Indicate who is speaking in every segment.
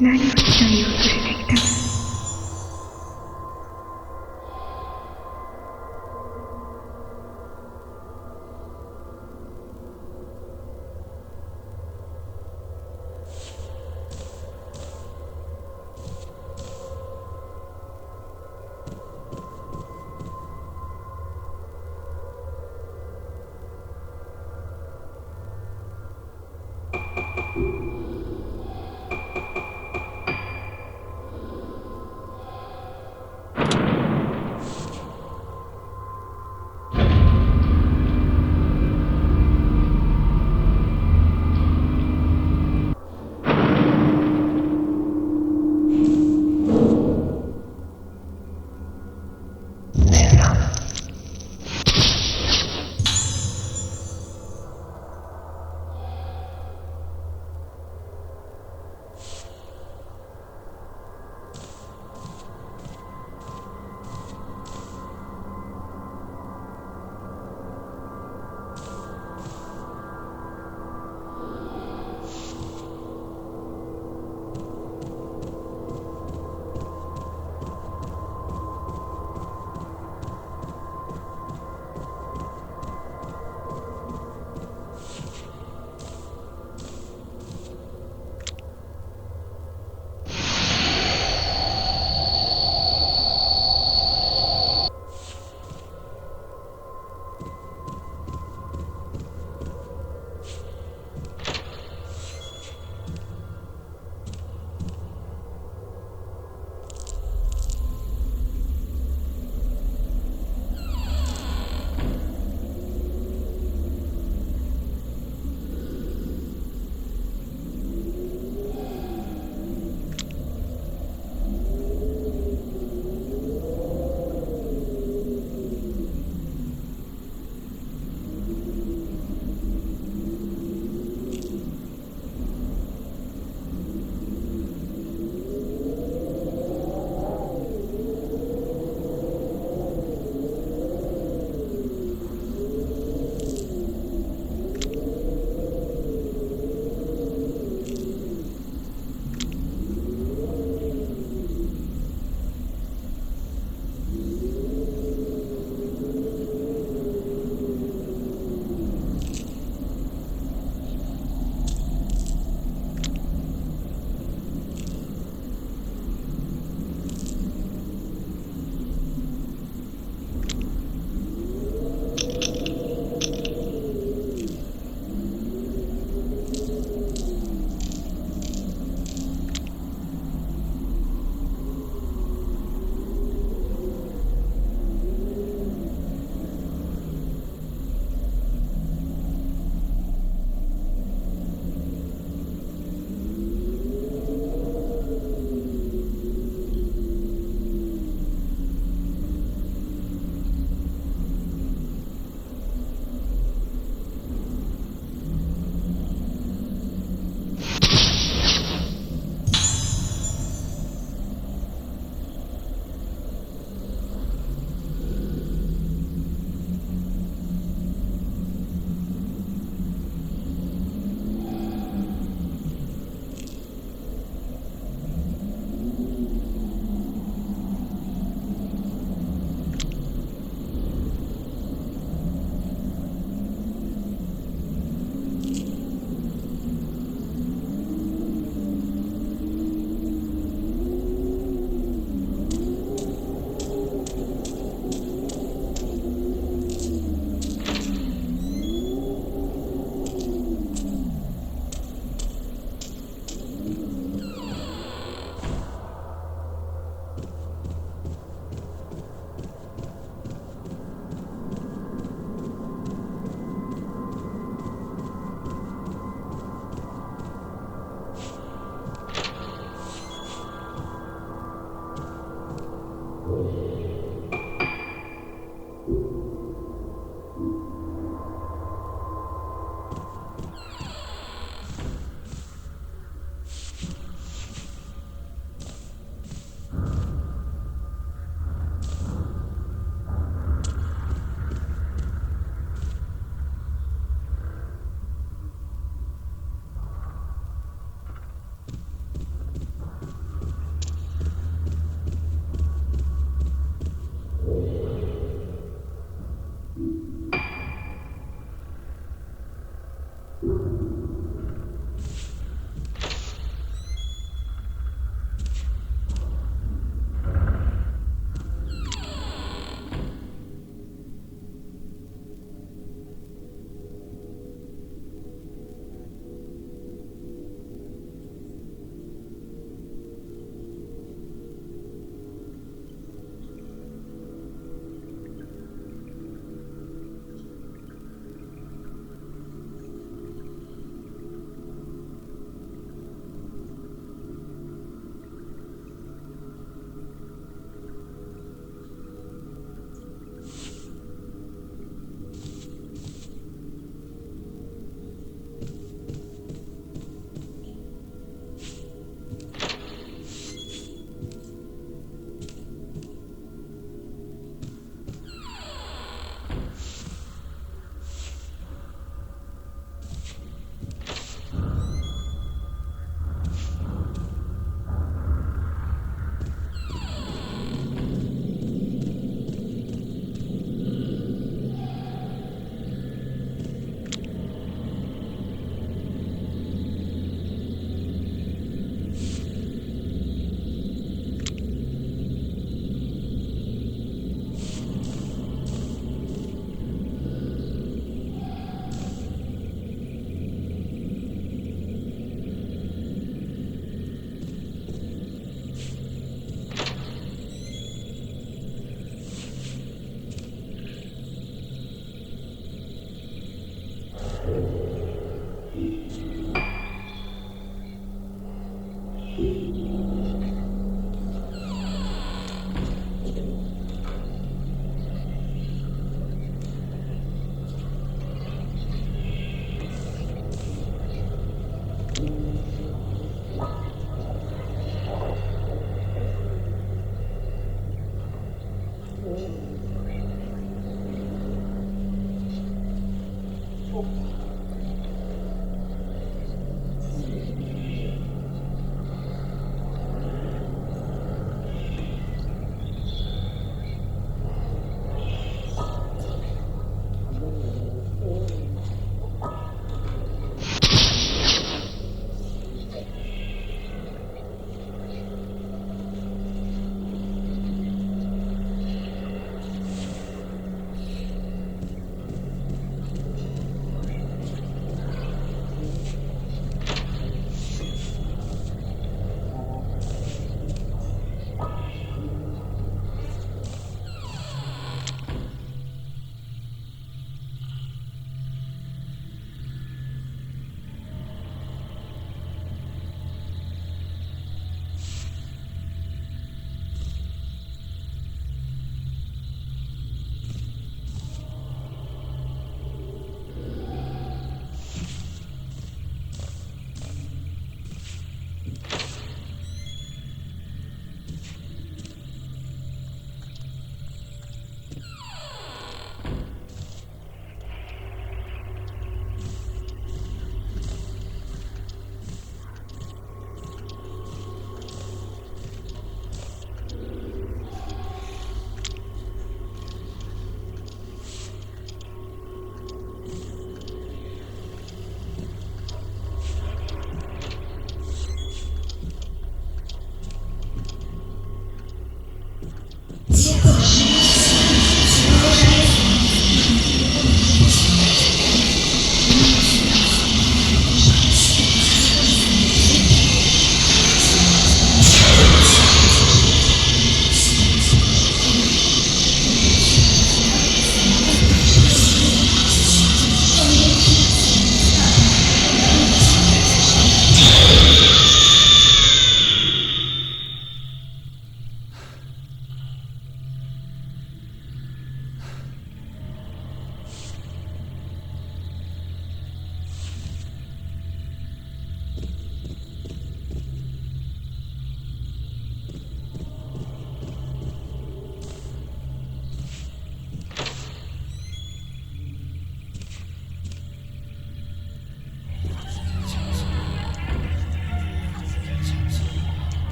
Speaker 1: 何をしのいを連れてきたの。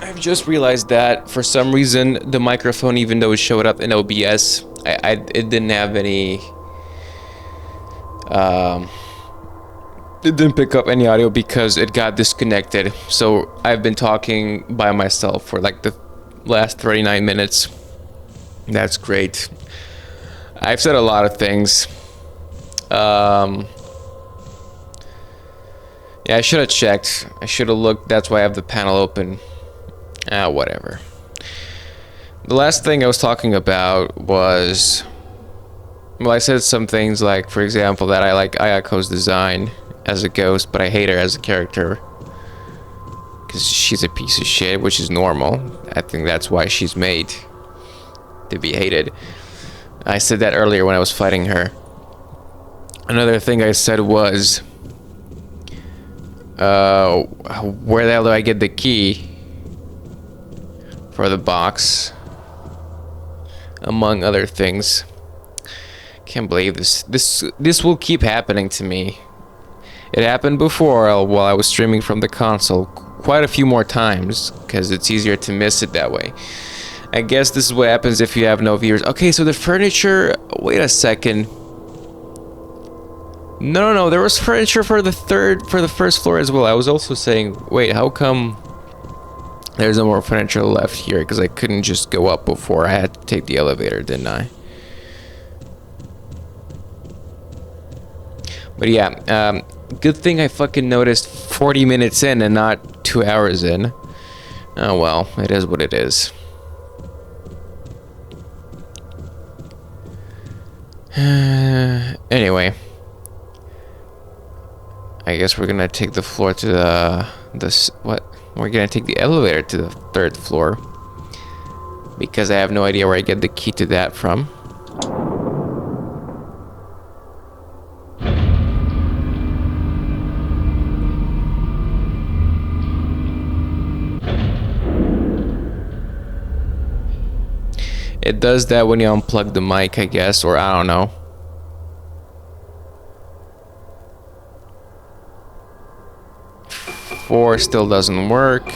Speaker 2: I've just realized that for some reason the microphone, even though it showed up in OBS, it didn't have any. It didn't pick up any audio because it got disconnected. So I've been talking by myself for like the last 39 minutes. That's great. I've said a lot of things. Yeah, I should have checked. I should have looked. That's why I have the panel open. Whatever. The last thing I was talking about was, well, I said some things like, for example, that I like Ayako's design as a ghost, but I hate her as a character because she's a piece of shit, which is normal. I think that's why she's made to be hated. I said that earlier when I was fighting her. Another thing I said was, where the hell do I get the key for the box? Among other things. Can't believe this. This will keep happening to me. It happened before while I was streaming from the console quite a few more times because it's easier to miss it that way. I guess this is what happens if you have no viewers. Okay, so the furniture. Wait a second. No. There was furniture for the first floor as well. I was also saying, wait, how come there's no more furniture left here? Because I couldn't just go up before. I had to take the elevator, didn't I? But yeah, good thing I fucking noticed 40 minutes in and not 2 hours in. Oh well, it is what it is. Anyway, I guess we're gonna take the floor to we're gonna take the elevator to the 3rd floor because I have no idea where I get the key to that from. It does that when you unplug the mic, I guess, or I don't know. Four still doesn't work.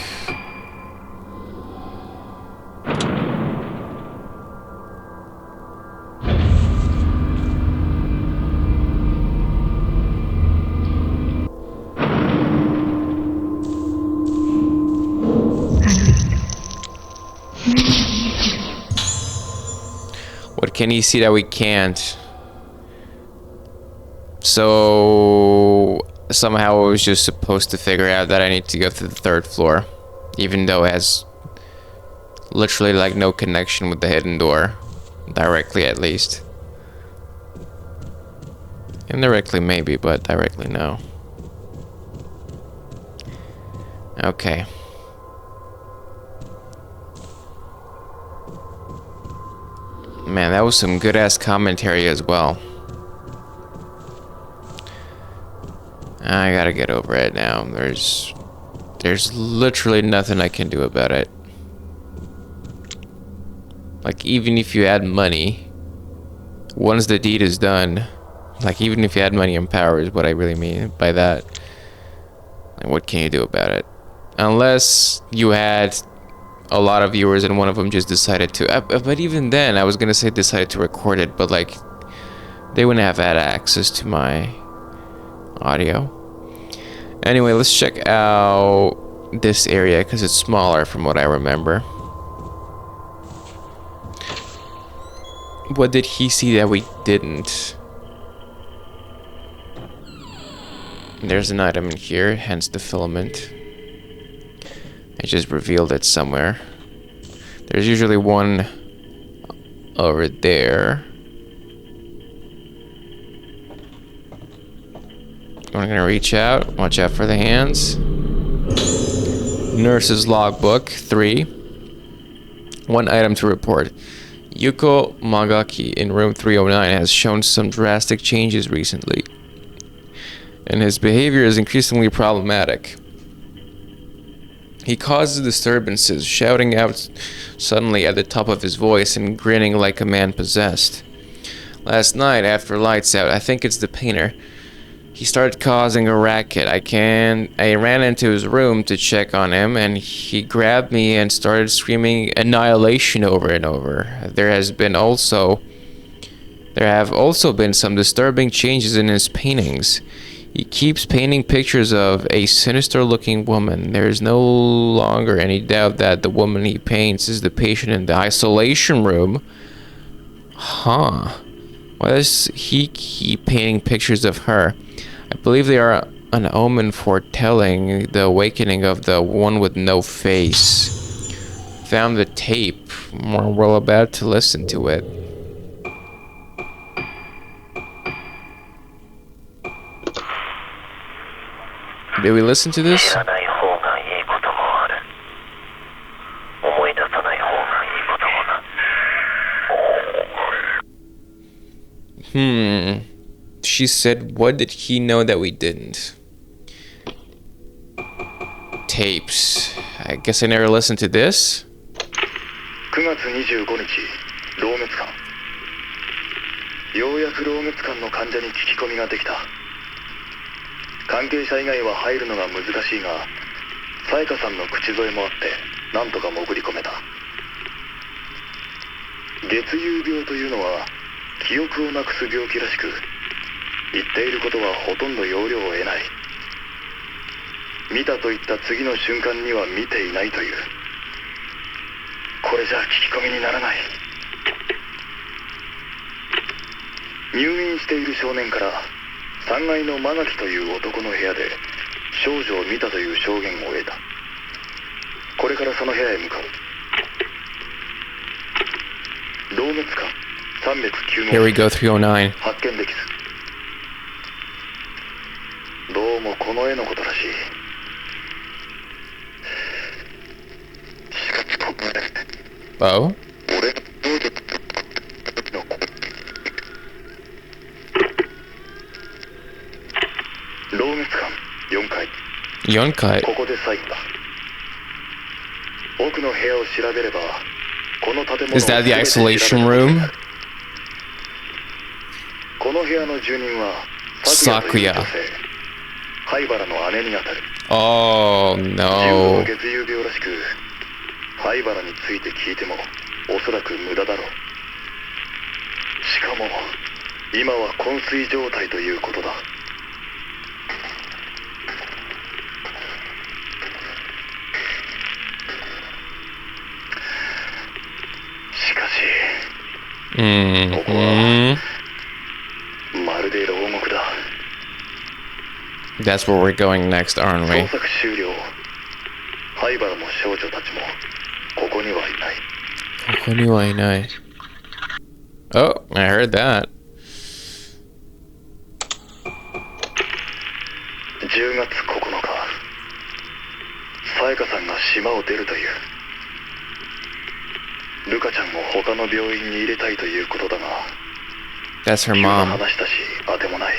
Speaker 2: What can he see that we can't? So somehow I was just supposed to figure out that I need to go to the 3rd floor, even though it has literally like no connection with the hidden door, directly at least. Indirectly maybe, but directly no. Okay. Man, that was some good ass commentary as well. I gotta get over it now. There's literally nothing I can do about it. Like, even if you add money, once the deed is done, like, even if you add money and power is what I really mean by that. Like, what can you do about it? Unless you had a lot of viewers and one of them just decided to, but even then, I was gonna say decided to record it, but like, they wouldn't have had access to my audio. Anyway, let's check out this area because it's smaller from what I remember. What did he see that we didn't? There's an item in here, hence the filament. I just revealed it somewhere. There's usually one over there. I'm gonna reach out. Watch out for the hands. Nurse's logbook 3. One item to report. Yuko Magaki in room 309 has shown some drastic changes recently, and his behavior is increasingly problematic. He causes disturbances, shouting out suddenly at the top of his voice and grinning like a man possessed. Last night, after lights out, I think it's the painter, He started causing a racket. I ran into his room to check on him, and he grabbed me and started screaming annihilation over and over. There have also been some disturbing changes in his paintings. He keeps painting pictures of a sinister-looking woman. There is no longer any doubt that the woman he paints is the patient in the isolation room. Huh. Why does he keep painting pictures of her? I believe they are an omen foretelling the awakening of the one with no face. Found the tape. We're about to listen to it. Did we listen to this? She said, what did he know that we didn't? Tapes. I guess I never listened to this.
Speaker 3: 9月25日、老滅館。ようやく老滅館の患者に聞き込みができた。関係者以外は入るのが難しいが、さやかさんの口添えもあって、なんとか潜り込めた。月遊病というのは、記憶をなくす病気らしく、言っていることはほとんど要領を得ない。見たと言った次の瞬間には見ていないという。これじゃ聞き込みにならない。入院している少年から3階の間垣という男の部屋で少女を見たという証言を得た。これからその部屋へ向かう。老滅館309
Speaker 2: Here we go, 309.
Speaker 3: 発見できず。どうもこの絵のことらしい。しかしここで
Speaker 2: Oh?
Speaker 3: 俺の老滅館4階。
Speaker 2: 4階.
Speaker 3: ここで最後だ。奥の部屋を調べればこの建物を
Speaker 2: Is that the isolation room?
Speaker 3: この部屋の住人は
Speaker 2: Sakuya.
Speaker 3: 灰原の姉にあたる。
Speaker 2: Oh
Speaker 3: 重度
Speaker 2: no.
Speaker 3: の月遊病らしく灰原について聞いてもおそらく無駄だろう。しかも今は昏睡状態ということだ。しかしここはまるで牢獄だ。
Speaker 2: That's where we're going next, aren't
Speaker 3: 捜
Speaker 2: we?
Speaker 3: 索終了。灰原も少女たちもここにはいない。
Speaker 2: ここにはいない. Oh, I heard that.
Speaker 3: 10月9日、さやかさんが島を出るという。ルカちゃんを他の病院に入れたいということだが、
Speaker 2: That's her
Speaker 3: 急な
Speaker 2: mom.
Speaker 3: 話だし当てもない。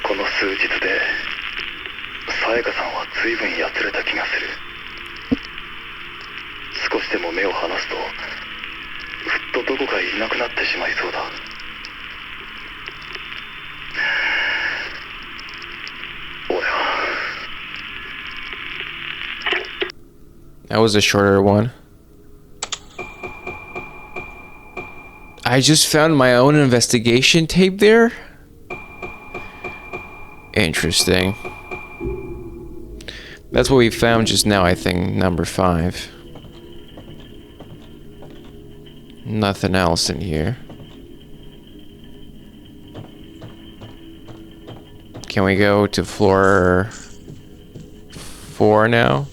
Speaker 3: この数日でさやかさんは随分やつれた気がする。少しでも目を離すとふっとどこかいなくなってしまいそうだ。俺は
Speaker 2: That was a shorter one. I just found my own investigation tape there? Interesting. That's what we found just now, I think, number 5. Nothing else in here. Can we go to floor 4 now?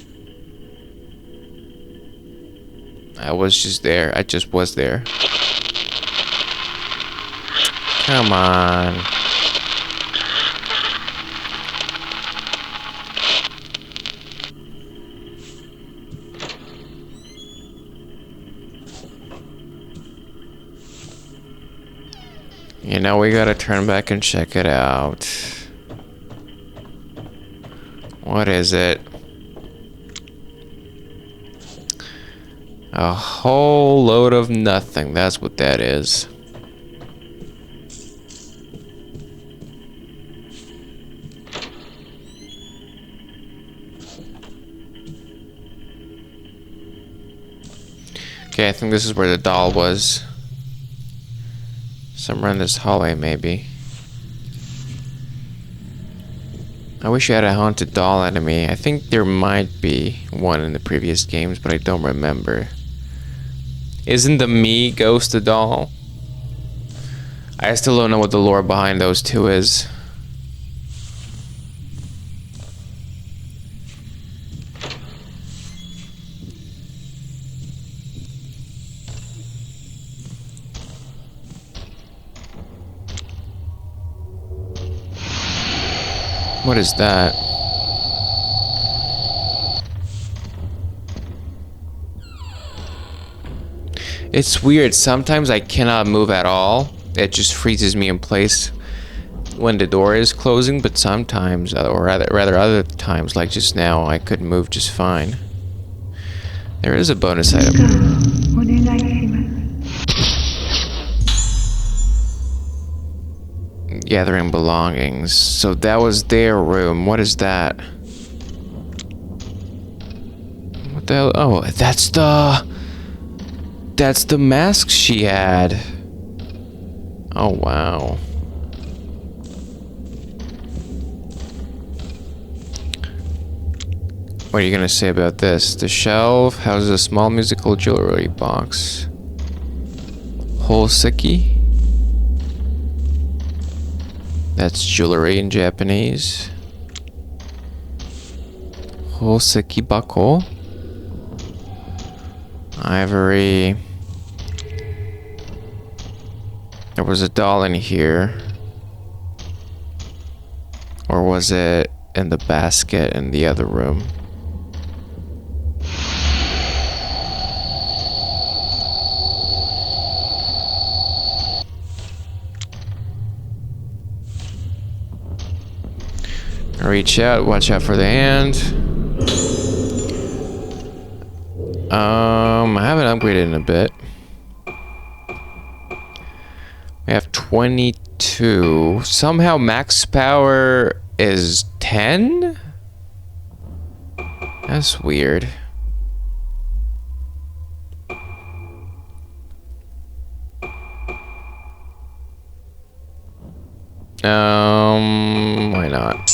Speaker 2: I was just there. I just was there. Come on. You know, we gotta turn back and check it out. What is it? A whole load of nothing. That's what that is. Okay, I think this is where the doll was. Somewhere in this hallway, maybe. I wish I had a haunted doll enemy. I think there might be one in the previous games, but I don't remember. Isn't the me ghost a doll? I still don't know what the lore behind those two is. What is that? It's weird. Sometimes I cannot move at all. It just freezes me in place when the door is closing, but sometimes, or rather other times, like just now, I could move just fine. There is a bonus item.
Speaker 1: お願いします。
Speaker 2: Gathering belongings. So that was their room. What is that? What the hell? Oh, that's the mask she had. Oh, wow. What are you gonna say about this? The shelf houses a small musical jewelry box. Holseki? That's jewelry in Japanese. Hoseki bako. Ivory. There was a doll in here. Or was it in the basket in the other room? Reach out, watch out for the hand. I haven't upgraded in a bit. We have 22. Somehow max power is 10? That's weird. Why not?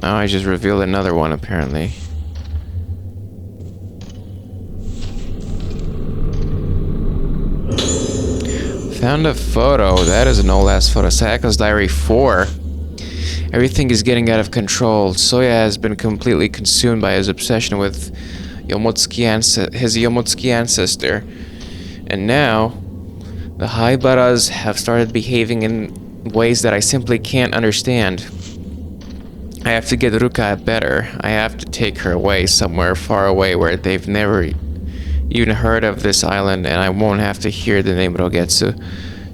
Speaker 2: Oh, I just revealed another one, apparently. Found a photo. That is an old-ass photo. Sayaka's Diary 4. Everything is getting out of control. Soya has been completely consumed by his obsession with his Yomotsuki ancestor. And now, the Haibaras have started behaving in ways that I simply can't understand. I have to get Ruka better. I have to take her away somewhere far away where they've never even heard of this island, and I won't have to hear the name Rogetsu.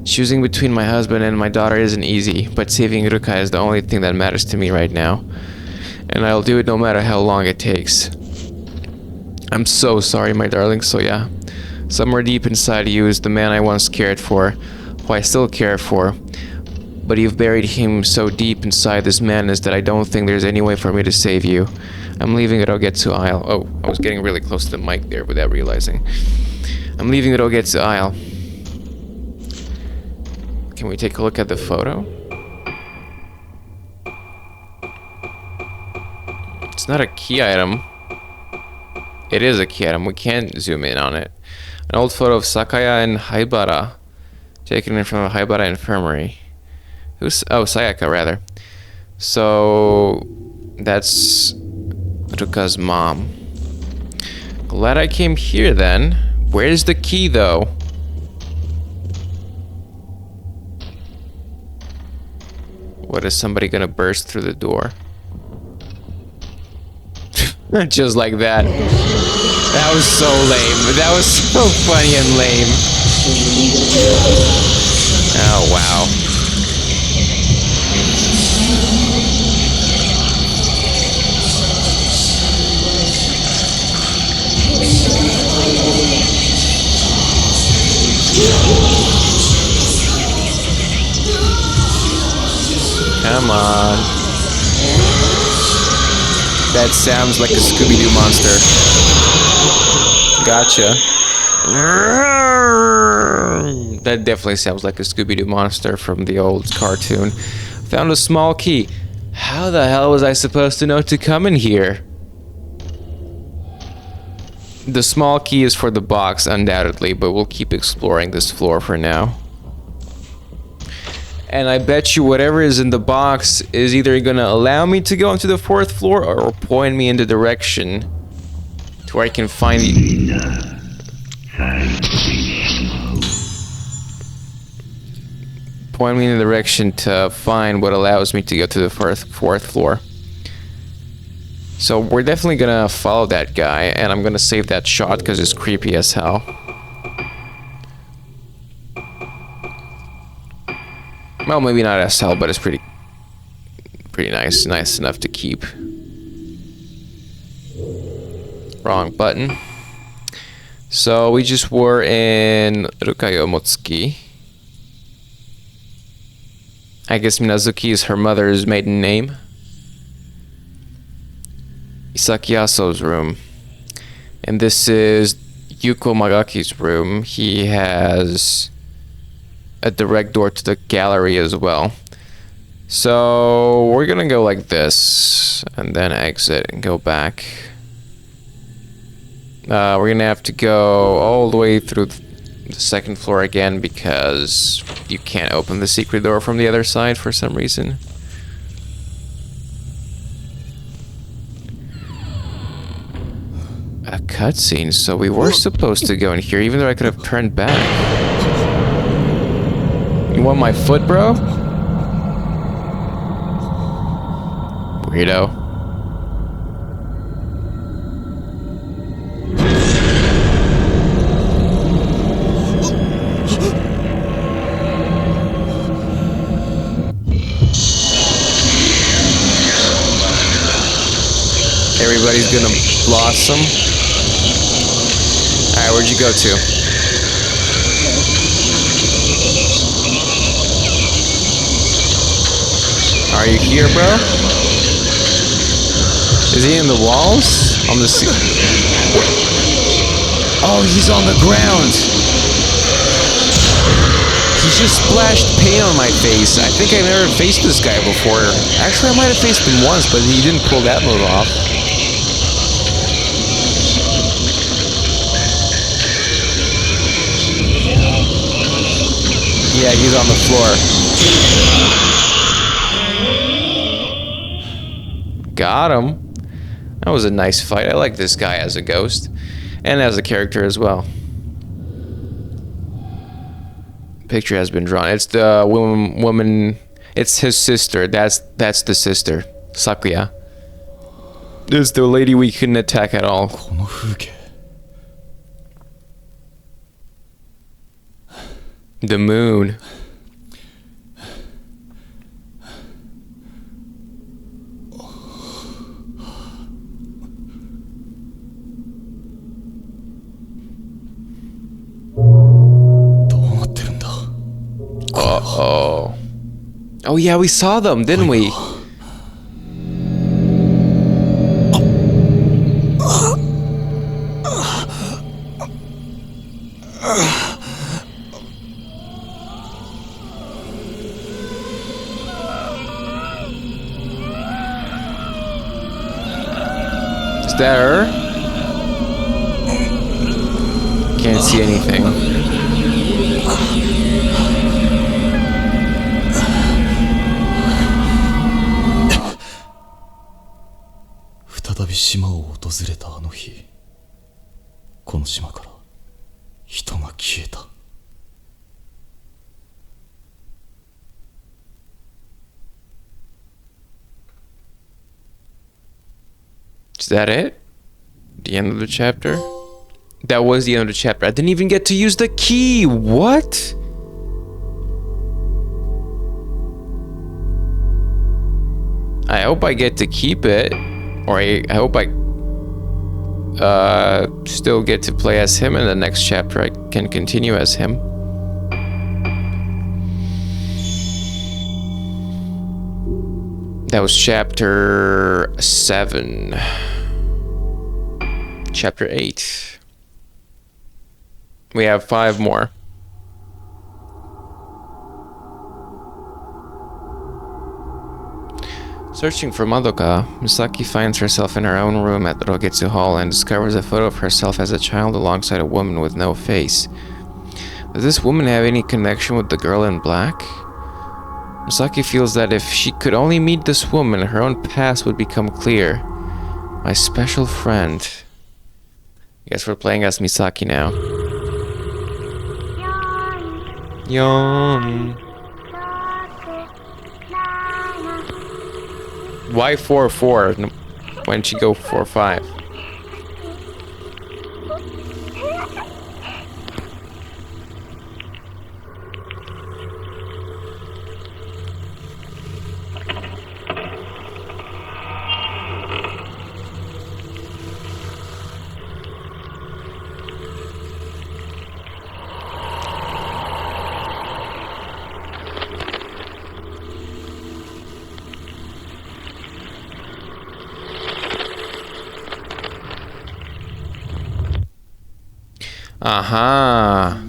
Speaker 2: Choosing between my husband and my daughter isn't easy, but saving Ruka is the only thing that matters to me right now. And I'll do it no matter how long it takes. I'm so sorry, my darling Soya. Somewhere deep inside you is the man I once cared for, who I still care for. But you've buried him so deep inside this madness that I don't think there's any way for me to save you. I'm leaving Rogetsu Isle. Oh, I was getting really close to the mic there without realizing. I'm leaving Rogetsu Isle. Can we take a look at the photo? It's not a key item. It is a key item. We can't zoom in on it. An old photo of Sakaya and Haibara, taken in from a Haibara infirmary. Sayaka, rather. So, that's Ruka's mom. Glad I came here, then. Where's the key, though? What, is somebody gonna burst through the door? Just like that. That was so lame. That was so funny and lame. Oh, wow. Come on. That sounds like a Scooby-Doo monster. Gotcha. That definitely sounds like a Scooby-Doo monster from the old cartoon. Found a small key. How the hell was I supposed to know to come in here? The small key is for the box, undoubtedly, but we'll keep exploring this floor for now. And I bet you whatever is in the box is either gonna allow me to go onto the 4th floor or point me in the direction to where I can find you. Point me in the direction to find what allows me to go to the 4th floor. So we're definitely gonna follow that guy, and I'm gonna save that shot because it's creepy as hell. Well, maybe not as hell, but it's pretty nice. Nice enough to keep. Wrong button. So we just were in Rukayomotsuki. I guess Minazuki is her mother's maiden name. Isaki Aso's room. And this is Yuko Magaki's room. He has a direct door to the gallery as well. So we're gonna go like this and then exit and go back. We're gonna have to go all the way through the 2nd floor again because you can't open the secret door from the other side for some reason. A cutscene, so we were supposed to go in here even though I could have turned back. You want my foot, bro? Weirdo. Everybody's gonna blossom. Alright, where'd you go to? Are you here, bro? Is he in the walls? On the Oh, he's on the ground! He just splashed paint on my face. I think I've never faced this guy before. Actually, I might have faced him once, but he didn't pull that move off. Yeah, he's on the floor. Got him. That was a nice fight. I like this guy as a ghost. And as a character as well. Picture has been drawn. It's the woman. It's his sister. That's the sister. Sakuya. This is the lady we couldn't attack at all. The moon. Uh-oh. Oh yeah, we saw them, didn't we? Is that her? Can't see anything. Is that it? The end of the chapter? That was the end of the chapter. I didn't even get to use the key. What? I hope I get to keep it. Or I hope I still get to play as him in the next chapter. I can continue as him. That was chapter 7. Chapter 8. We have 5 more. Searching for Madoka, Misaki finds herself in her own room at Rogetsu Hall and discovers a photo of herself as a child alongside a woman with no face. Does this woman have any connection with the girl in black? Misaki feels that if she could only meet this woman, her own past would become clear. My special friend. Guess we're playing as Misaki now. Yawn. Why 4-4 when she go 4-5? Aha.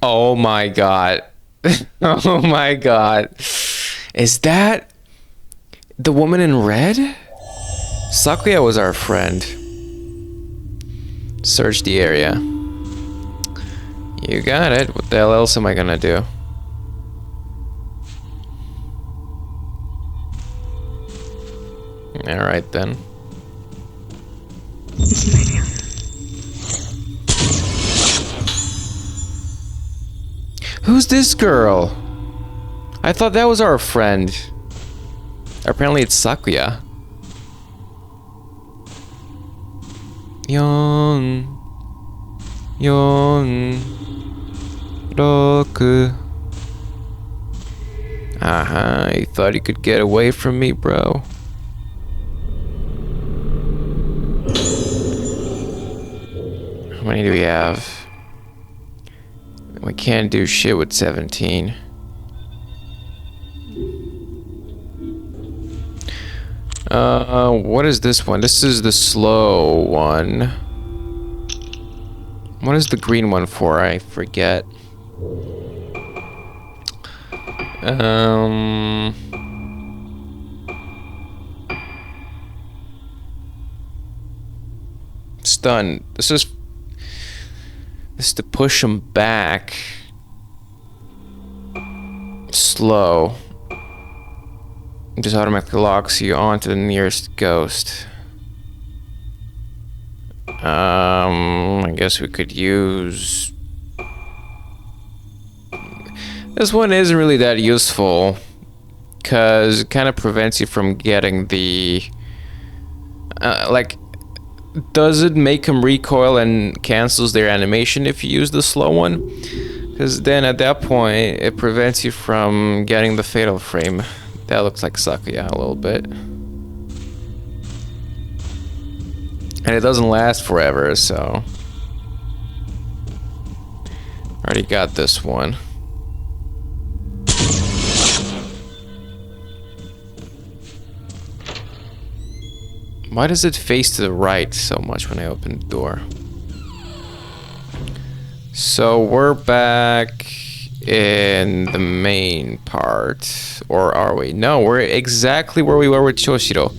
Speaker 2: Oh my god. Oh my god. Is that the woman in red? Sakuya was our friend. Search the area. You got it. What the hell else am I gonna do? Alright then. Who's this girl? I thought that was our friend. Apparently it's Sakuya. Yon. Roku. Aha, you thought you could get away from me, bro. How many do we have? We can't do shit with 17. What is this one? This is the slow one. What is the green one for? I forget. Stun. This is to push him back. Slow. It just automatically locks you onto the nearest ghost. I guess we could use... This one isn't really that useful, because it kind of prevents you from getting the... does it make them recoil and cancels their animation if you use the slow one? Because then at that point, it prevents you from getting the fatal frame. That looks like Sakuya a little bit. And it doesn't last forever, so... Already got this one. Why does it face to the right so much when I open the door? So we're back in the main part. Or are we? No, we're exactly where we were with Choshiro.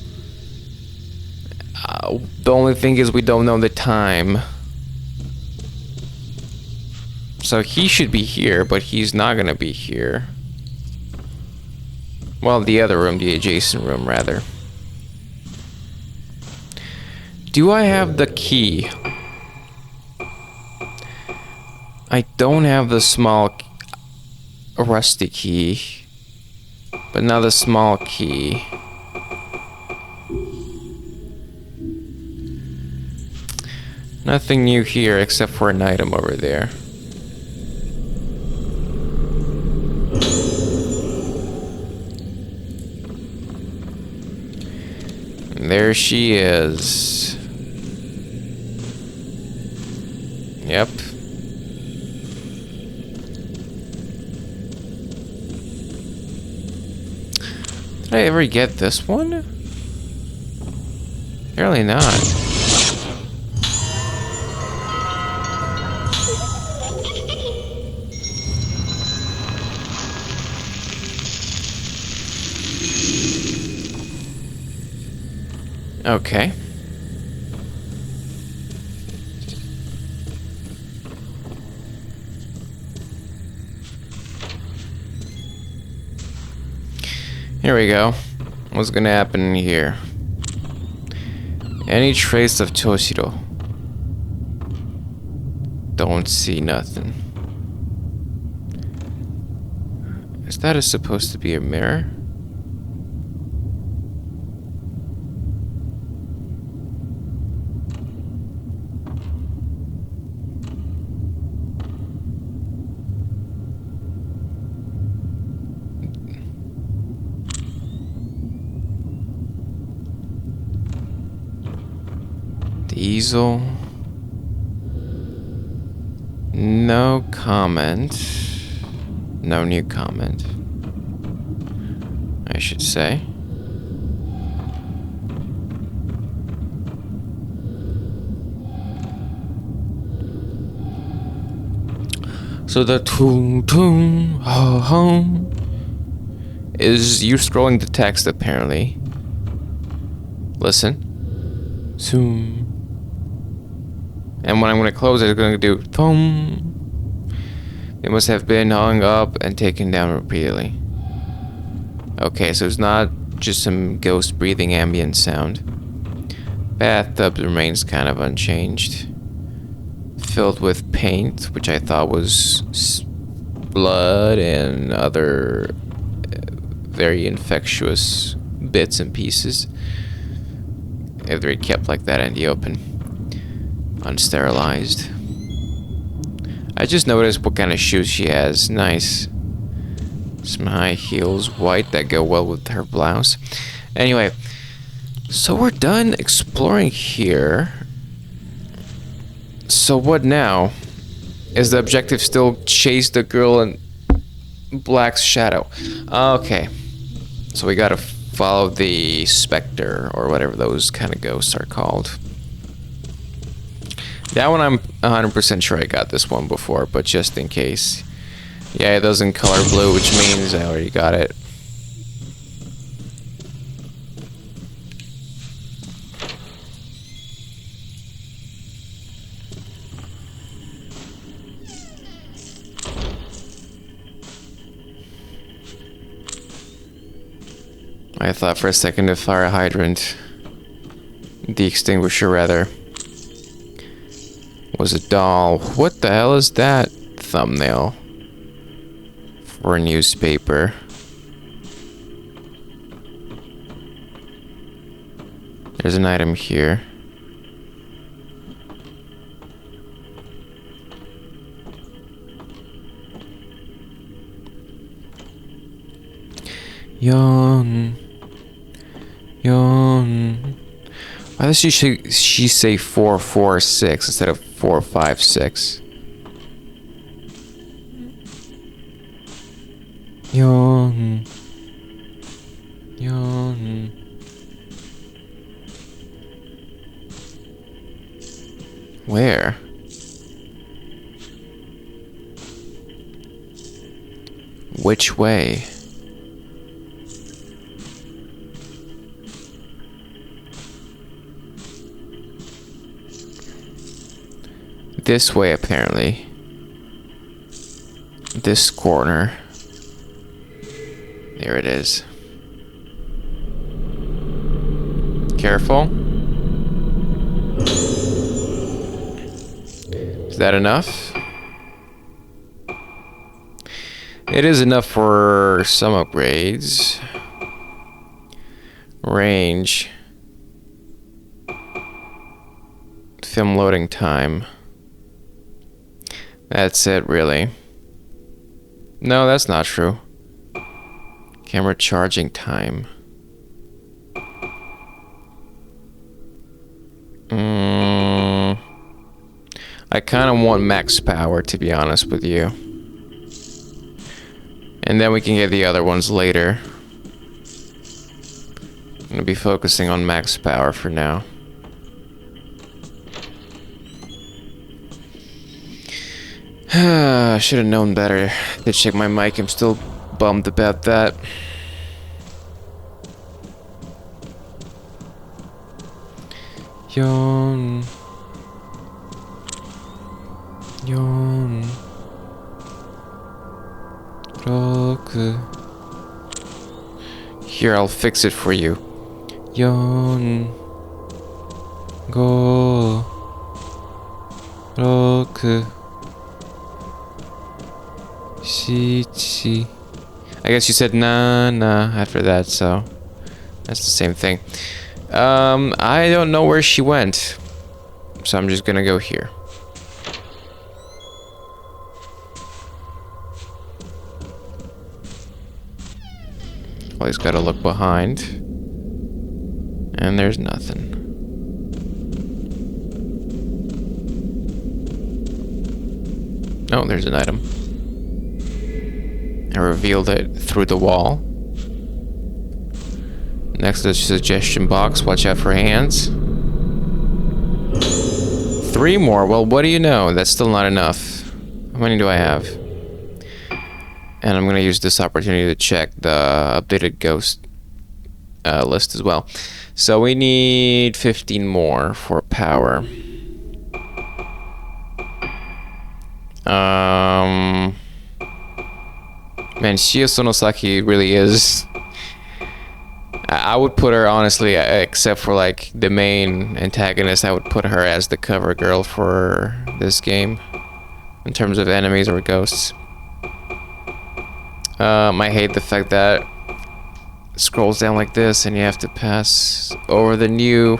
Speaker 2: The only thing is we don't know the time. So he should be here, but he's not gonna be here. Well, the other room, the adjacent room, rather. Do I have the key? I don't have the small rusty key, but now the small key. Nothing new here except for an item over there. And there she is. Yep. I ever get this one? Apparently not. Okay. Here we go. What's gonna happen here? Any trace of Toshiro? Don't see nothing. Is that supposed to be a mirror? Easel. No comment. No new comment, I should say. So the toon toon home is you scrolling the text apparently. Listen. Soon. And when I'm going to close it, it's going to do thum. It must have been hung up and taken down repeatedly. Okay, so it's not just some ghost breathing ambient sound. Bathtub remains kind of unchanged. Filled with paint, which I thought was blood and other very infectious bits and pieces. If they're kept like that in the open. Unsterilized. I just noticed what kind of shoes she has. Nice. Some high heels, white, that go well with her blouse. Anyway, so we're done exploring here. So what now? Is the objective still chase the girl in Black's shadow? Okay. So we gotta follow the specter, or whatever those kind of ghosts are called. That one I'm 100% sure I got this one before, but just in case. Yeah, it doesn't color blue, which means I already got it. I thought for a second the fire hydrant, the extinguisher rather, was a doll. What the hell is that thumbnail for a newspaper? There's an item here. Yawn. Yawn. Why does she say 446 instead of 456? Yawn. Yawn. Where? Which way? This way, apparently. This corner. There it is. Careful. Is that enough? It is enough for some upgrades. Range. Film loading time. That's it, really. No, that's not true. Camera charging time. I kind of want max power, to be honest with you. And then we can get the other ones later. gonna be focusing on max power for now. I should have known better to check my mic. I'm still bummed about that. Yawn. Yawn. Roku. Here, I'll fix it for you. Yawn. Go. Roku. Shichi. I guess you said nah after that, so that's the same thing. I don't know where she went, so I'm just gonna go here. Always gotta look behind, and there's nothing. Oh, there's an item. I revealed it through the wall. Next to the suggestion box, watch out for hands. 3 more, well, what do you know? That's still not enough. How many do I have? And I'm gonna use this opportunity to check the updated ghost list as well. So we need 15 more for power. Man, Shio Sonosaki really is... I would put her, honestly, except for like the main antagonist, I would put her as the cover girl for this game in terms of enemies or ghosts. I hate the fact that it scrolls down like this and you have to pass over the new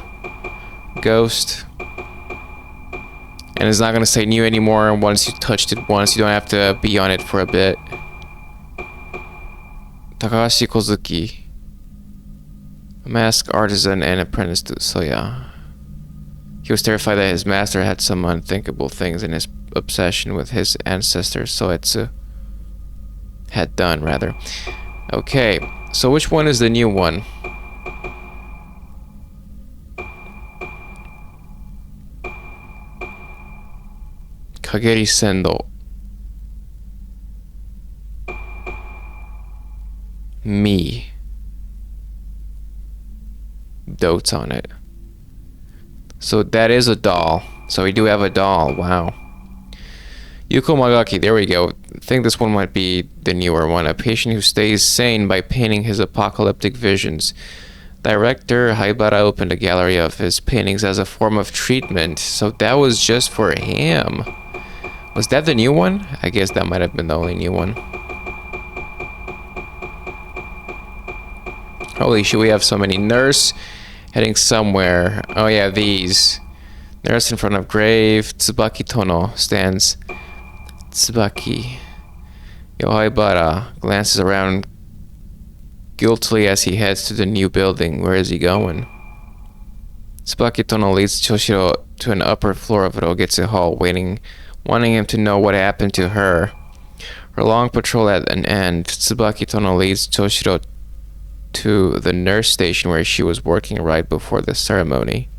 Speaker 2: ghost. And it's not gonna say new anymore. Once you touched it once, you don't have to be on it for a bit. Takahashi Kozuki. A masked artisan and apprentice to Soya. He was terrified that his master had some unthinkable things in his obsession with his ancestor Soetsu had done, rather. Okay, so which one is the new one? Kageri Sendo. Me. Dotes on it. So that is a doll. So we do have a doll. Wow. Yuko Magaki, there we go. I think this one might be the newer one. A patient who stays sane by painting his apocalyptic visions. Director Haibara opened a gallery of his paintings as a form of treatment. So that was just for him. Was that the new one? I guess that might have been the only new one. Holy shit, we have so many. Nurse heading somewhere. Oh yeah, these. Nurse in front of grave. Tsubaki Tono stands. Tsubaki. Yohaibara glances around guiltily as he heads to the new building. Where is he going? Tsubaki Tono leads Choshiro to an upper floor of Rogetsu Hall, wanting him to know what happened to her. Her long patrol at an end, Tsubaki Tono leads Choshiro to the nurse station where she was working right before the ceremony.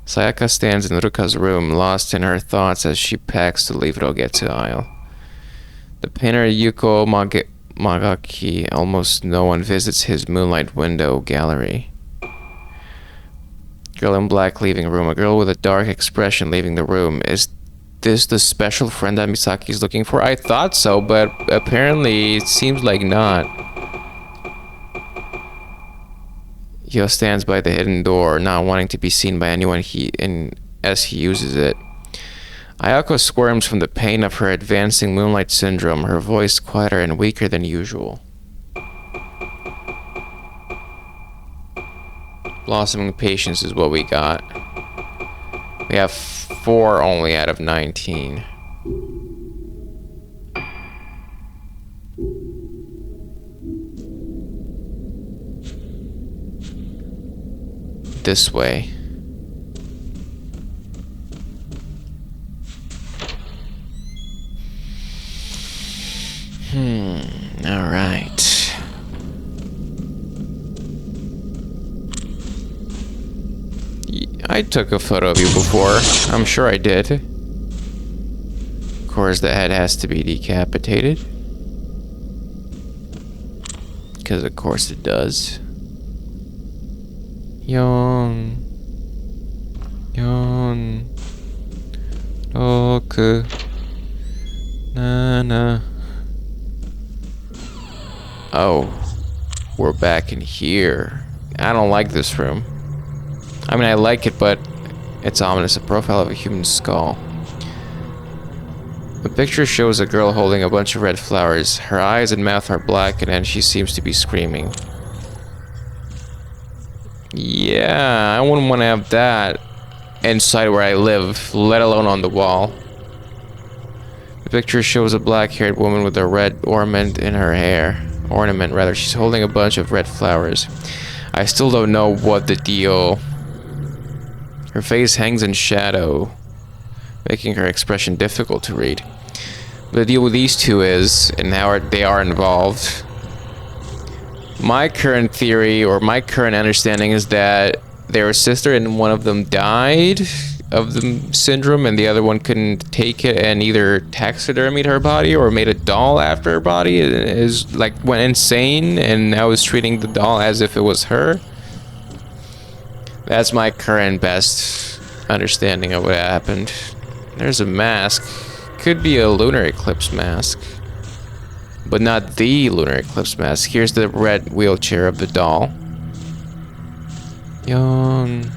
Speaker 2: Sayaka stands in Ruka's room, lost in her thoughts as she packs to leave Rogetsu Isle. The painter Yuko Magaki, almost no one visits his moonlight window gallery. Girl in black leaving room. A girl with a dark expression leaving the room. Is this the special friend that Misaki's looking for? I thought so, but apparently it seems like not. Yo stands by the hidden door, not wanting to be seen by anyone as he uses it. Ayako squirms from the pain of her advancing moonlight syndrome, her voice quieter and weaker than usual. Blossoming patience is what we got. We have 4 only out of 19. This way. All right. I took a photo of you before. I'm sure I did. Of course, the head has to be decapitated. Because of course it does. Yawn. Yawn. Okay. Na. Oh. We're back in here. I don't like this room. I mean, I like it, but it's ominous. A profile of a human skull. The picture shows a girl holding a bunch of red flowers. Her eyes and mouth are blackened and she seems to be screaming. Yeah, I wouldn't want to have that inside where I live, let alone on the wall. The picture shows a black-haired woman with a red ornament in her hair. She's holding a bunch of red flowers. I still don't know what the deal. Her face hangs in shadow, making her expression difficult to read. The deal with these two is, and how they are involved. My current theory, or my current understanding, is that they're a sister and one of them died of the syndrome and the other one couldn't take it and either taxidermied her body or made a doll after her body. Is like went insane and now is treating the doll as if it was her. That's my current best understanding of what happened. There's a mask. Could be a Lunar Eclipse mask. But not the Lunar Eclipse mask. Here's the red wheelchair of the doll. Yawn.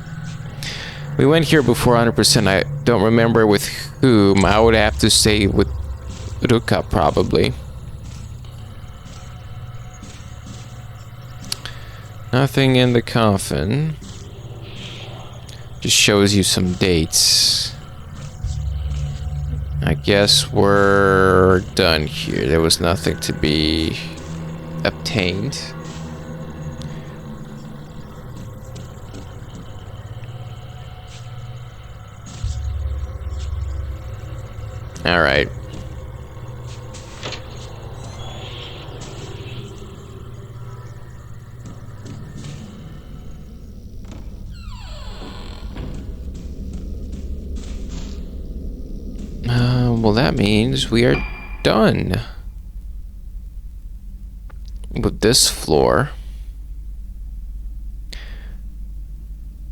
Speaker 2: We went here before 100%. I don't remember with whom. I would have to say with Ruka, probably. Nothing in the coffin. Just shows you some dates. I guess we're done here. There was nothing to be obtained. All right. Well, that means we are done with this floor.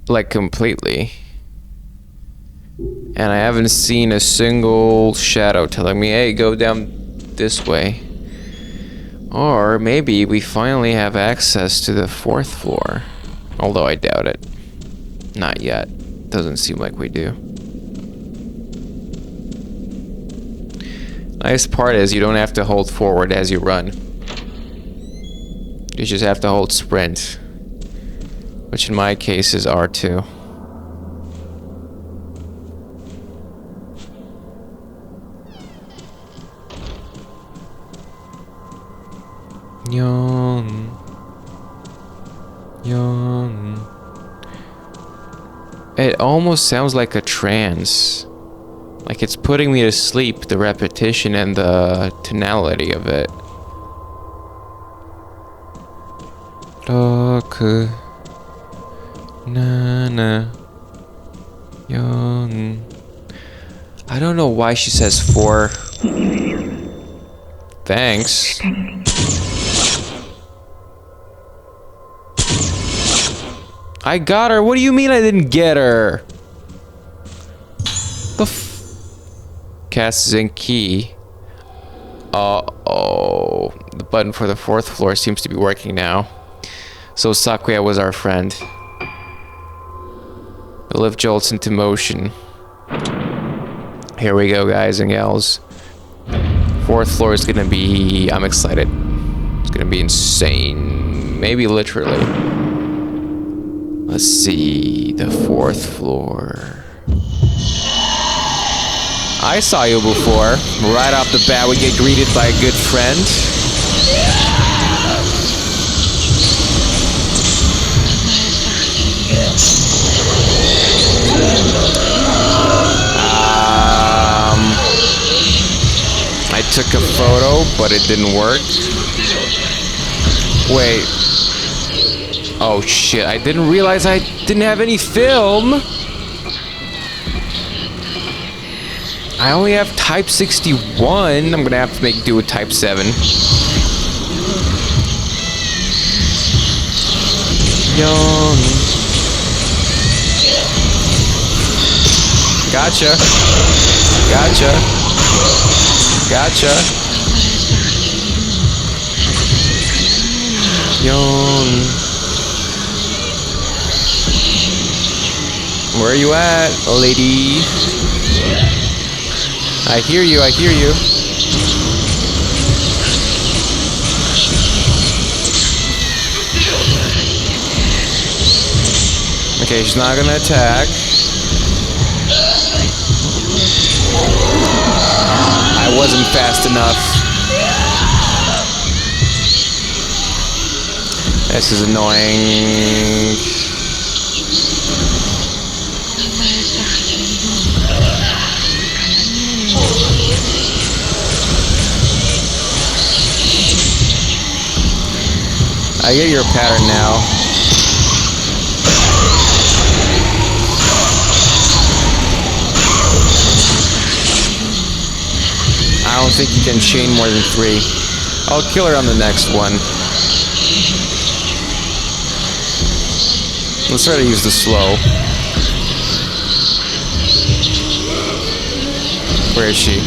Speaker 2: Like, completely. And I haven't seen a single shadow telling me, hey, go down this way. Or maybe we finally have access to the 4th floor. Although I doubt it. Not yet. Doesn't seem like we do. Nice part is you don't have to hold forward as you run. You just have to hold sprint. Which in my case is R2. Yawn. Yawn. It almost sounds like a trance. Like it's putting me to sleep, the repetition and the tonality of it. Roku. Na. Yawn. I don't know why she says 4. Thanks. I got her. What do you mean I didn't get her? Cast zinc key. Uh-oh. The button for the 4th floor seems to be working now. So Sakuya was our friend. The lift jolts into motion. Here we go, guys and gals. 4th floor is gonna be... I'm excited. It's gonna be insane. Maybe literally. Let's see. The 4th floor. I saw you before. Right off the bat, we get greeted by a good friend. I took a photo, but it didn't work. Wait. Oh shit, I didn't realize I didn't have any film. I only have type 61. I'm gonna have to make do with type 7. Yawn. Gotcha. Gotcha. Gotcha. Yawn. Where are you at, lady? I hear you, I hear you. Okay, she's not gonna attack. I wasn't fast enough. This is annoying. I get your pattern now. I don't think you can chain more than 3. I'll kill her on the next one. Let's try to use the slow. Where is she?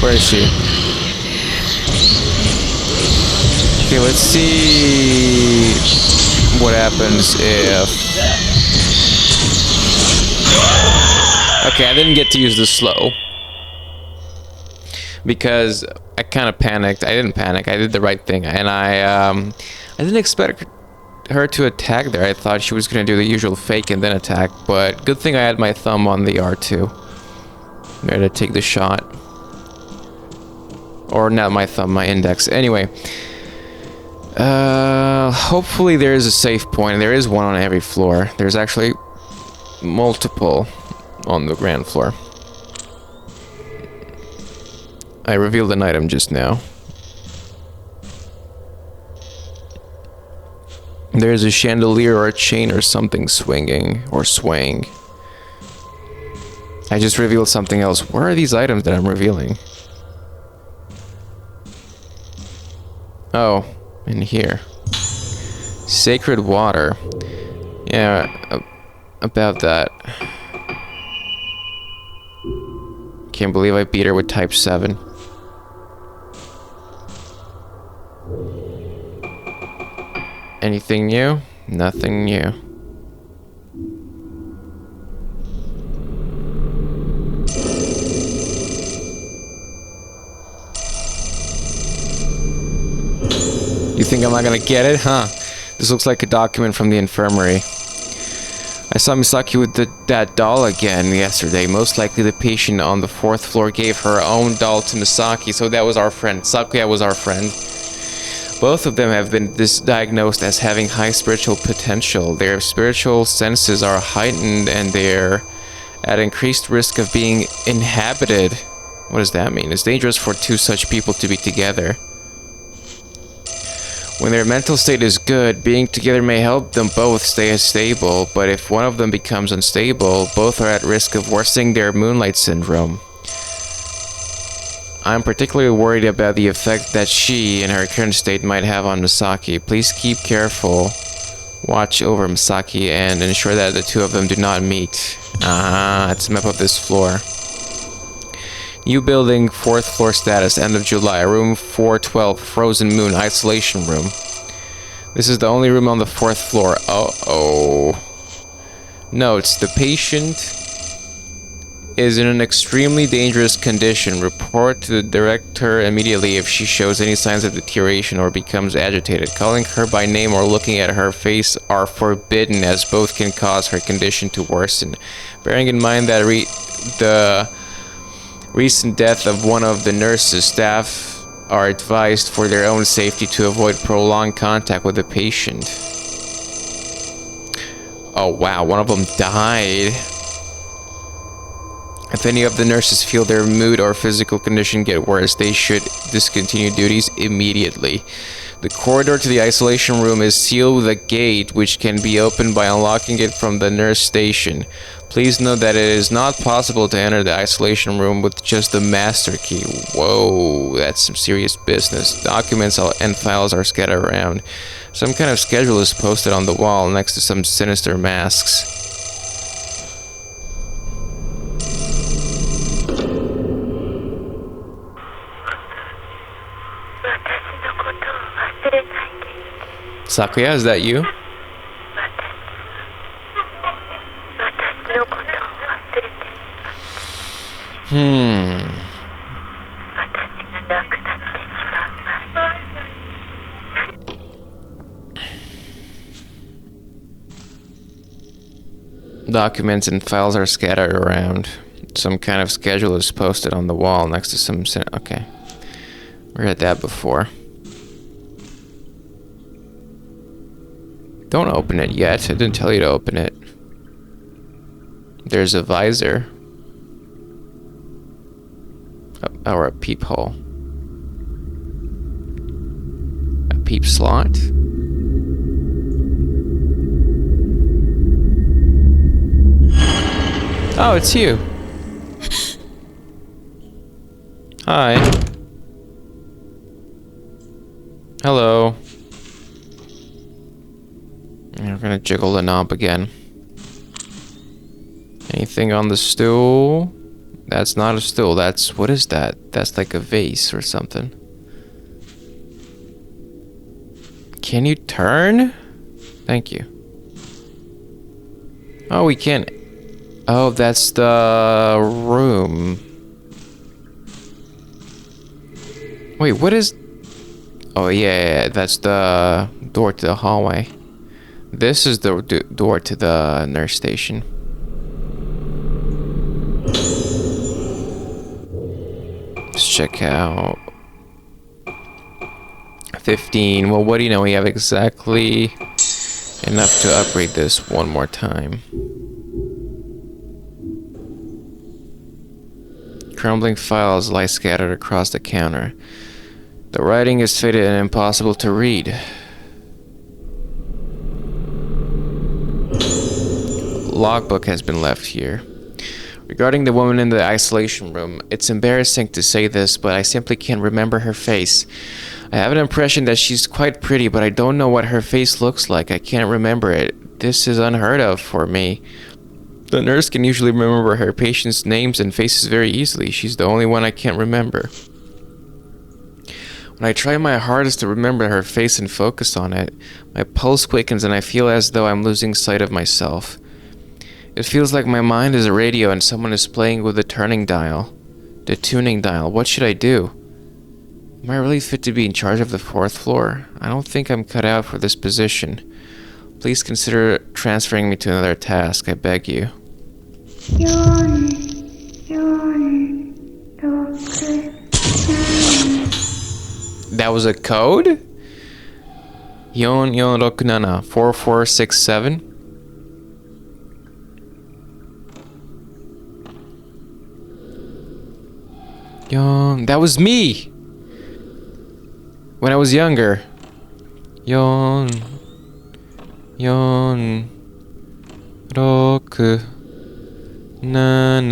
Speaker 2: Where is she? Okay, let's see what happens if... Okay, I didn't get to use the slow. Because I kind of panicked. I didn't panic. I did the right thing. And I didn't expect her to attack there. I thought she was going to do the usual fake and then attack. But good thing I had my thumb on the R2. There to take the shot. Or not my thumb, my index. Anyway. Hopefully there is a safe point. There is one on every floor. There's actually multiple on the ground floor. I revealed an item just now. There's a chandelier or a chain or something swinging or swaying. I just revealed something else. Where are these items that I'm revealing? Oh, in here. Sacred water. Yeah, about that. Can't believe I beat her with type 7. Anything new? Nothing new. You think I'm not gonna get it, huh? This looks like a document from the infirmary. I saw Misaki with that doll again yesterday. Most likely the patient on the 4th floor gave her own doll to Misaki, so that was our friend. Sakuya was our friend. Both of them have been diagnosed as having high spiritual potential. Their spiritual senses are heightened and they're at increased risk of being inhabited. What does that mean? It's dangerous for 2 such people to be together. When their mental state is good, being together may help them both stay stable, but if one of them becomes unstable, both are at risk of worsening their moonlight syndrome. I'm particularly worried about the effect that she, in her current state, might have on Misaki. Please keep careful. Watch over Misaki and ensure that the 2 of them do not meet. It's a map of this floor. New building, 4th floor status, end of July. Room 412, Frozen Moon, isolation room. This is the only room on the 4th floor. Uh-oh. Notes, the patient is in an extremely dangerous condition. Report to the director immediately if she shows any signs of deterioration or becomes agitated. Calling her by name or looking at her face are forbidden, as both can cause her condition to worsen. Bearing in mind that the recent death of one of the nurses, staff are advised for their own safety to avoid prolonged contact with the patient. Oh wow, one of them died. If any of the nurses feel their mood or physical condition get worse, they should discontinue duties immediately. The corridor to the isolation room is sealed with a gate which can be opened by unlocking it from the nurse station. Please note that it is not possible to enter the isolation room with just the master key. Whoa, that's some serious business. Documents and files are scattered around. Some kind of schedule is posted on the wall next to some sinister masks. Sakuya, is that you? Documents and files are scattered around. Some kind of schedule is posted on the wall next to some... Okay. We read that before. Don't open it yet. I didn't tell you to open it. There's a visor. Or a peephole. A peep slot. Oh, it's you. Hi. Hello. We're gonna jiggle the knob again. Anything on the stool? That's not a stool. That's... What is that? That's like a vase or something. Can you turn? Thank you. Oh, we can't... Oh, that's the room. Wait, what is... Oh, yeah, that's the door to the hallway. This is the door to the nurse station. Let's check out 15. Well, what do you know? We have exactly enough to upgrade this one more time. Crumbling files lie scattered across the counter. The writing is faded and impossible to read. Logbook has been left here. Regarding the woman in the isolation room, it's embarrassing to say this, but I simply can't remember her face. I have an impression that she's quite pretty, but I don't know what her face looks like. I can't remember it. This is unheard of for me. The nurse can usually remember her patients' names and faces very easily. She's the only one I can't remember. When I try my hardest to remember her face and focus on it, my pulse quickens and I feel as though I'm losing sight of myself. It feels like my mind is a radio and someone is playing with the tuning dial. What should I do? Am I really fit to be in charge of the 4th floor? I don't think I'm cut out for this position. Please consider transferring me to another task, I beg you. That was a code? 4467 4467. That was me when I was younger. Yon 6 7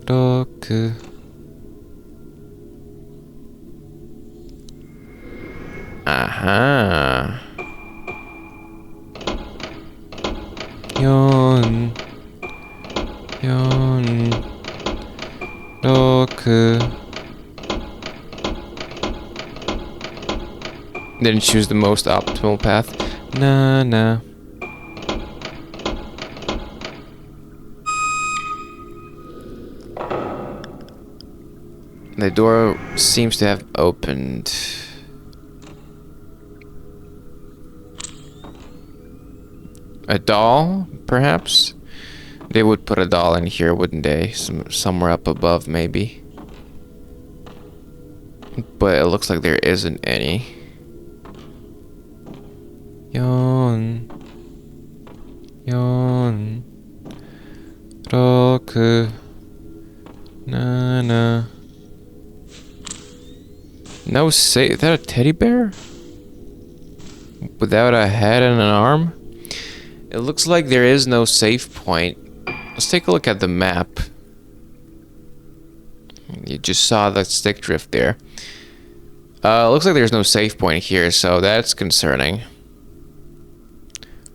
Speaker 2: 4 6 Aha. 4 6 Didn't choose the most optimal path. Nah. The door seems to have opened. A doll, perhaps? They would put a doll in here, wouldn't they? Somewhere up above, maybe. But it looks like there isn't any. 4 6 7 No say, is that a teddy bear? without a head and an arm? It looks like there is no save point. Let's take a look at the map. You just saw the stick drift there. Looks like there's no save point here, so that's concerning.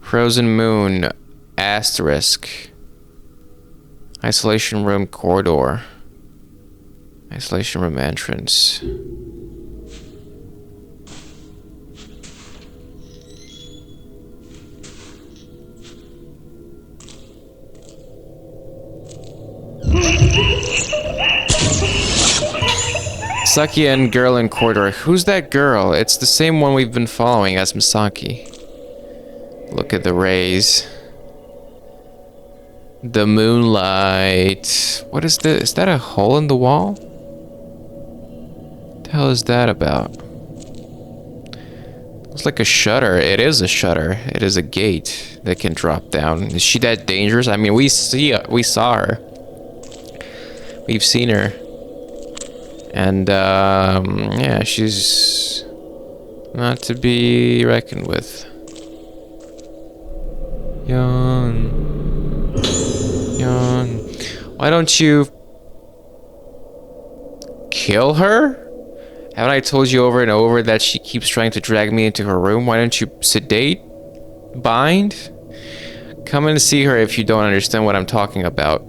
Speaker 2: Frozen Moon, asterisk. Isolation room corridor. Isolation room entrance. Saki and girl in corridor. Who's that girl? It's the same one we've been following as Misaki. Look at the rays. The moonlight. What is this? Is that a hole in the wall? What the hell is that about? Looks like a shutter. It is a shutter. It is a gate that can drop down. Is she that dangerous? I mean, we saw her. We've seen her. And, yeah, she's not to be reckoned with. Yawn. Yawn. Why don't you kill her? Haven't I told you over and over that she keeps trying to drag me into her room? Why don't you sedate? Bind? Come and see her if you don't understand what I'm talking about.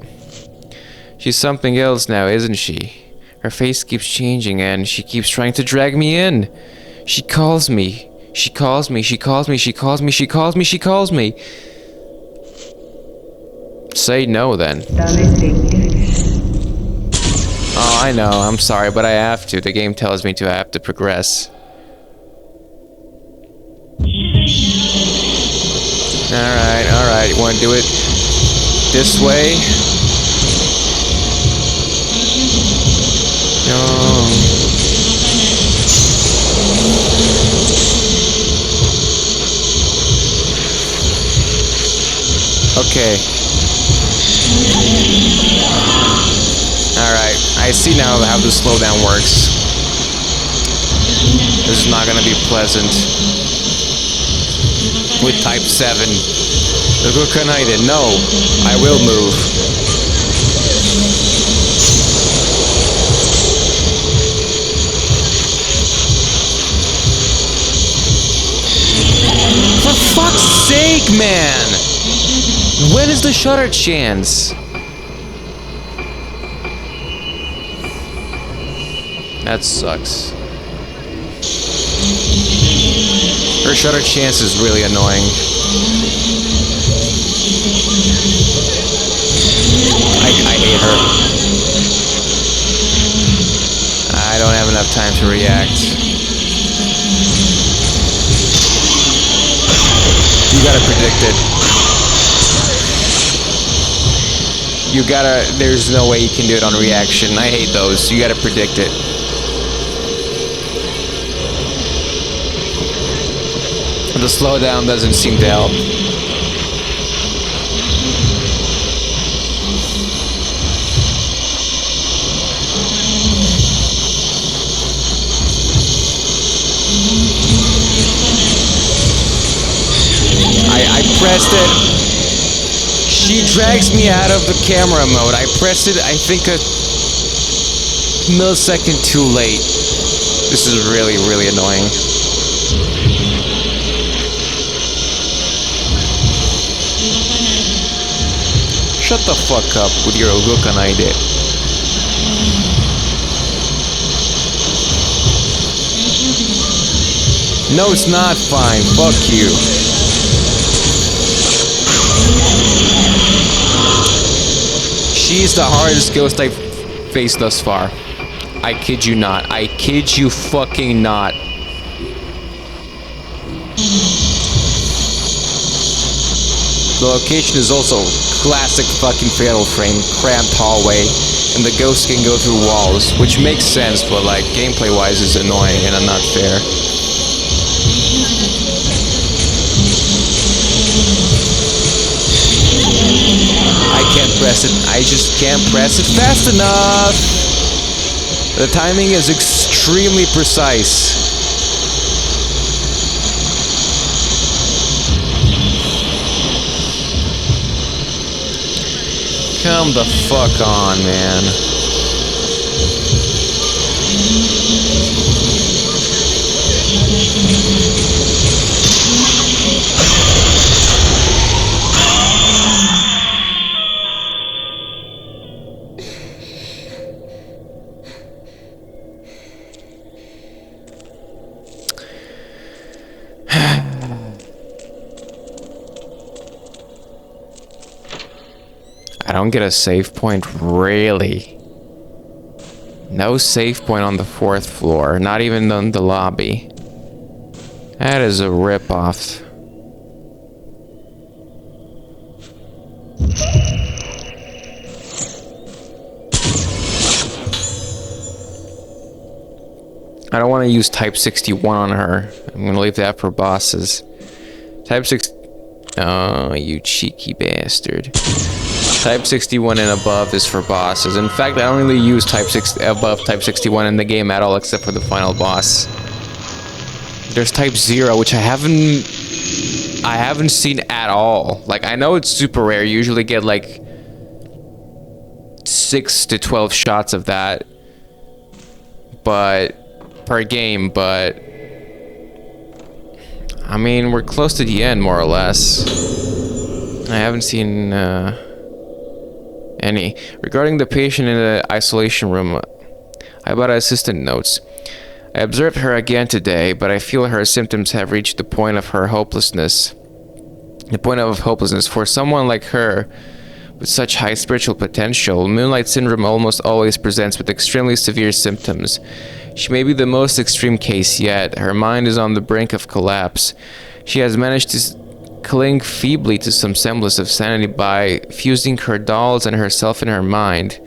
Speaker 2: She's something else now, isn't she? Her face keeps changing and she keeps trying to drag me in. She calls me. She calls me. She calls me. She calls me. She calls me. She calls me. Say no then. Oh, I know. I'm sorry, but I have to. The game tells me to. I have to progress. Alright, alright. You want to do it this way? No. Okay. Alright, I see now how the slowdown works. This is not gonna be pleasant. With type 7. No, I will move. For fuck's sake, man! When is the shutter chance? That sucks. Her shutter chance is really annoying. I hate her. I don't have enough time to react. You gotta predict it. You gotta... There's no way you can do it on reaction. I hate those. You gotta predict it. The slowdown doesn't seem to help. I pressed it. She drags me out of the camera mode. I pressed it, I think, a millisecond too late. This is really, really annoying. Shut the fuck up with your Ugukanaide. No, it's not fine. Fuck you. She's the hardest ghost I've faced thus far. I kid you not. I kid you fucking not. The location is also classic fucking Fatal Frame, cramped hallway, and the ghost can go through walls, which makes sense, but like gameplay-wise is annoying and not fair. I can't press it. I just can't press it fast enough. The timing is extremely precise. Come the fuck on, man. I don't get a save point, really. No save point on the 4th floor, not even on the lobby. That is a rip-off. I don't want to use Type 61 on her. I'm gonna leave that for bosses. Type 6... Oh, you cheeky bastard. Type 61 and above is for bosses. In fact, I don't really use Type 61 in the game at all, except for the final boss. There's Type 0, which I haven't seen at all. Like, I know it's super rare. You usually get like 6 to 12 shots of that, but per game. But I mean, we're close to the end, more or less. I haven't seen any. Regarding the patient in the isolation room, Ibata assistant notes. I observed her again today, but I feel her symptoms have reached the point of her hopelessness. The point of hopelessness. For someone like her, with such high spiritual potential, Moonlight Syndrome almost always presents with extremely severe symptoms. She may be the most extreme case yet. Her mind is on the brink of collapse. She has managed to cling feebly to some semblance of sanity by fusing her dolls and herself in her mind.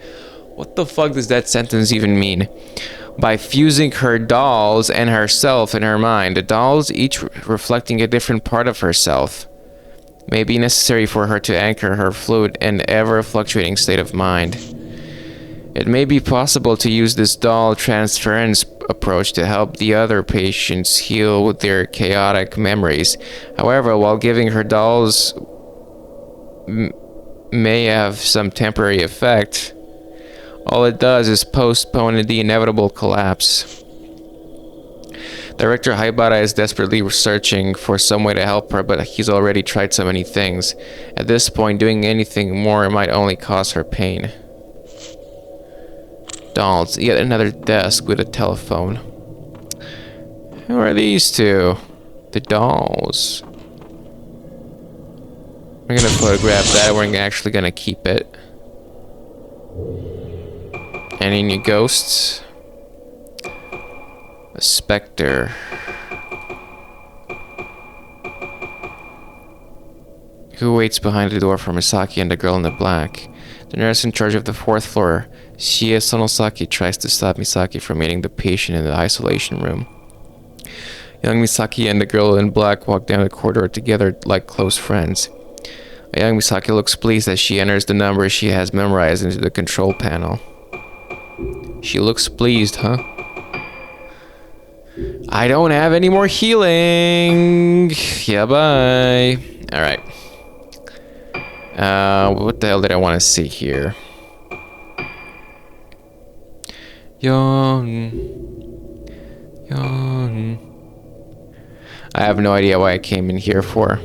Speaker 2: What the fuck does that sentence even mean? By fusing her dolls and herself in her mind. The dolls, each reflecting a different part of herself, may be necessary for her to anchor her fluid and ever-fluctuating state of mind. It may be possible to use this doll transference approach to help the other patients heal with their chaotic memories. However, while giving her dolls may have some temporary effect, all it does is postpone the inevitable collapse. Director Haibara is desperately searching for some way to help her, but he's already tried so many things. At this point, doing anything more might only cause her pain. Dolls. Yet another desk with a telephone. Who are these two? The dolls. We're gonna photograph that. We're actually gonna keep it. Any new ghosts? A specter. Who waits behind the door for Misaki and the girl in the black? The nurse in charge of the 4th floor, Shie Sonosaki, tries to stop Misaki from meeting the patient in the isolation room. Young Misaki and the girl in black walk down the corridor together like close friends. A young Misaki looks pleased as she enters the number she has memorized into the control panel. She looks pleased, huh? I don't have any more healing. Yeah, bye. Alright. What the hell did I want to see here? Young. I have no idea why I came in here for.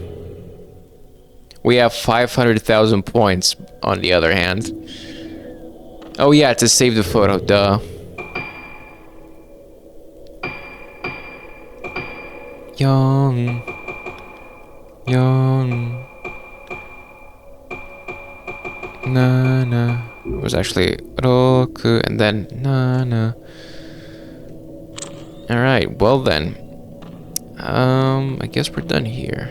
Speaker 2: We have 500,000 points, on the other hand. Oh yeah, to save the photo, duh. Young. Nana. It was actually Roku and then Nana. Alright, well then. I guess we're done here.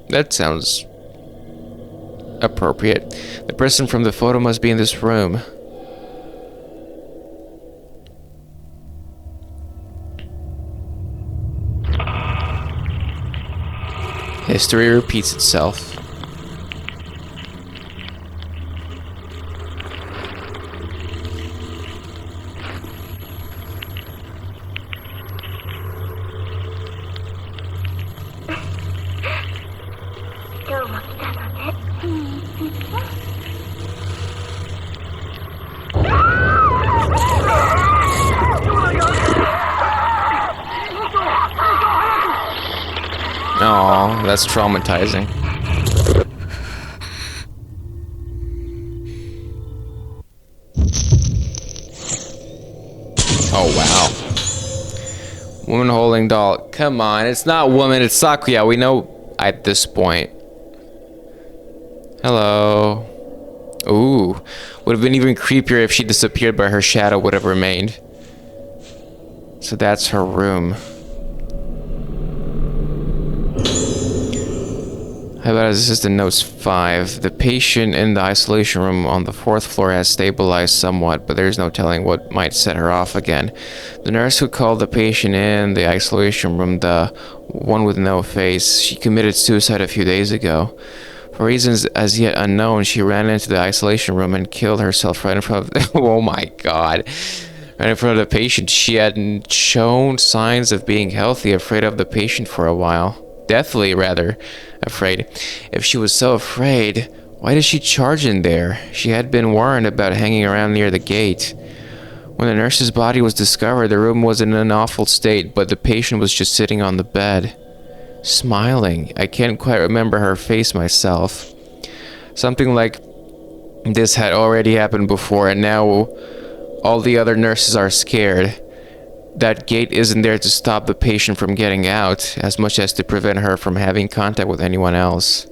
Speaker 2: That sounds appropriate. The person from the photo must be in this room. History repeats itself. Oh, that's traumatizing. Oh, wow. Woman holding doll. Come on, it's not woman, it's Sakuya. We know at this point. Hello. Ooh. Would have been even creepier if she disappeared, but her shadow would have remained. So that's her room. How about assistant notes 5? The patient in the isolation room on the 4th floor has stabilized somewhat, but there's no telling what might set her off again. The nurse who called the patient in the isolation room, the one with no face, she committed suicide a few days ago. For reasons as yet unknown, she ran into the isolation room and killed herself right in front of oh my god. Right in front of the patient. She hadn't shown signs of being healthy, afraid of the patient for a while. Deathly, rather, afraid. If she was so afraid, why did she charge in there? She had been warned about hanging around near the gate. When the nurse's body was discovered, the room was in an awful state, but the patient was just sitting on the bed, smiling. I can't quite remember her face myself. Something like this had already happened before, and now all the other nurses are scared. That gate isn't there to stop the patient from getting out, as much as to prevent her from having contact with anyone else.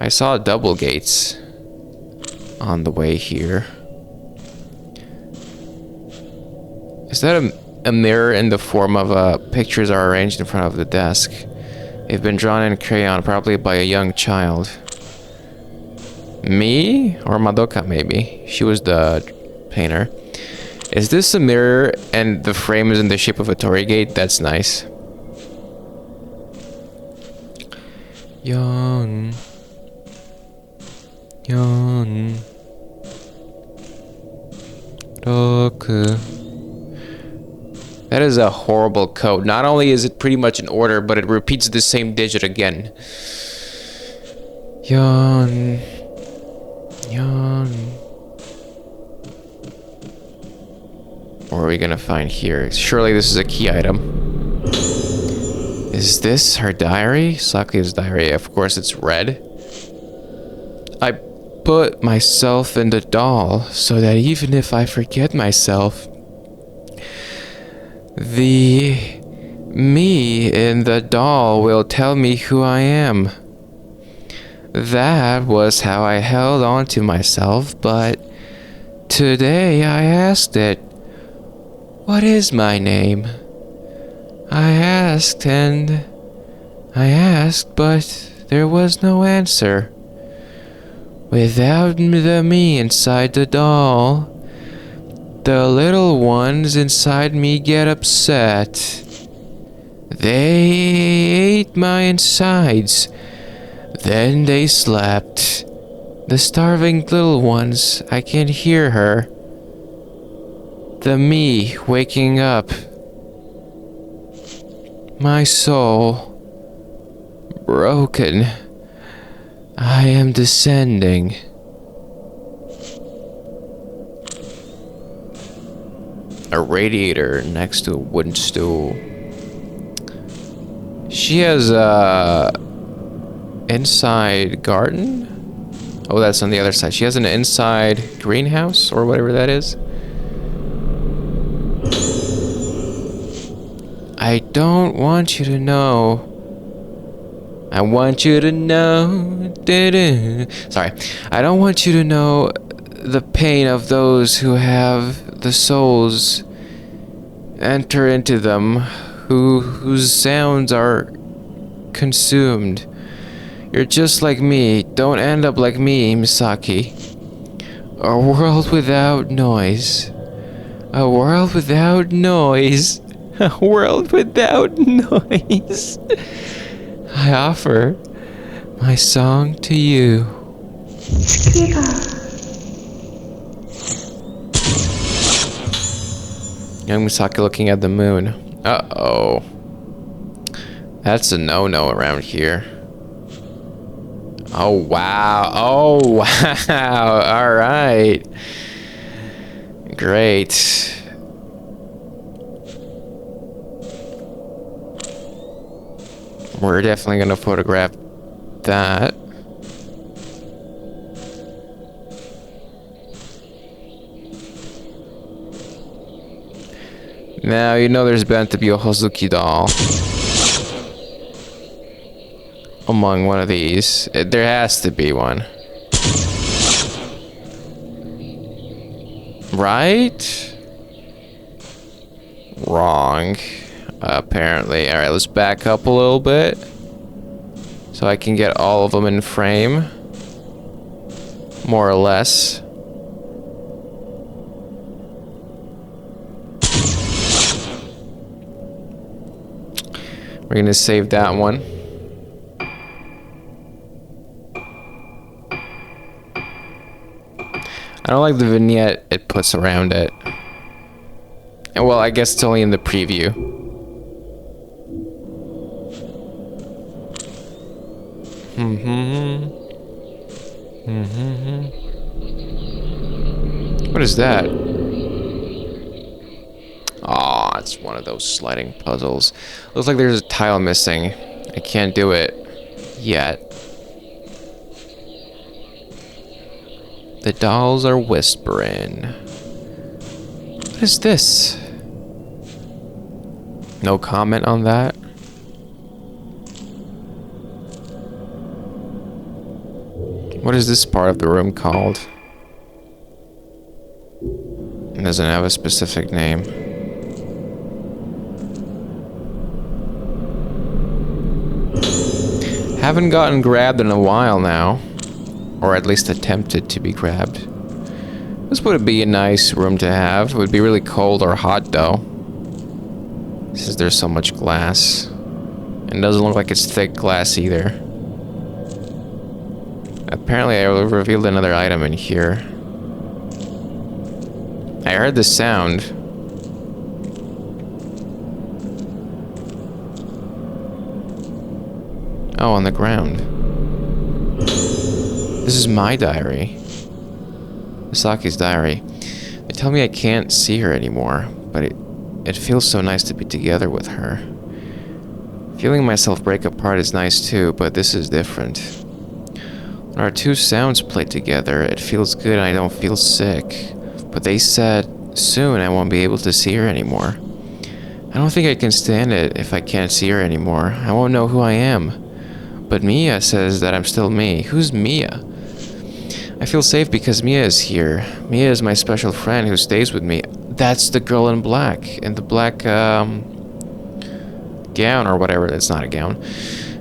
Speaker 2: I saw double gates on the way here. Is that a mirror in the form of pictures are arranged in front of the desk? They've been drawn in crayon, probably by a young child. Me? Or Madoka, maybe. She was the painter. Is this a mirror and the frame is in the shape of a torii gate? That's nice. Yawn. Yawn. Roku. That is a horrible code. Not only is it pretty much in order, but it repeats the same digit again. Yawn. Yawn. What are we gonna find here? Surely this is a key item. Is this her diary? Sakuya's diary. Of course it's red. I put myself in the doll so that even if I forget myself, the me in the doll will tell me who I am. That was how I held on to myself, but today I asked it, "What is my name?" I asked, but there was no answer. Without the me inside the doll, the little ones inside me get upset. They ate my insides. Then they slept. The starving little ones, I can hear her. The me waking up. My soul broken. I am descending. A radiator next to a wooden stool. She has a inside garden? Oh, that's on the other side. She has an inside greenhouse or whatever that is. I don't want you to know. I want you to know. Sorry. I don't want you to know the pain of those who have the souls enter into them, whose sounds are consumed. You're just like me. Don't end up like me, Misaki. A world without noise. A world without noise. A world without noise. I offer my song to you. Young Misaki looking at the moon. Uh-oh. That's a no-no around here. Oh, wow. Oh, wow. All right. Great. We're definitely gonna photograph that. Now, you know there's bound to be a Hozuki doll among one of these. There has to be one. Right? Wrong. Apparently. Alright, let's back up a little bit. So I can get all of them in frame. More or less. We're gonna save that one. I don't like the vignette it puts around it. And well, I guess it's only in the preview. What is that? Aw, it's one of those sliding puzzles. Looks like there's a tile missing. I can't do it yet. The dolls are whispering. What is this? No comment on that? What is this part of the room called? It doesn't have a specific name. Haven't gotten grabbed in a while now. Or at least attempted to be grabbed. This would be a nice room to have. It would be really cold or hot though. Since there's so much glass. And it doesn't look like it's thick glass either. Apparently I revealed another item in here. I heard the sound. Oh, on the ground. This is my diary. Misaki's diary. They tell me I can't see her anymore, but it feels so nice to be together with her. Feeling myself break apart is nice too, but this is different. When our two sounds play together, it feels good and I don't feel sick. But they said soon I won't be able to see her anymore. I don't think I can stand it if I can't see her anymore. I won't know who I am. But Mia says that I'm still me. Who's Mia? I feel safe because Mia is here. Mia is my special friend who stays with me. That's the girl in black. In the black, gown or whatever. It's not a gown.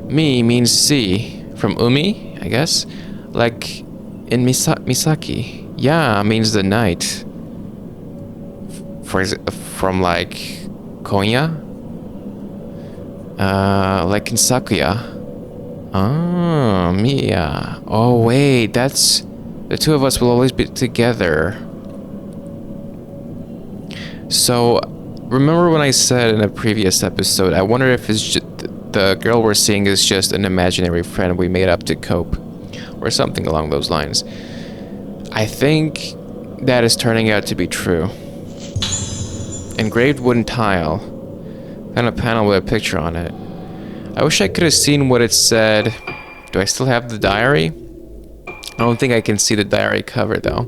Speaker 2: Mi means sea. From Umi, I guess. Like in Misaki. Ya means the night. From like Konya. Like in Sakuya. Ah, Mia. Oh wait, that's... The two of us will always be together. So, remember when I said in a previous episode, I wonder if it's the girl we're seeing is just an imaginary friend we made up to cope. Or something along those lines. I think that is turning out to be true. Engraved wooden tile. And a panel with a picture on it. I wish I could have seen what it said. Do I still have the diary? I don't think I can see the diary cover though.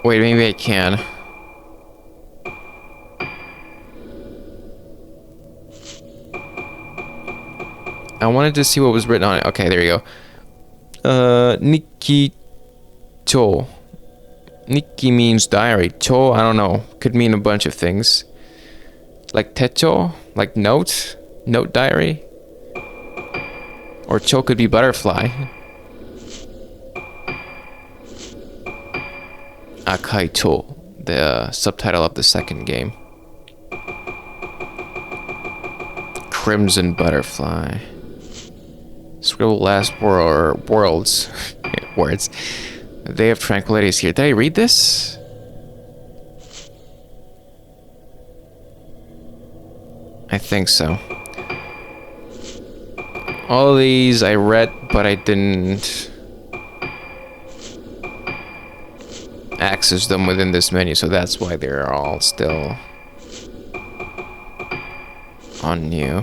Speaker 2: Wait, maybe I can. I wanted to see what was written on it. Okay, there you go. Nikki Cho. Nikki means diary. Cho, I don't know. Could mean a bunch of things. Like techo? Like note? Note diary? Or cho could be butterfly. Akai cho, the subtitle of the second game. Crimson butterfly. Scribble last worlds. Words. The day of tranquility is here. Did I read this? I think so. All these I read, but I didn't access them within this menu, so that's why they're all still on new.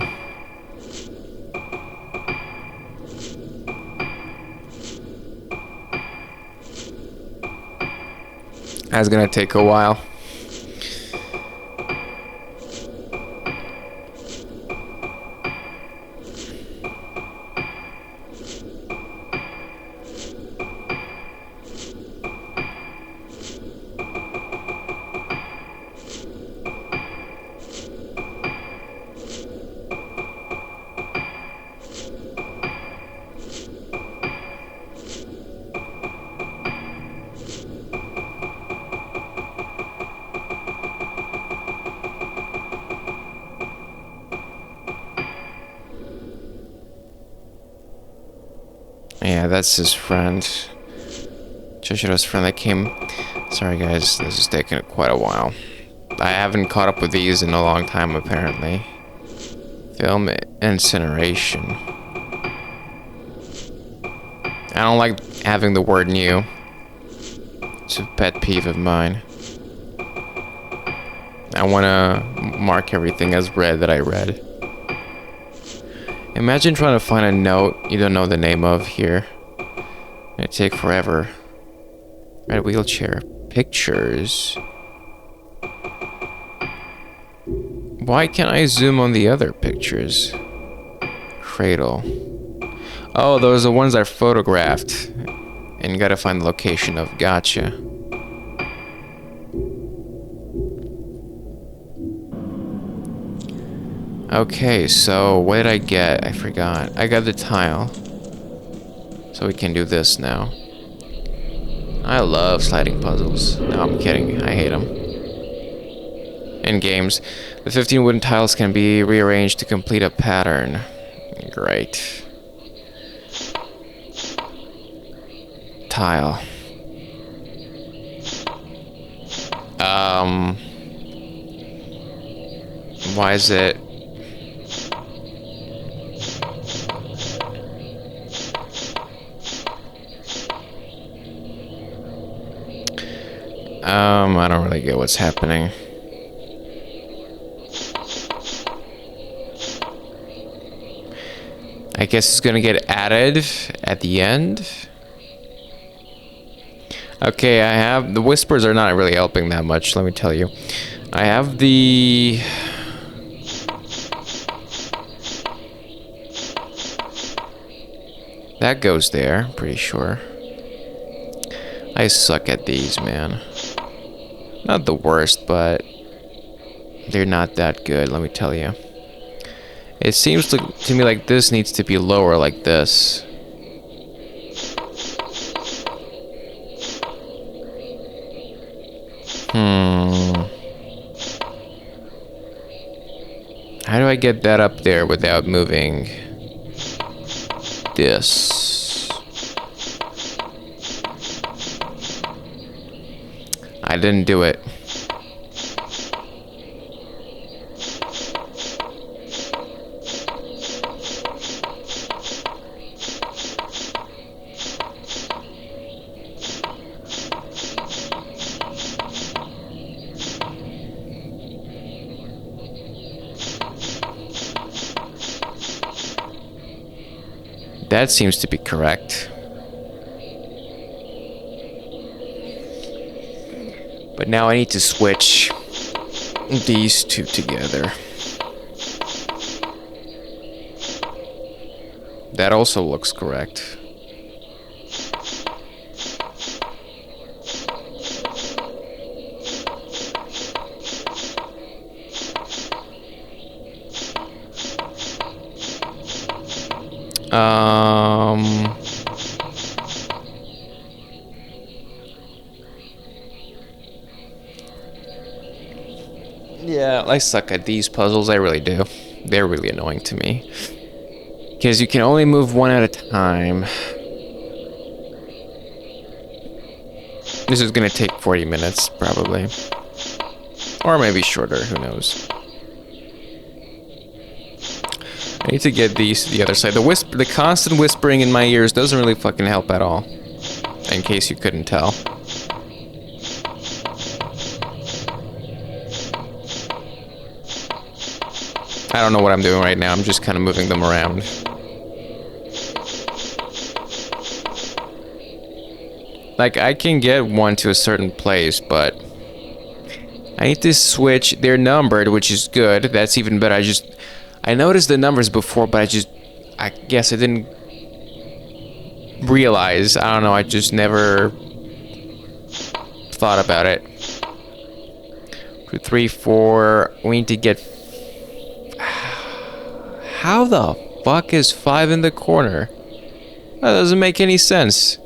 Speaker 2: That's gonna take a while. Yeah, that's his friend. Joshiro's friend that came. Sorry guys, this is taking quite a while. I haven't caught up with these in a long time apparently. Film incineration. I don't like having the word new. It's a pet peeve of mine. I want to mark everything as read that I read. Imagine trying to find a note you don't know the name of here. It'd take forever. Red wheelchair. Pictures. Why can't I zoom on the other pictures? Cradle. Oh, those are the ones I photographed. And you gotta find the location of. Gotcha. Okay, so what did I get? I forgot. I got the tile. So we can do this now. I love sliding puzzles. No, I'm kidding. I hate them. In games, the 15 wooden tiles can be rearranged to complete a pattern. Great. Tile. Why is it? I don't really get what's happening. I guess it's gonna get added at the end. Okay, I have... The whispers are not really helping that much, let me tell you. I have the... That goes there, pretty sure. I suck at these, man. Not the worst, but they're not that good, let me tell you. It seems to me like this needs to be lower like this. How do I get that up there without moving this? I didn't do it. That seems to be correct. But now I need to switch these two together. That also looks correct. Yeah, I suck at these puzzles, I really do. They're really annoying to me. Because you can only move one at a time. This is gonna take 40 minutes, probably. Or maybe shorter, who knows. I need to get these to the other side. The constant whispering in my ears doesn't really fucking help at all. In case you couldn't tell. I don't know what I'm doing right now. I'm just kind of moving them around. Like, I can get one to a certain place, but I need to switch. They're numbered, which is good. That's even better. I noticed the numbers before, but I guess I didn't realize. I don't know. I just never thought about it. 2, 3, 4. We need to get. How the fuck is 5 in the corner? That doesn't make any sense.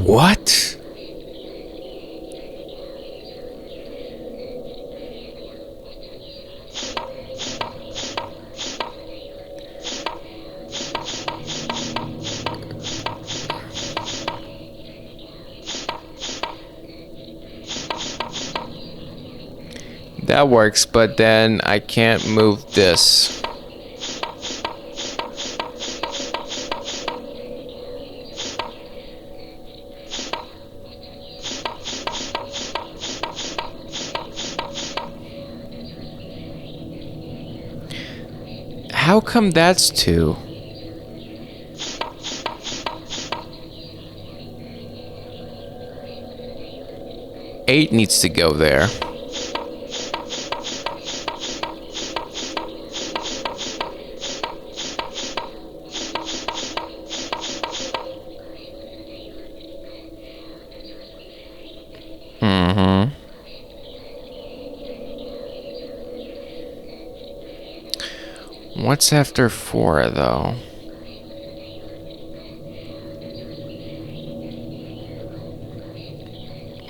Speaker 2: What? That works, but then I can't move this. How come that's 2? Eight needs to go there. What's after 4, though?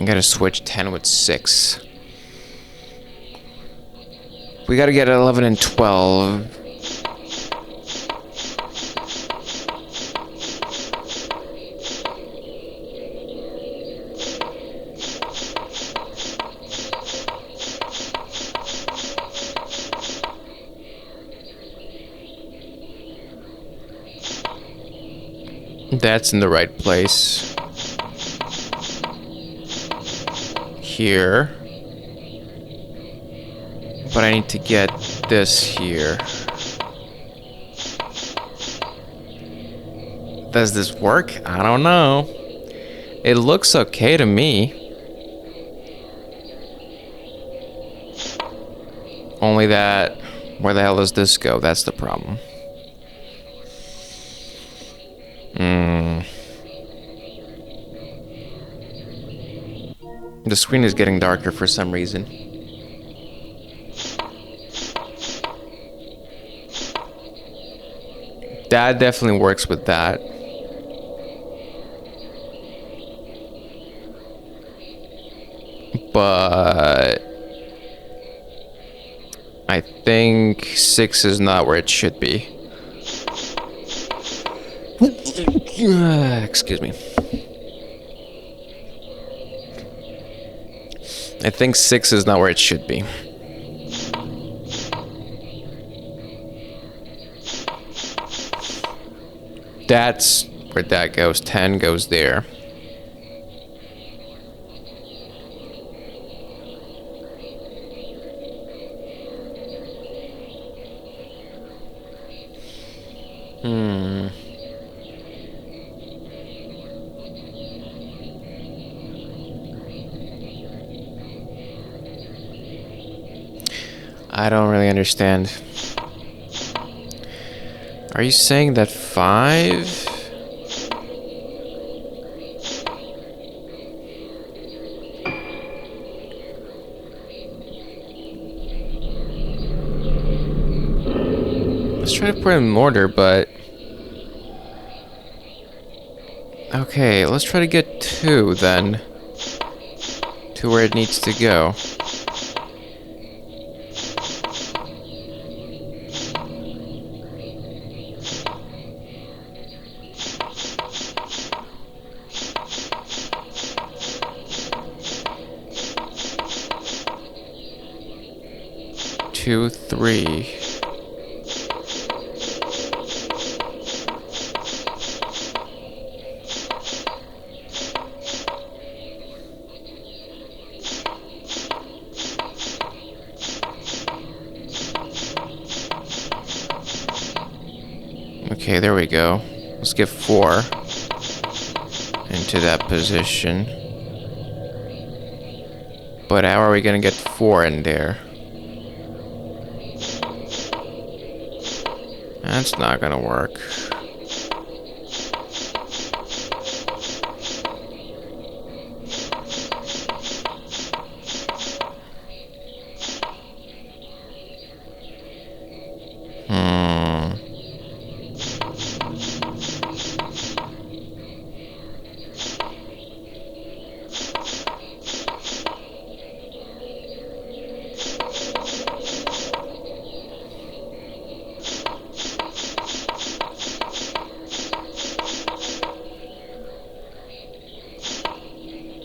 Speaker 2: I gotta switch 10 with 6. We gotta get 11 and 12. That's in the right place. Here. But I need to get this here. Does this work? I don't know. It looks okay to me. Only that, where the hell does this go? That's the problem. The screen is getting darker for some reason. That definitely works with that. But I think 6 is not where it should be. Excuse me. I think 6 is not where it should be. That's where that goes. 10 goes there. I don't really understand. Are you saying that 5? Let's try to put it in order, but... Okay, let's try to get 2 then. To where it needs to go. Two, 3. Okay, there we go. Let's get 4 into that position. But how are we gonna get 4 in there? That's not gonna work.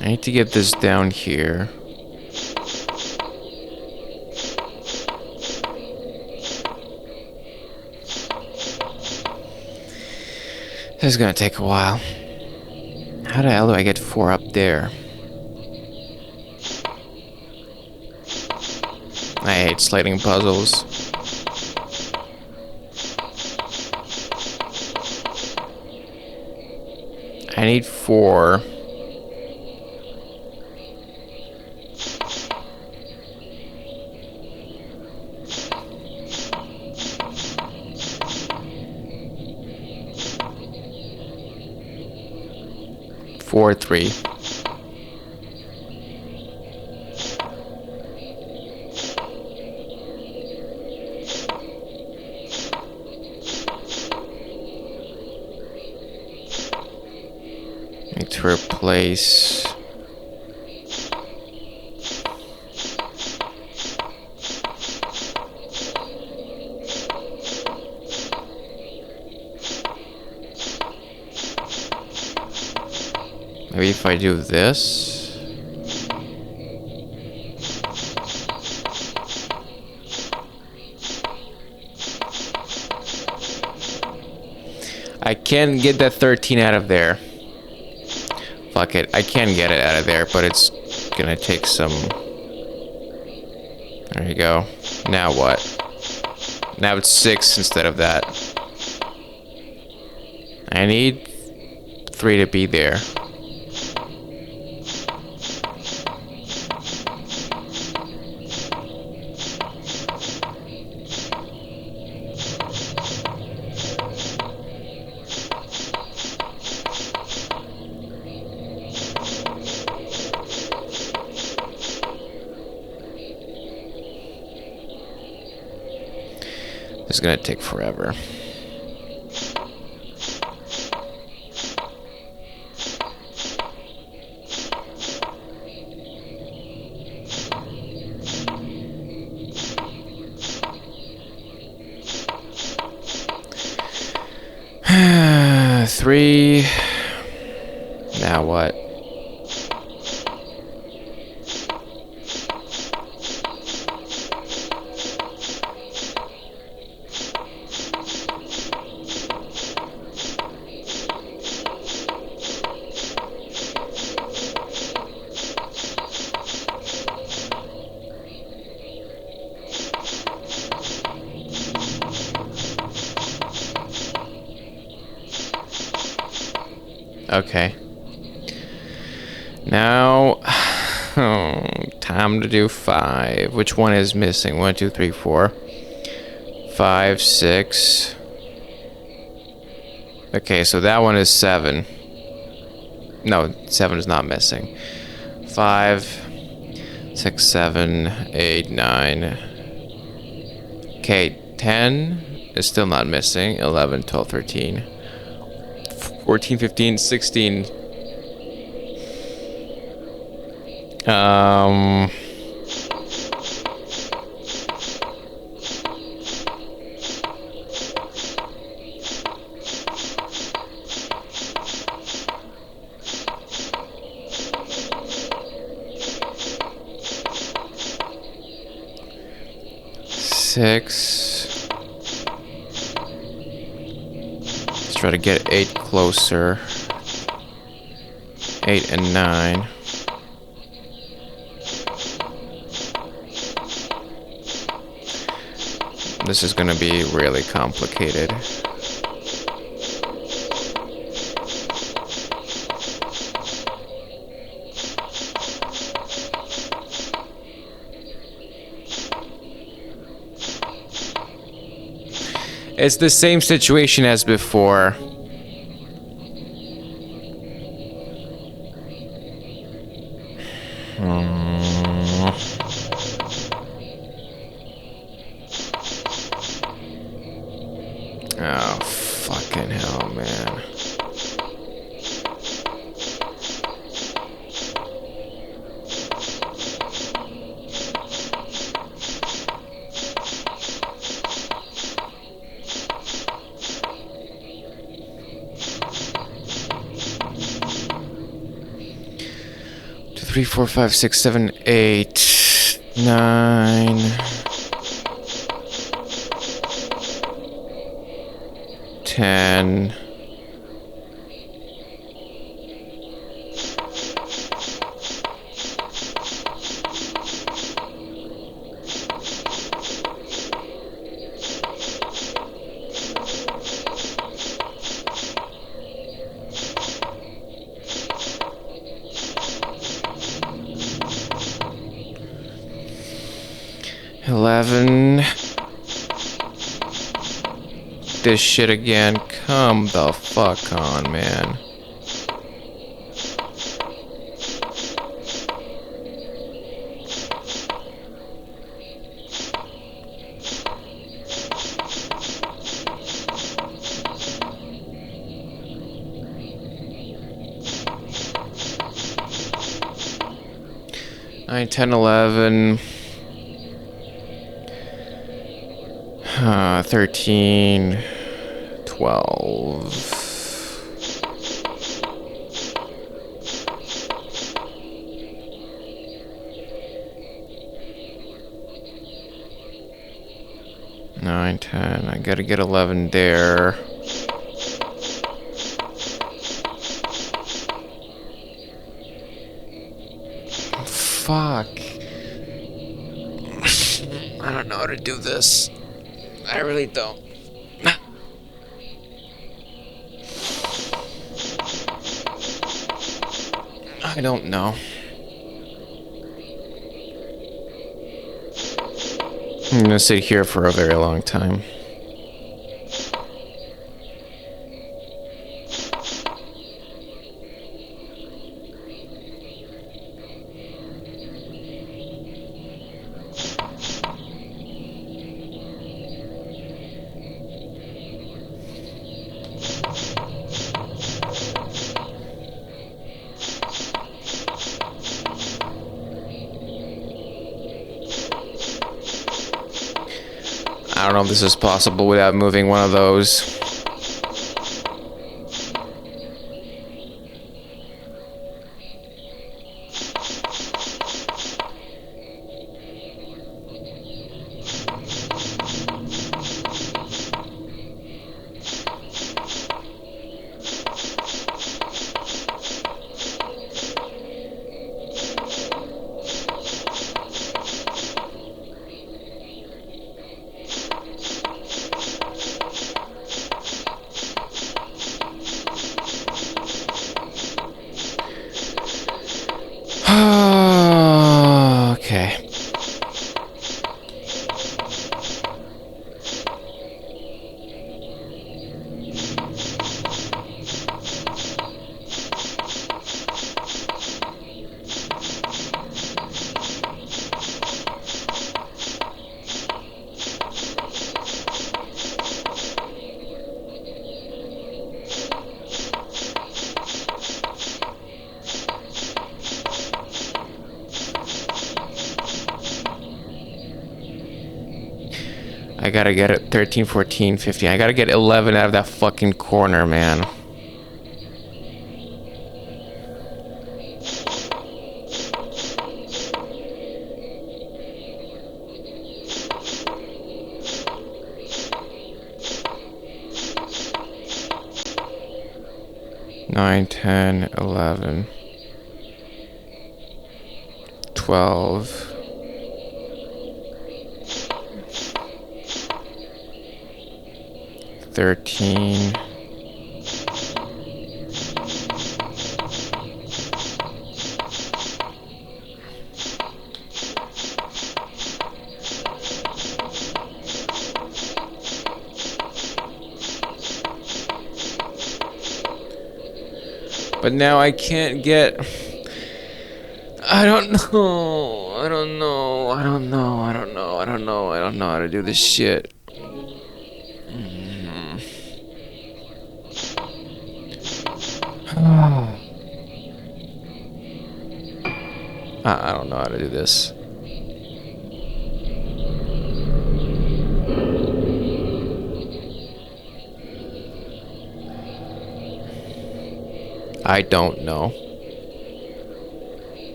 Speaker 2: I need to get this down here. This is gonna take a while. How the hell do I get 4 up there? I hate sliding puzzles. I need 4. Four, 3. Need to replace. Maybe if I do this. I can get that 13 out of there. Fuck it. I can get it out of there, but it's gonna take some... There you go. Now what? Now it's 6 instead of that. I need 3 to be there. This is gonna take forever. Three. Now what? Okay. Now, time to do 5. Which one is missing? 1, 2, 3, 4, 5, 6. Okay, so that one is 7. No, 7 is not missing. 5, 6, 7, 8, 9. Okay, 10 is still not missing. 11, 12, 13. 14, 15, 16. Six. Let's try to get 8 closer. 8 and 9. This is gonna be really complicated. It's the same situation as before. Oh, fucking hell, man. Two, 3, 4, 5, 6, 7, 8, 9, 10. This shit again. Come the fuck on, man. Nine, 10, 11. 13, 12. Nine, 10. I gotta get 11 there. Fuck. I don't know how to do this. I really don't. I don't know. I'm gonna sit here for a very long time. I don't know if this is possible without moving one of those. Okay. I gotta get it 13, 14, 15. I gotta get 11 out of that fucking corner, man. Nine, 10, 11, 12. 13. But now I can't get... I don't know. I don't know. I don't know. I don't know. I don't know. I don't know how to do this shit. I don't know how to do this. I don't know.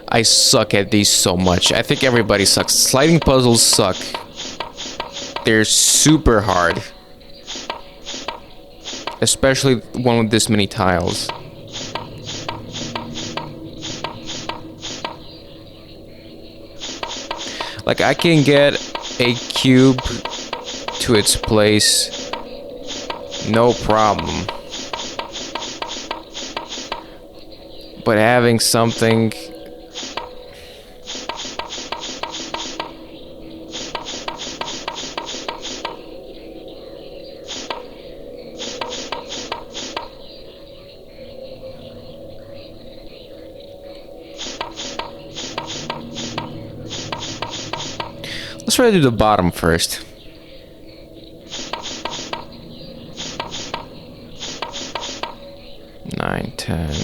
Speaker 2: I suck at these so much. I think everybody sucks. Sliding puzzles suck. They're super hard. Especially one with this many tiles. Like, I can get a cube to its place, no problem. But having something... Let's try to do the bottom first. Nine, 10,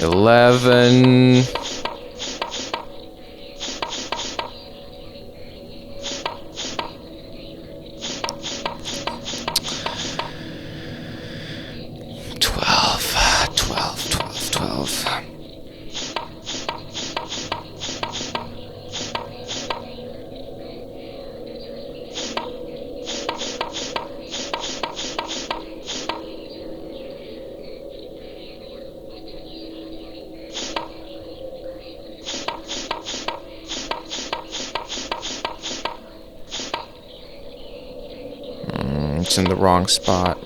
Speaker 2: 11. It's in the wrong spot.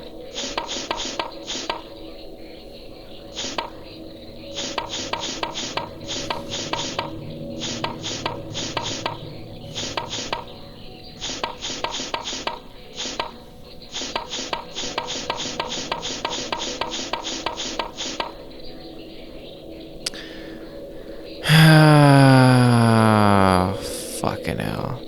Speaker 2: Fucking hell.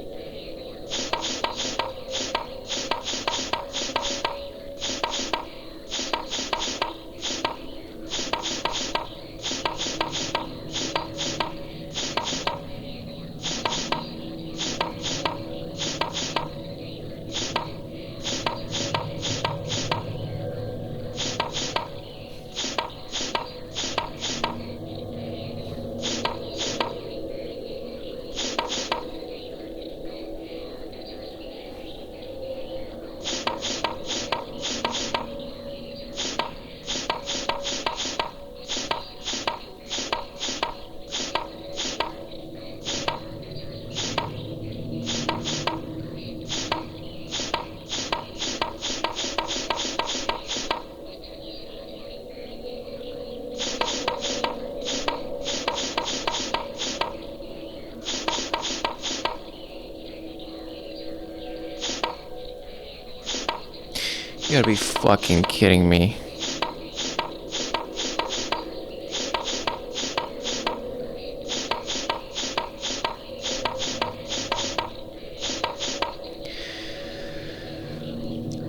Speaker 2: You gotta be fucking kidding me.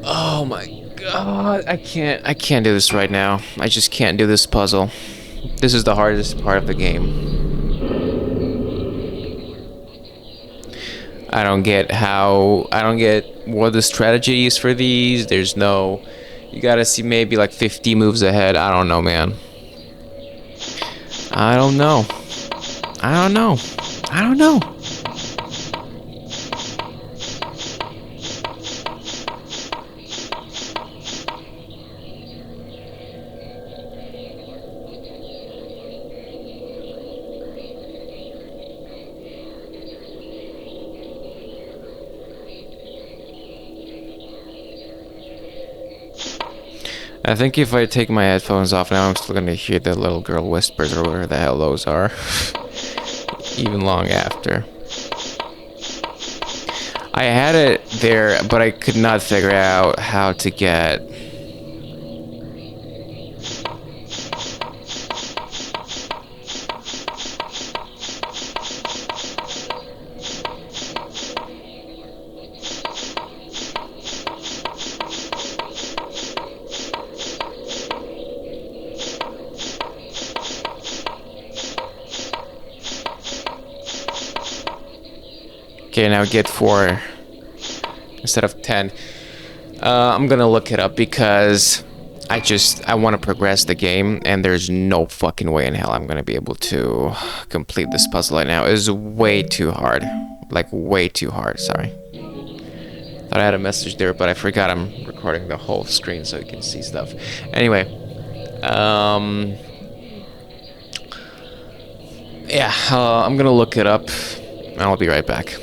Speaker 2: Oh my god, I can't do this right now. I just can't do this puzzle. This is the hardest part of the game. I don't get what the strategy is for these. There's no... You gotta see maybe like 50 moves ahead. I don't know, man. I don't know. I don't know. I don't know. I think if I take my headphones off now, I'm still gonna hear the little girl whispers or whatever the hell those are. Even long after. I had it there, but I could not figure out how to get... Okay, now get 4 instead of 10. I'm gonna look it up because I want to progress the game, and there's no fucking way in hell I'm gonna be able to complete this puzzle right now. It is way too hard. Like, way too hard, sorry. Thought I had a message there, but I forgot I'm recording the whole screen so you can see stuff. Anyway, yeah, I'm gonna look it up, and I'll be right back.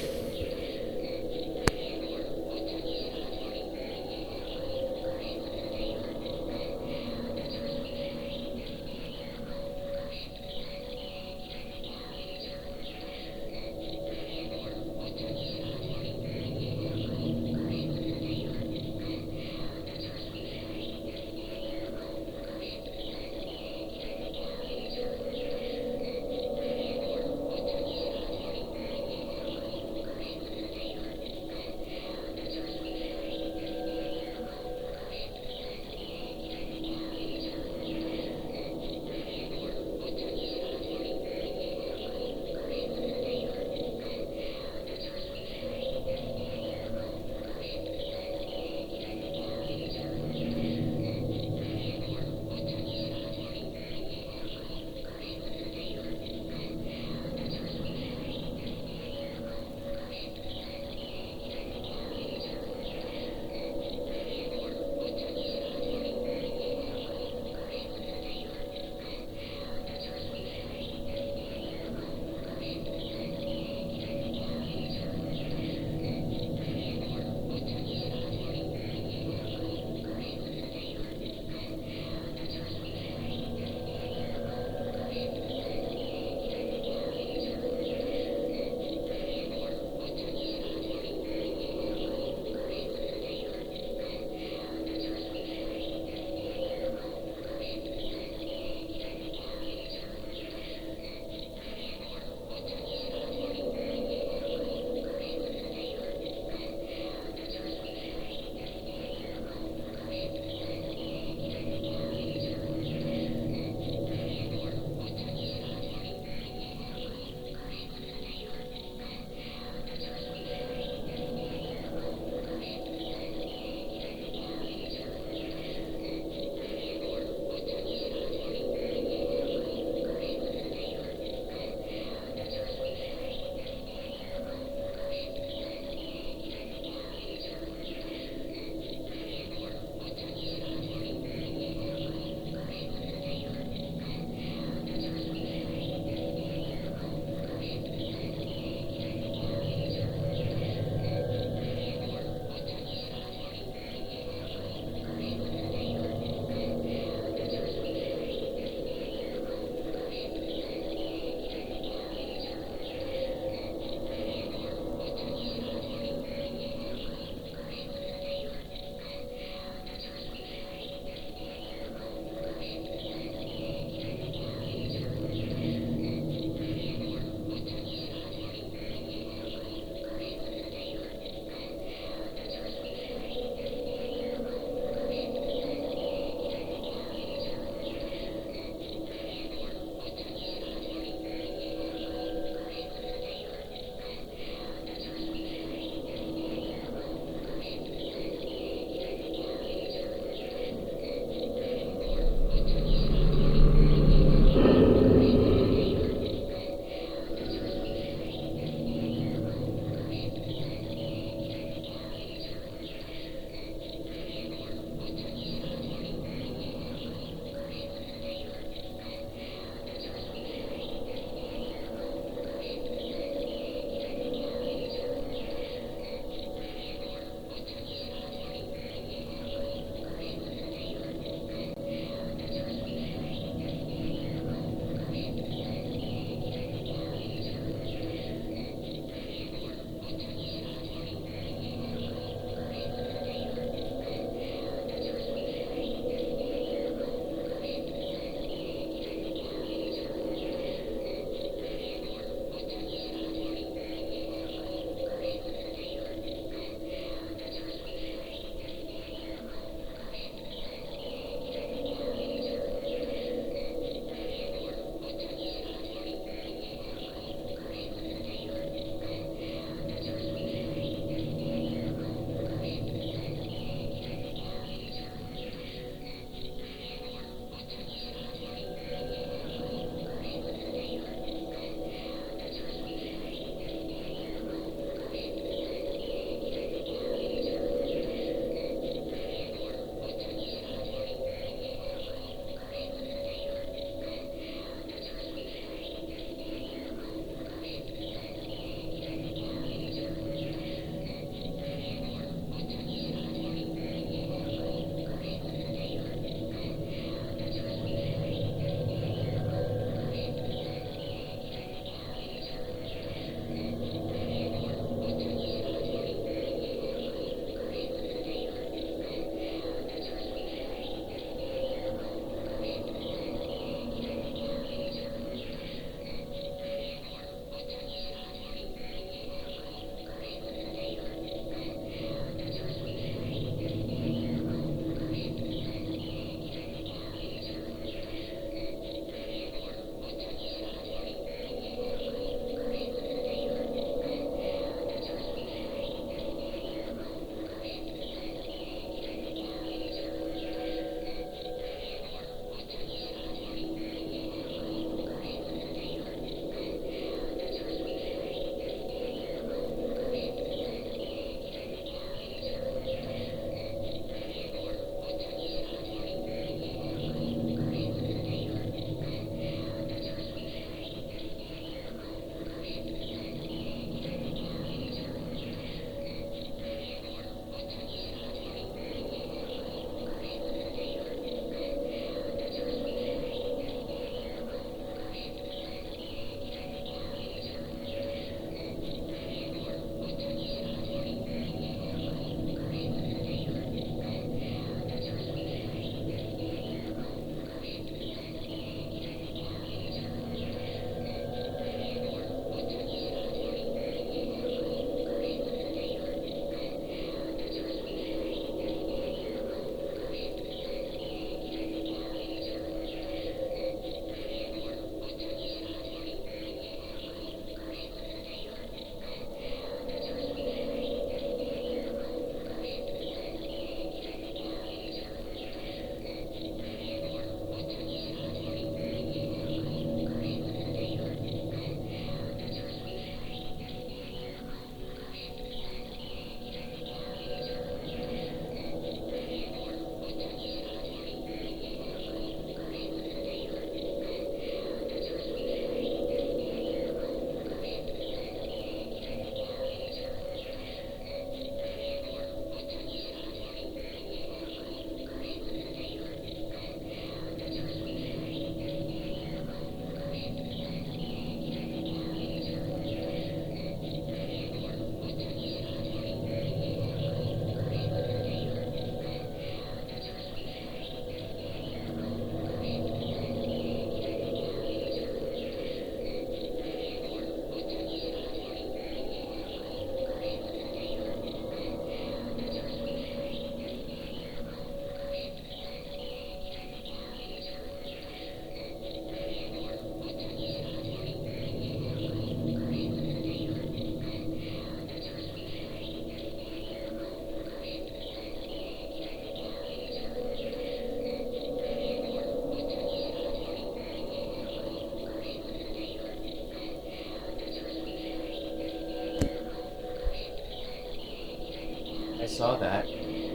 Speaker 2: saw that.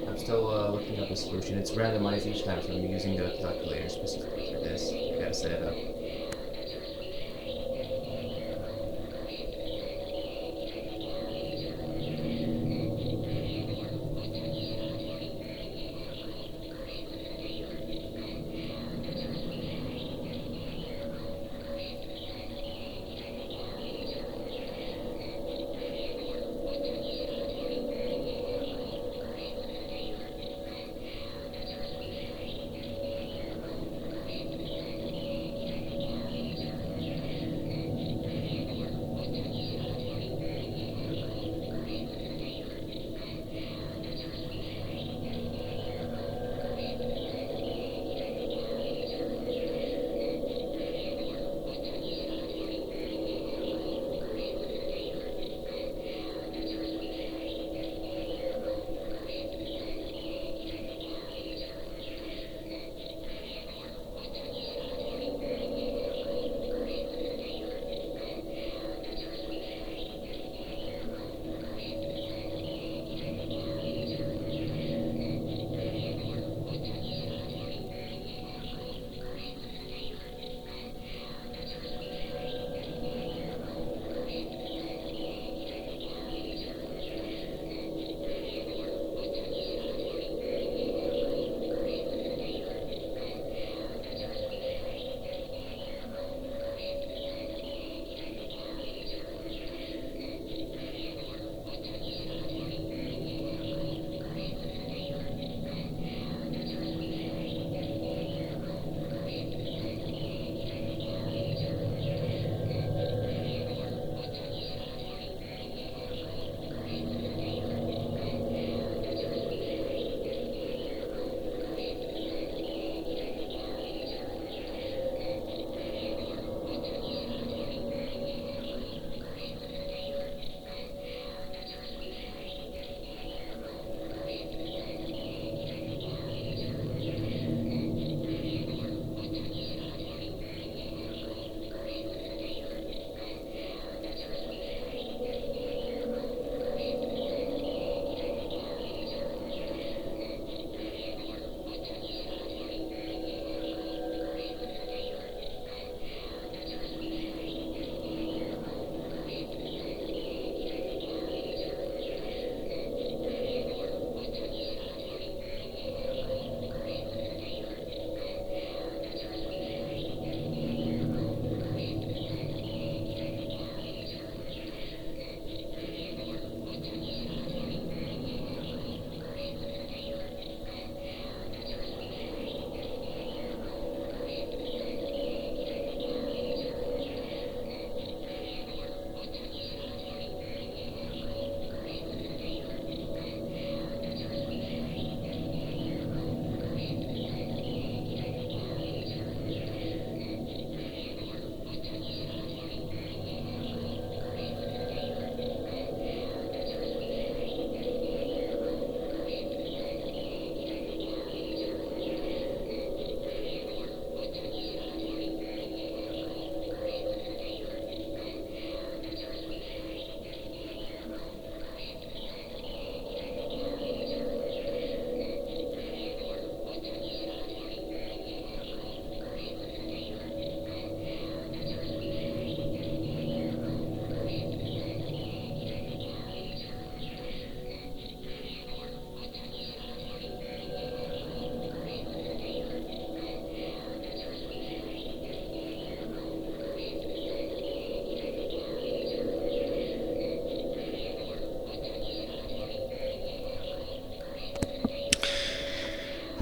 Speaker 2: I'm still looking up the solution. It's randomized each time, so I'm using the calculator specifically for this. I gotta set it up.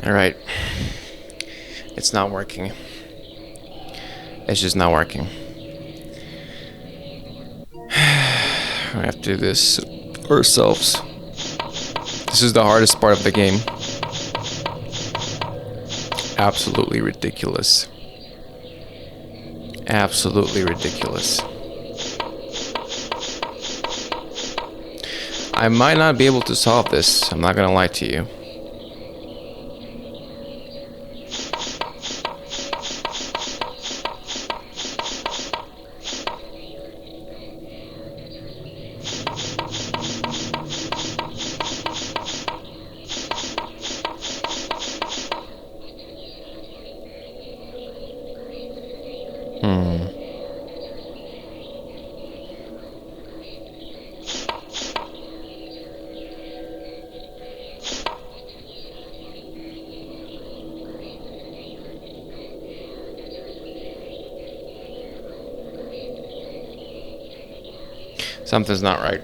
Speaker 2: Alright. It's not working. It's just not working. We have to do this ourselves. This is the hardest part of the game. Absolutely ridiculous. Absolutely ridiculous. I might not be able to solve this. I'm not gonna lie to you. Something's not right.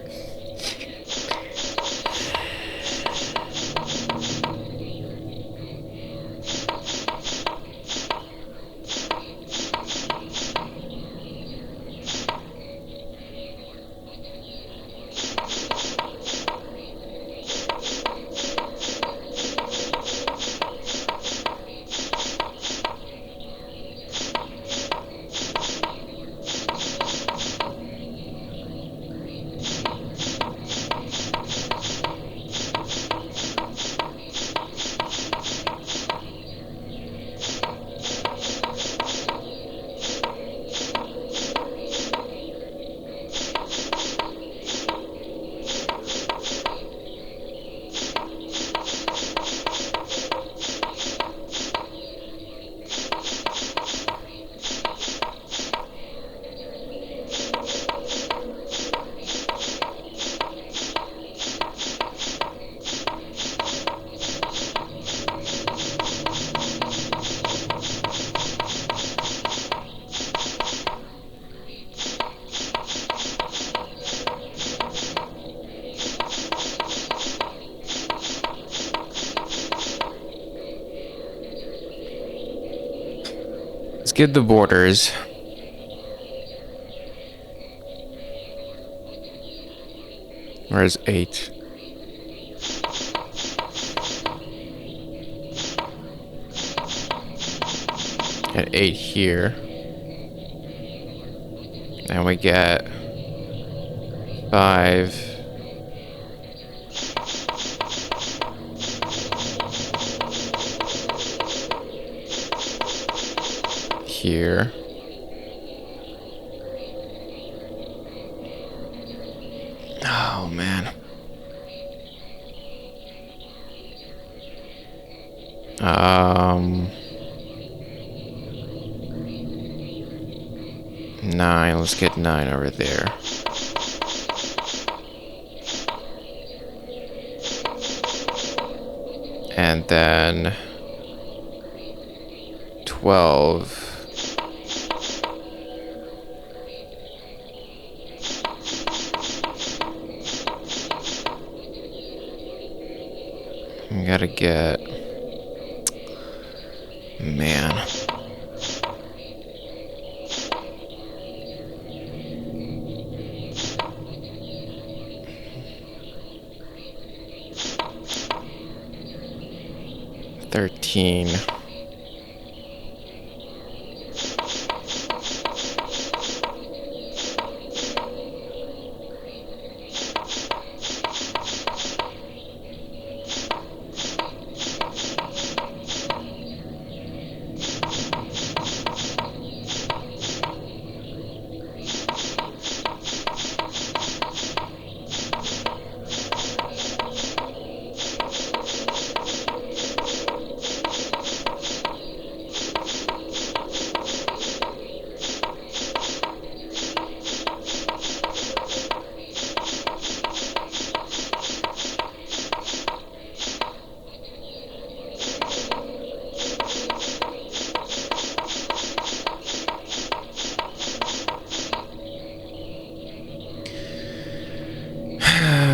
Speaker 2: Let's get the borders. Where's 8? At 8 here. And we get 5. Here. Oh man. 9. Let's get 9 over there. And then 12. We gotta get... Man. $13.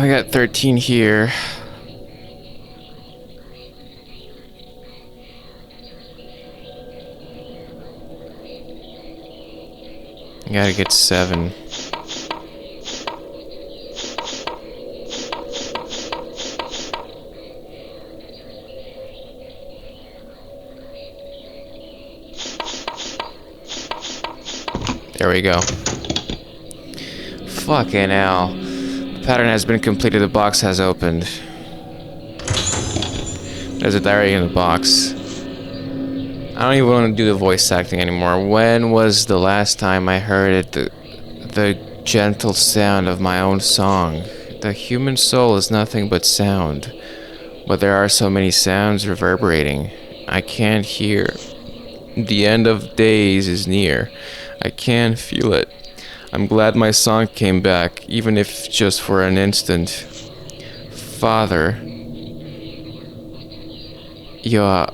Speaker 2: We got 13 here. Gotta get 7. There we go. Fucking hell. The pattern has been completed. The box has opened. There's a diary in the box. I don't even want to do the voice acting anymore. When was the last time I heard it? The gentle sound of my own song. The human soul is nothing but sound. But there are so many sounds reverberating. I can't hear. The end of days is near. I can feel it. I'm glad my song came back, even if just for an instant. Father. Yo,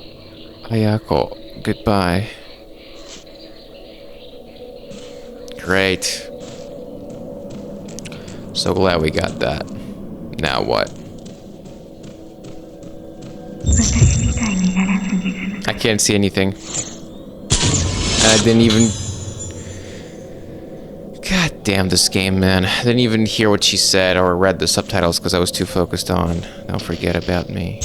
Speaker 2: Ayako, goodbye. Great. So glad we got that. Now what?
Speaker 1: 私みたいにならずに済む。
Speaker 2: I can't see anything. And I didn't even... God damn this game, man. I didn't even hear what she said or read the subtitles because I was too focused on Don't Forget About Me.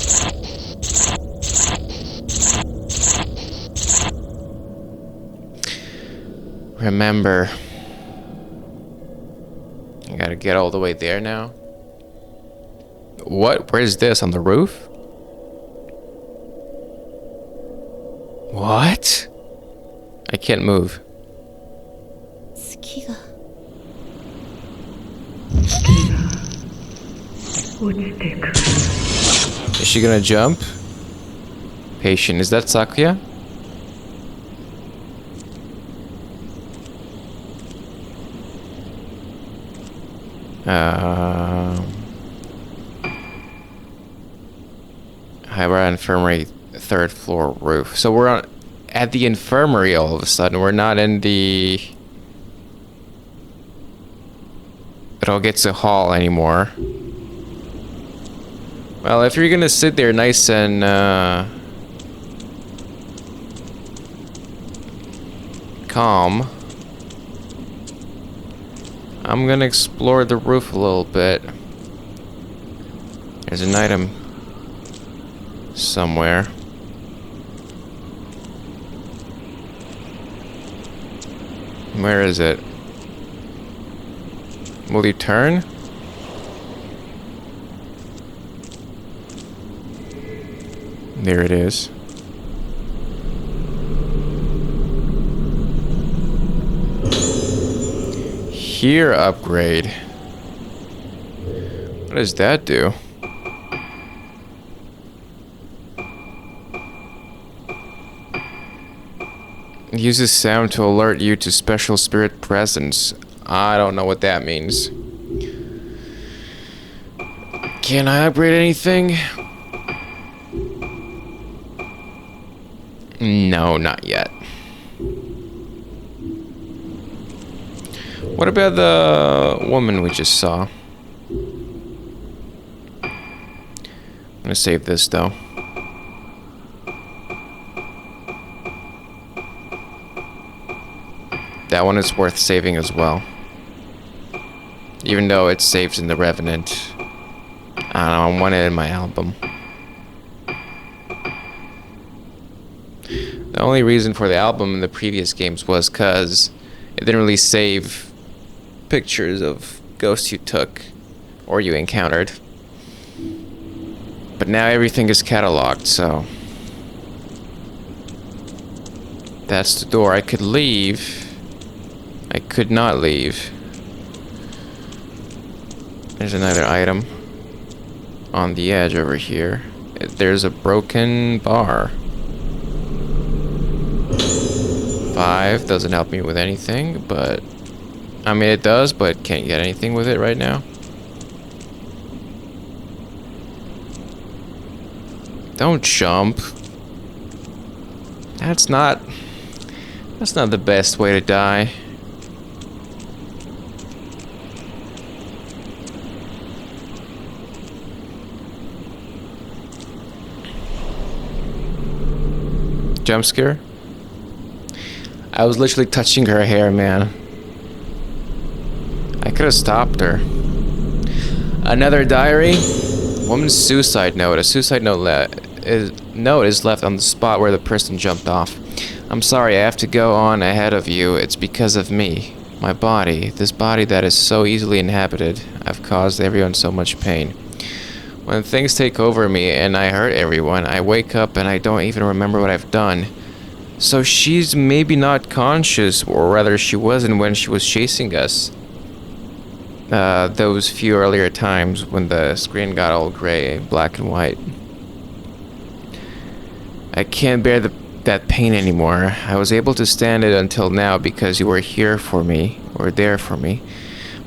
Speaker 2: Remember. I gotta get all the way there now. What? Where's this? On the roof? What? I can't move.
Speaker 4: 月が
Speaker 1: 落ちてくる。
Speaker 2: Is she gonna jump? Patient. Is that Sakuya? Highbrow Infirmary, 3rd floor roof. So we're on at the infirmary all of a sudden. We're not in the Rogetsu Hall anymore. Well, if you're gonna sit there nice and calm, I'm gonna explore the roof a little bit. There's an item somewhere. Where is it? Will you turn? There it is. Here upgrade. What does that do? Uses sound to alert you to special spirit presence. I don't know what that means. Can I upgrade anything? No, not yet. What about the woman we just saw? I'm gonna save this though. That one is worth saving as well. Even though it's saved in the Revenant. I don't know, I want it in my album. The only reason for the album in the previous games was because it didn't really save pictures of ghosts you took or you encountered. But now everything is cataloged, so... That's the door. I could leave. I could not leave. There's another item on the edge over here. There's a broken bar. 5 doesn't help me with anything, but... I mean, it does, but can't get anything with it right now. Don't jump. That's not the best way to die. Jump scare? I was literally touching her hair, man. I could have stopped her. Another diary? Woman's suicide note. A suicide note is left on the spot where the person jumped off. I'm sorry, I have to go on ahead of you. It's because of me. My body. This body that is so easily inhabited. I've caused everyone so much pain. When things take over me and I hurt everyone, I wake up and I don't even remember what I've done. So she's maybe not conscious, or rather she wasn't when she was chasing us. Those few earlier times when the screen got all gray, black and white. I can't bear that pain anymore. I was able to stand it until now because you were here for me, or there for me.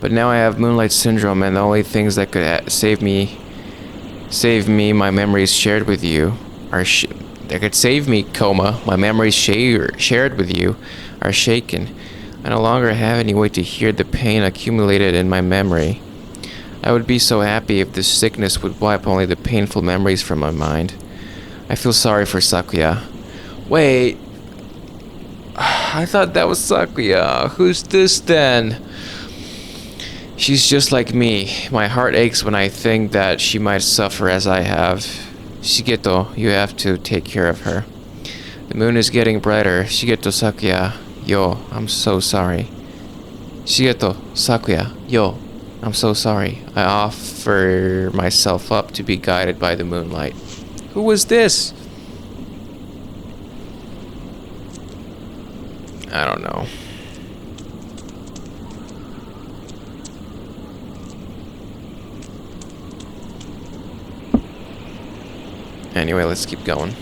Speaker 2: But now I have Moonlight Syndrome, and the only things that could save me, my memories shared with you, that could save me, coma, my memories shared with you, are shaken. I no longer have any way to hear the pain accumulated in my memory. I would be so happy if this sickness would wipe only the painful memories from my mind. I feel sorry for Sakuya. Wait. I thought that was Sakuya. Who's this then? She's just like me. My heart aches when I think that she might suffer as I have. Shigeto, you have to take care of her. The moon is getting brighter. Shigeto, Sakuya. Yo, I'm so sorry. Shigeto, Sakuya. Yo, I'm so sorry. I offer myself up to be guided by the moonlight. Who was this? I don't know. Anyway, let's keep going.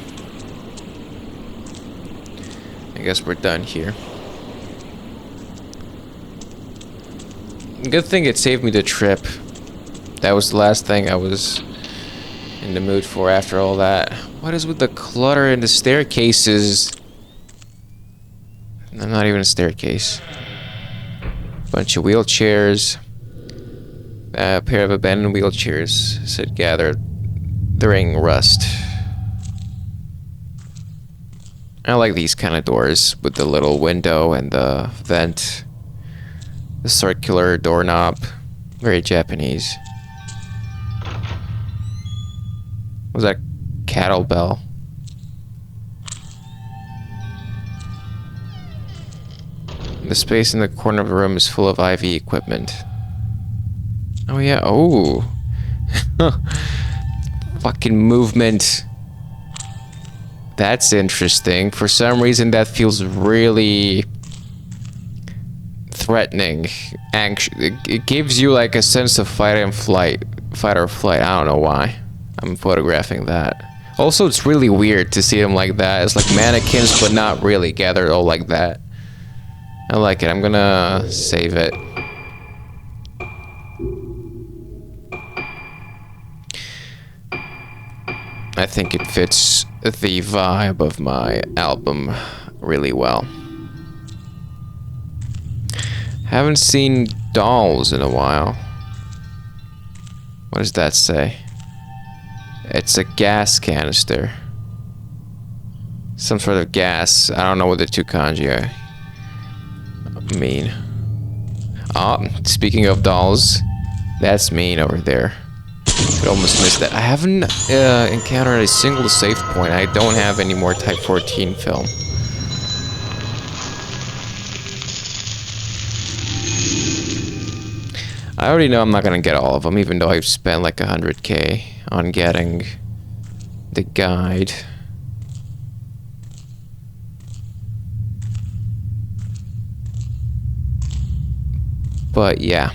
Speaker 2: I guess we're done here. Good thing it saved me the trip. That was the last thing I was in the mood for after all that. What is with the clutter in the staircases? Not even a staircase. Bunch of wheelchairs. A pair of abandoned wheelchairs said gathered during rust. I like these kind of doors with the little window and the vent. The circular doorknob. Very Japanese. Was that cattle bell? The space in the corner of the room is full of IV equipment. Oh yeah, oh. Fucking movement. That's interesting. For some reason that feels really threatening. It gives you like a sense of fight or flight. I don't know why I'm photographing that. Also, it's really weird to see them like that. It's like mannequins, but not really gathered all like that. I like it. I'm gonna save it. I think it fits the vibe of my album really well. Haven't seen dolls in a while. What does that say? It's a gas canister. Some sort of gas. I don't know what the two kanji mean. Oh, speaking of dolls, that's mean over there. Could almost miss that. I haven't encountered a single save point. I don't have any more Type 14 film. I already know I'm not gonna get all of them, even though I've spent like 100k on getting the guide. But yeah.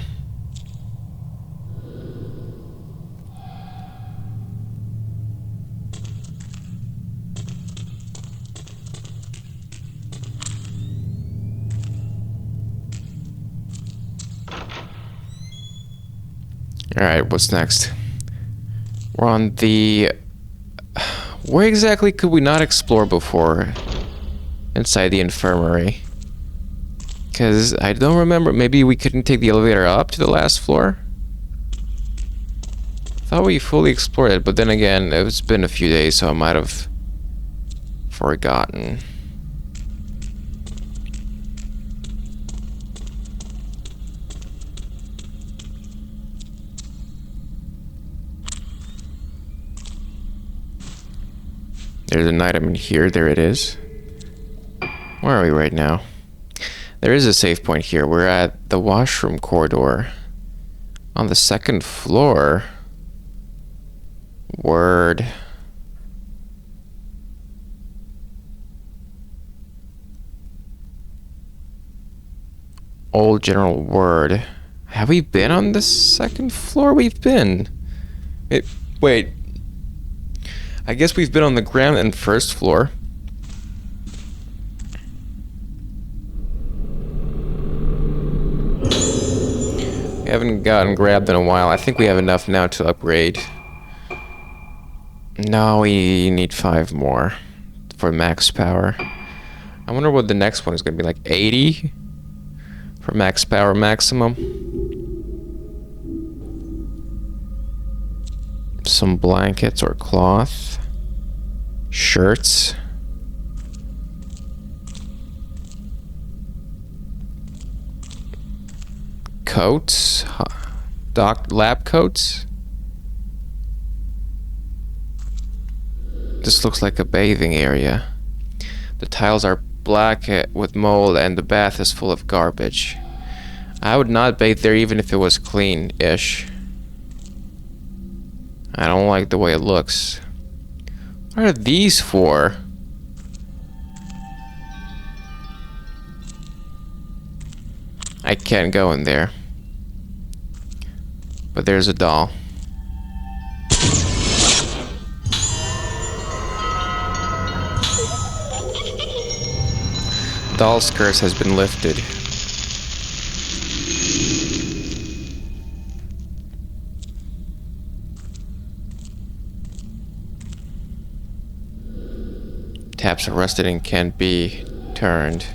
Speaker 2: Alright, what's next? We're on the... Where exactly could we not explore before? Inside the infirmary. Because I don't remember, maybe we couldn't take the elevator up to the last floor? Thought we fully explored it, but then again, it's been a few days, so I might have forgotten. There's an item in here. There it is. Where are we right now? There is a save point here. We're at the washroom corridor. On the second floor. Word. Old General Word. Have we been on the second floor? We've been. Wait. I guess we've been on the ground and first floor. We haven't gotten grabbed in a while. I think we have enough now to upgrade. No, we need 5 more for max power. I wonder what the next one is going to be, like 80 for max power maximum. Some blankets or cloth. Shirts. Coats. Lab coats. This looks like a bathing area. The tiles are black with mold and the bath is full of garbage. I would not bathe there even if it was clean-ish. I don't like the way it looks. What are these for? I can't go in there. But there's a doll. Doll's curse has been lifted. Taps are rusted and can't be turned.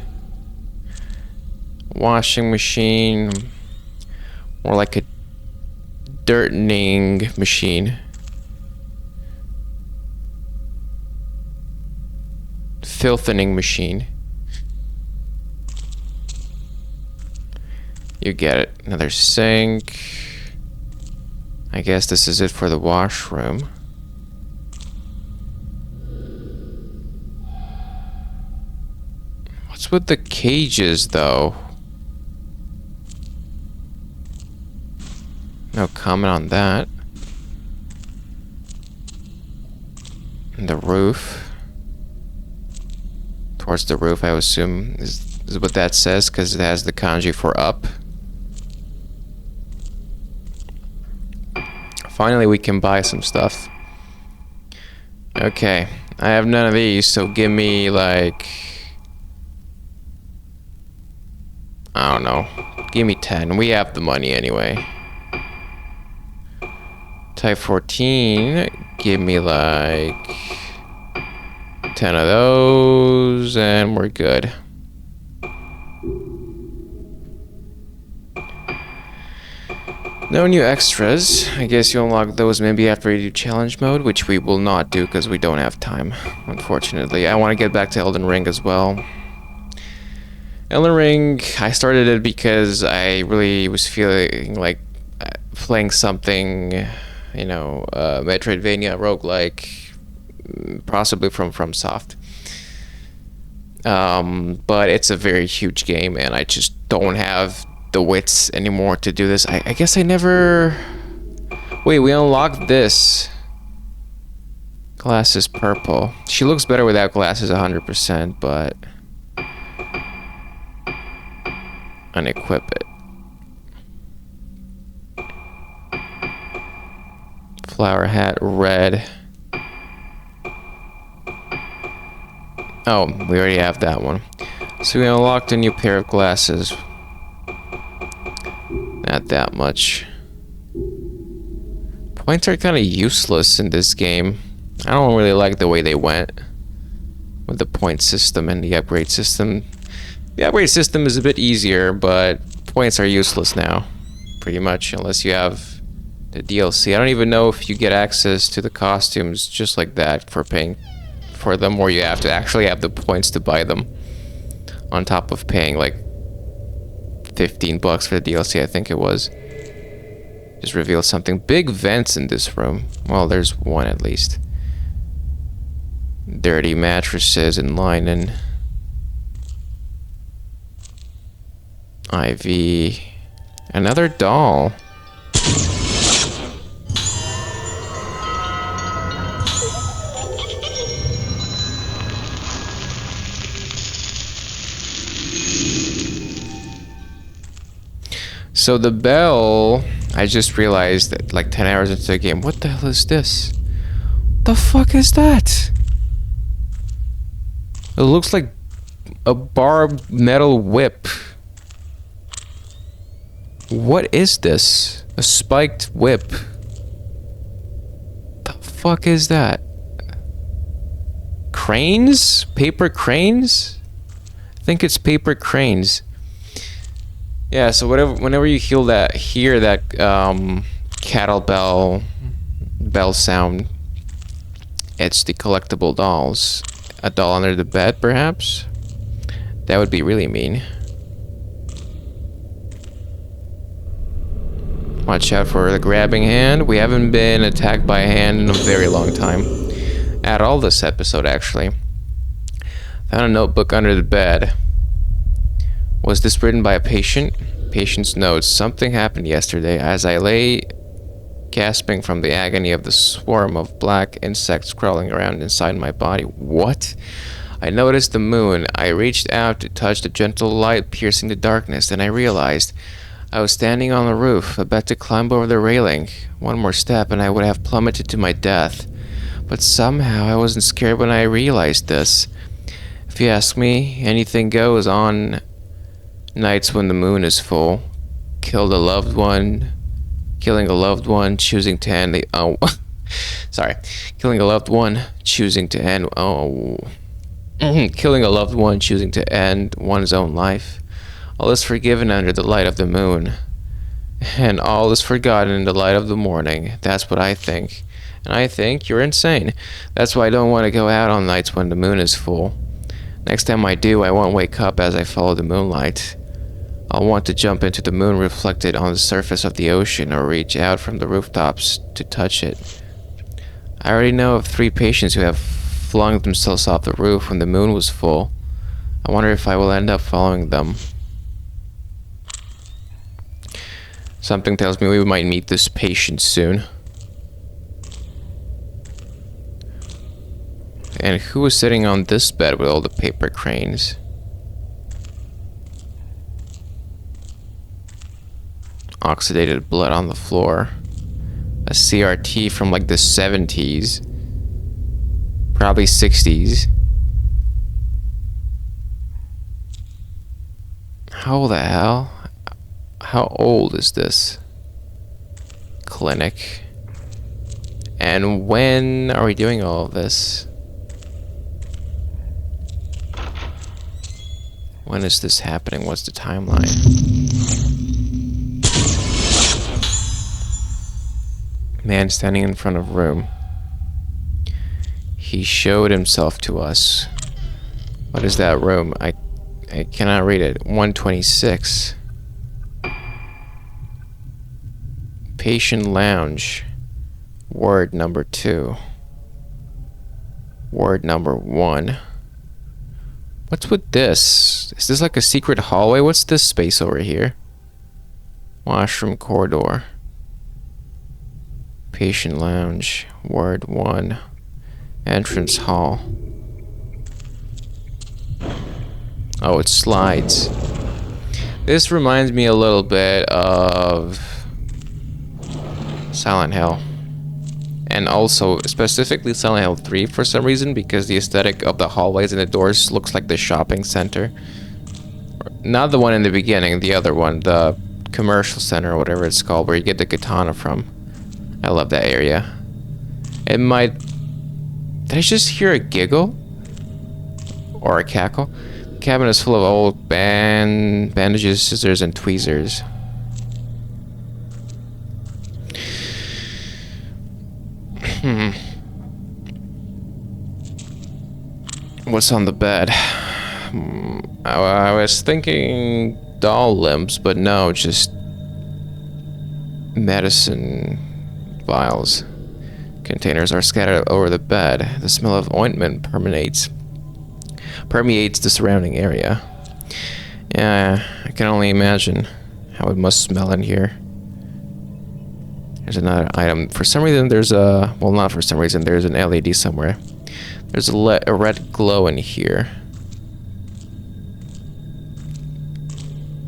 Speaker 2: Washing machine. More like a dirtening machine. Filthening machine. You get it. Another sink. I guess this is it for the washroom. What's with the cages, though? No comment on that. And the roof. Towards the roof, I assume, is what that says, because it has the kanji for up. Finally, we can buy some stuff. Okay, I have none of these, so give me, like... I don't know. Give me 10. We have the money anyway. Type 14. Give me like 10 of those and we're good. No new extras. I guess you unlock those maybe after you do challenge mode, which we will not do because we don't have time, unfortunately. I want to get back to Elden Ring as well. Elden Ring, I started it because I really was feeling like playing something, you know, Metroidvania roguelike, possibly from FromSoft. But it's a very huge game, and I just don't have the wits anymore to do this. I guess I never... Wait, we unlocked this. Glasses purple. She looks better without glasses 100%, but... unequip it. Flower hat, red. Oh, we already have that one. So we unlocked a new pair of glasses. Not that much. Points are kind of useless in this game. I don't really like the way they went with the point system and the upgrade system. The upgrade system is a bit easier, but points are useless now, pretty much, unless you have the DLC. I don't even know if you get access to the costumes just like that for paying for them, or you have to actually have the points to buy them, on top of paying like 15 bucks for the DLC, I think it was. Just revealed something. Big vents in this room. Well, there's one at least. Dirty mattresses and linen. IV. Another doll. So the bell, I just realized that like 10 hours into the game, what the hell is this? The fuck is that? It looks like a barbed metal whip. What is this? A spiked whip. The fuck is that? Cranes? Paper cranes? I think it's paper cranes. Yeah, so whenever you hear that kettlebell bell sound. It's the collectible dolls. A doll under the bed, perhaps? That would be really mean. Watch out for the grabbing hand. We haven't been attacked by a hand in a very long time. At all this episode, actually. Found a notebook under the bed. Was this written by a patient? Patient's notes. Something happened yesterday as I lay gasping from the agony of the swarm of black insects crawling around inside my body. What? I noticed the moon. I reached out to touch the gentle light piercing the darkness, and I realized I was standing on the roof, about to climb over the railing. One more step and I would have plummeted to my death. But somehow I wasn't scared when I realized this. If you ask me, anything goes on nights when the moon is full. Killing a loved one, choosing to end the killing a loved one, choosing to end killing a loved one, choosing to end one's own life. All is forgiven under the light of the moon, and all is forgotten in the light of the morning. That's what I think. And I think you're insane. That's why I don't want to go out on nights when the moon is full. Next time I do, I won't wake up as I follow the moonlight. I'll want to jump into the moon reflected on the surface of the ocean, or reach out from the rooftops to touch it. I already know of 3 patients who have flung themselves off the roof when the moon was full. I wonder if I will end up following them. Something tells me we might meet this patient soon. And who was sitting on this bed with all the paper cranes? Oxidated blood on the floor. A CRT from like the 70s. Probably 60s. How the hell? How old is this clinic? And when are we doing all of this? When is this happening? What's the timeline? Man standing in front of room. He showed himself to us. What is that room? I cannot read it. 126. Patient lounge. Ward number 2. Ward number 1. What's with this? Is this like a secret hallway? What's this space over here? Washroom corridor. Patient lounge. Ward 1. Entrance hall. Oh, it slides. This reminds me a little bit of Silent Hill. And also, specifically Silent Hill 3 for some reason, because the aesthetic of the hallways and the doors looks like the shopping center. Not the one in the beginning, the other one, the commercial center or whatever it's called, where you get the katana from. I love that area. It might... Did I just hear a giggle? Or a cackle? The cabin is full of old bandages, scissors, and tweezers. What's on the bed? I was thinking doll limbs, but no, just medicine vials. Containers are scattered over the bed. The smell of ointment permeates the surrounding area. Yeah, I can only imagine how it must smell in here. There's another item. For some reason, there's a... Well, not for some reason. There's an LED somewhere. There's a red glow in here.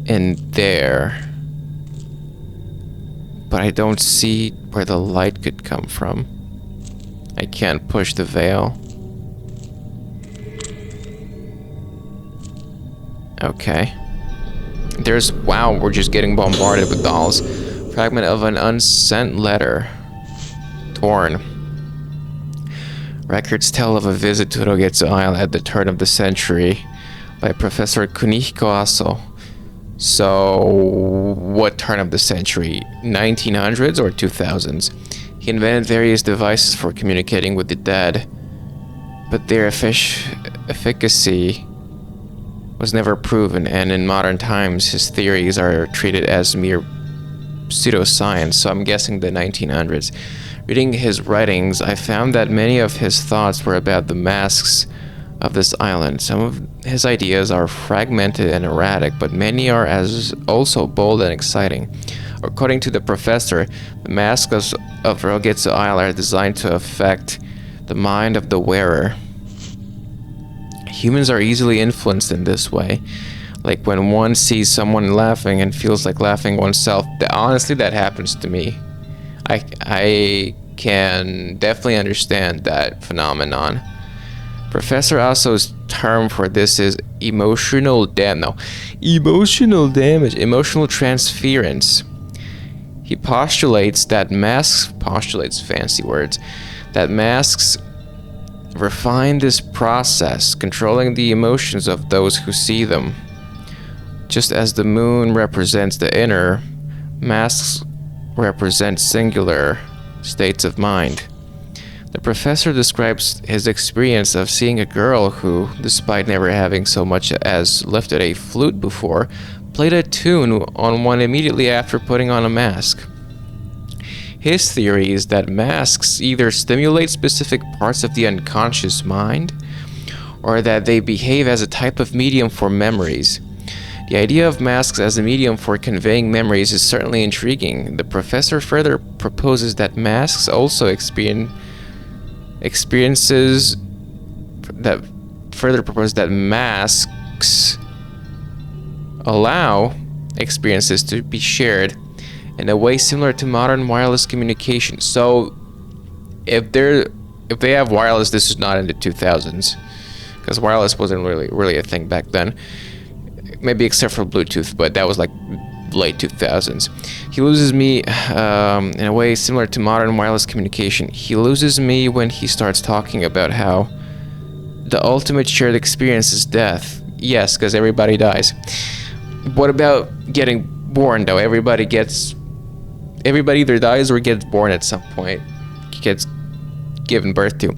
Speaker 2: In there. But I don't see where the light could come from. I can't push the veil. Okay. There's... Wow, we're just getting bombarded with dolls. Fragment of an unsent letter. Torn. Records tell of a visit to Rogetsu Isle at the turn of the century by Professor Kunihiko Aso. So, what turn of the century? 1900s or 2000s? He invented various devices for communicating with the dead, but their efficacy was never proven, and in modern times his theories are treated as mere pseudoscience, so I'm guessing the 1900s. Reading his writings, I found that many of his thoughts were about the masks of this island. Some of his ideas are fragmented and erratic, but many are also bold and exciting. According to the professor, the masks of Rogetsu Isle are designed to affect the mind of the wearer. Humans are easily influenced in this way. Like when one sees someone laughing and feels like laughing oneself. Honestly, that happens to me. I can definitely understand that phenomenon. Professor Aso's term for this is emotional transference. He postulates fancy words, that masks refine this process, controlling the emotions of those who see them. Just as the moon represents the inner, masks represent singular states of mind. The professor describes his experience of seeing a girl who, despite never having so much as lifted a flute before, played a tune on one immediately after putting on a mask. His theory is that masks either stimulate specific parts of the unconscious mind, or that they behave as a type of medium for memories. The idea of masks as a medium for conveying memories is certainly intriguing. The professor further proposes that masks also masks allow experiences to be shared in a way similar to modern wireless communication. So if they have wireless, this is not in the 2000s, because wireless wasn't really a thing back then, maybe except for Bluetooth, but that was like late 2000s. He loses me in a way similar to modern wireless communication. He loses me when he starts talking about how the ultimate shared experience is death. Yes, because everybody dies. What about getting born, though? Everybody either dies or gets born at some point, gets given birth to.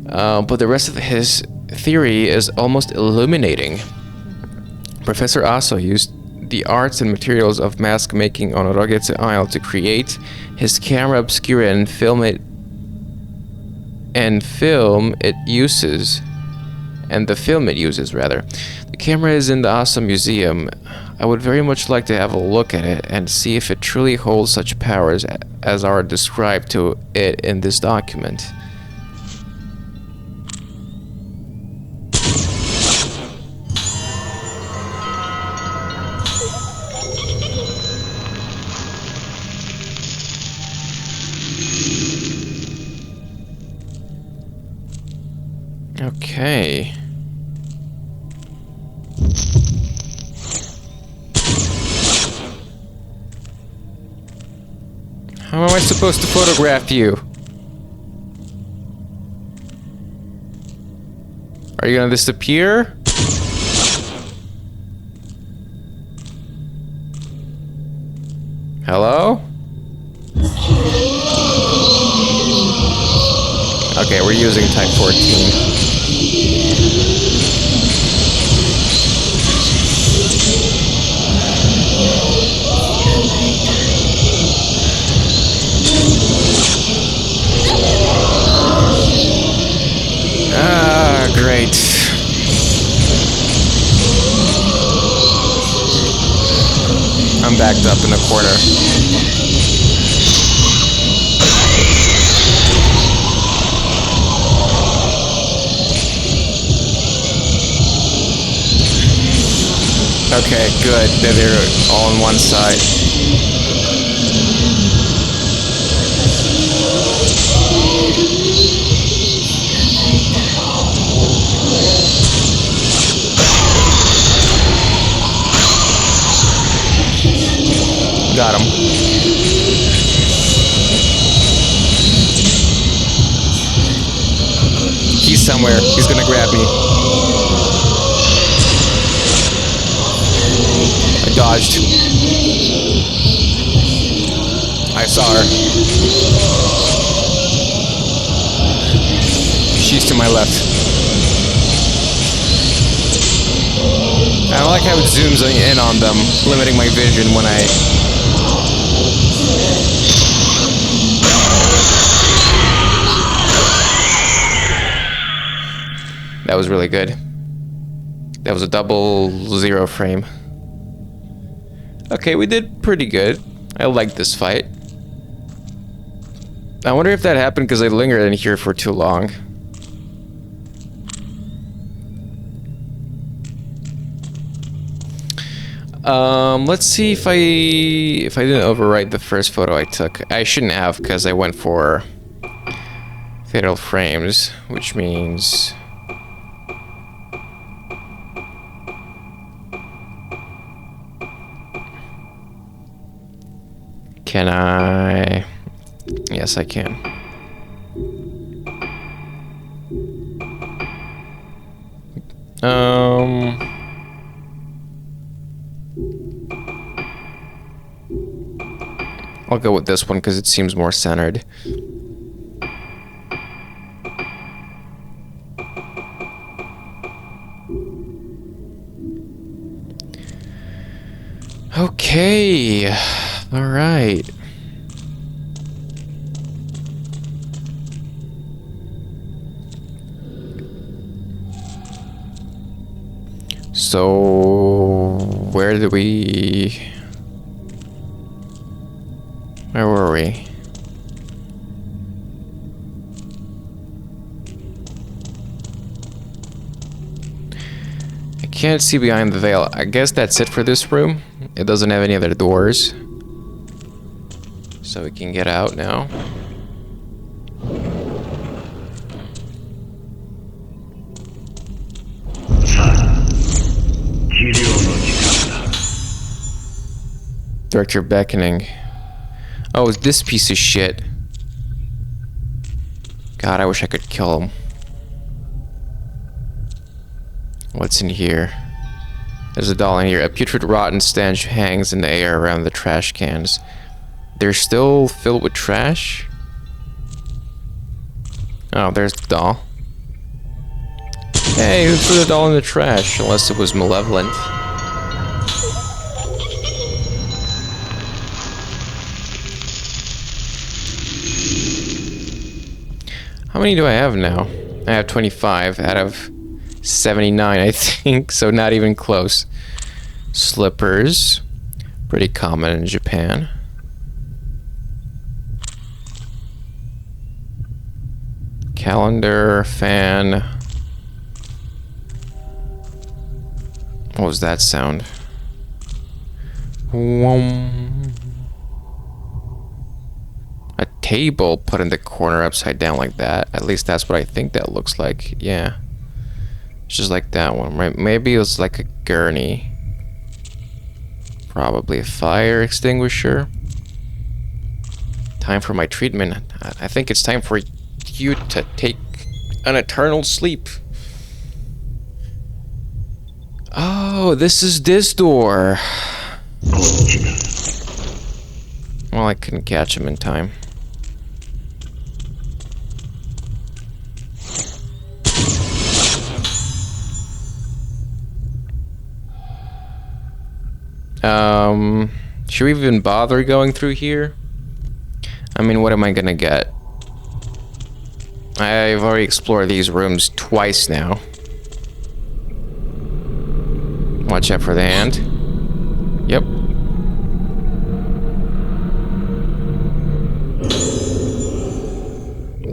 Speaker 2: But the rest of his theory is almost illuminating. Professor Aso used the arts and materials of mask making on Rogetsu Isle to create his camera obscura and film it uses. The camera is in the Aso Museum. I would very much like to have a look at it and see if it truly holds such powers as are described to it in this document. Okay. How am I supposed to photograph you? Are you gonna disappear? Hello? Okay, we're using Type 14. Ah, great. I'm backed up in the corner. Okay, good. They're all on one side. Got him. He's somewhere. He's gonna grab me. I dodged. I saw her. She's to my left. I don't like how it zooms in on them, limiting my vision when I... That was really good. That was a 0 frame. Okay, we did pretty good. I liked this fight. I wonder if that happened because I lingered in here for too long. Let's see if I didn't overwrite the first photo I took. I shouldn't have because I went for fatal frames, which means can I? Yes, I can. I'll go with this one because it seems more centered. Okay. All right. So, where were we? I can't see behind the veil. I guess that's it for this room. It doesn't have any other doors. So we can get out now. Director beckoning. Oh, it's this piece of shit. God, I wish I could kill him. What's in here? There's a doll in here. A putrid, rotten stench hangs in the air around the trash cans. They're still filled with trash? Oh, there's the doll. Hey, who threw the doll in the trash? Unless it was malevolent. How many do I have now? I have 25 out of 79, I think, so not even close. Slippers. Pretty common in Japan. Calendar, fan. What was that sound? A table put in the corner upside down like that. At least that's what I think that looks like. Yeah. It's just like that one, right? Maybe it was like a gurney. Probably a fire extinguisher. Time for my treatment. I think it's time for you to take an eternal sleep. Oh, this is this door. Well, I couldn't catch him in time. Should we even bother going through here? I mean, what am I gonna get? I've already explored these rooms twice now. Watch out for the hand. Yep.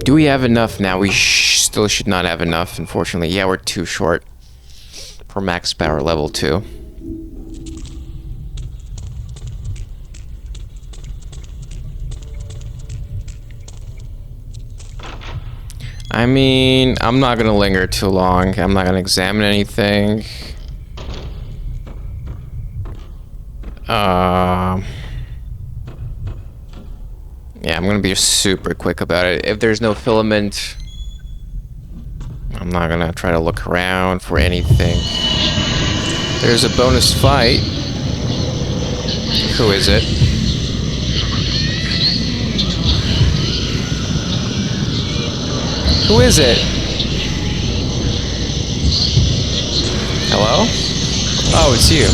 Speaker 2: Do we have enough now? We still should not have enough, unfortunately. Yeah, we're too short for max power level 2. I mean, I'm not gonna linger too long. I'm not gonna examine anything. Yeah, I'm gonna be super quick about it. If there's no filament, I'm not gonna try to look around for anything. There's a bonus fight. Who is it? Who is it? Hello? Oh, it's you.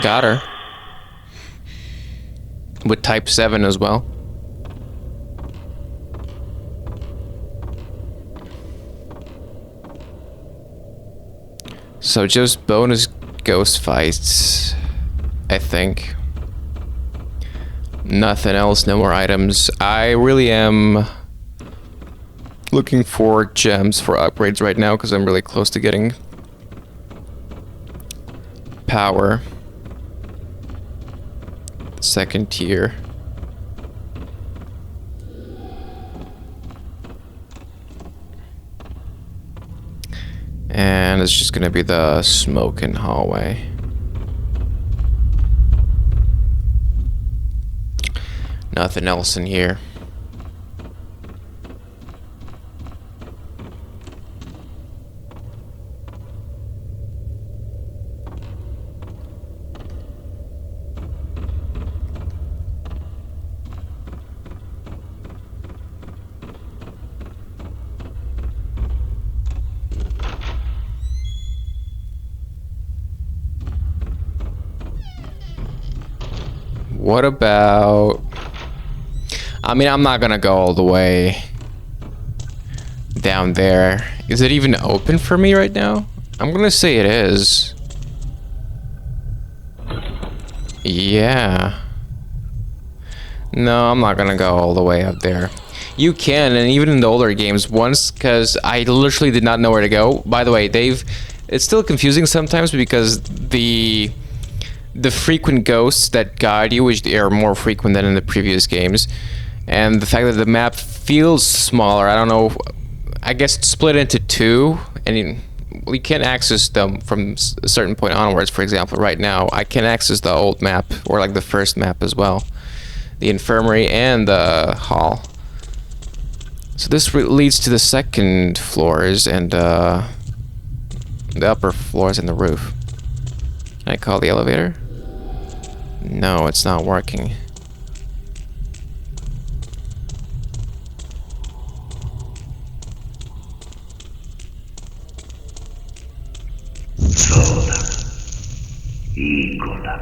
Speaker 2: Got her. With type 7 as well. So just bonus ghost fights, I think. Nothing else, no more items. I really am looking for gems for upgrades right now because I'm really close to getting power. Second tier. And it's just gonna be the smoking hallway. Nothing else in here. What about... I mean, I'm not gonna go all the way down there. Is it even open for me right now? I'm gonna say it is. Yeah. No, I'm not gonna go all the way up there. You can, and even in the older games once, because I literally did not know where to go. By the way, it's still confusing sometimes because the frequent ghosts that guide you, which are more frequent than in the previous games, and the fact that the map feels smaller. I don't know, I guess it's split into two, and we can't access them from a certain point onwards. For example, right now I can access the old map, or like the first map as well, the infirmary and the hall. So this leads to the second floors and the upper floors and the roof. Can I call the elevator? No, it's not working.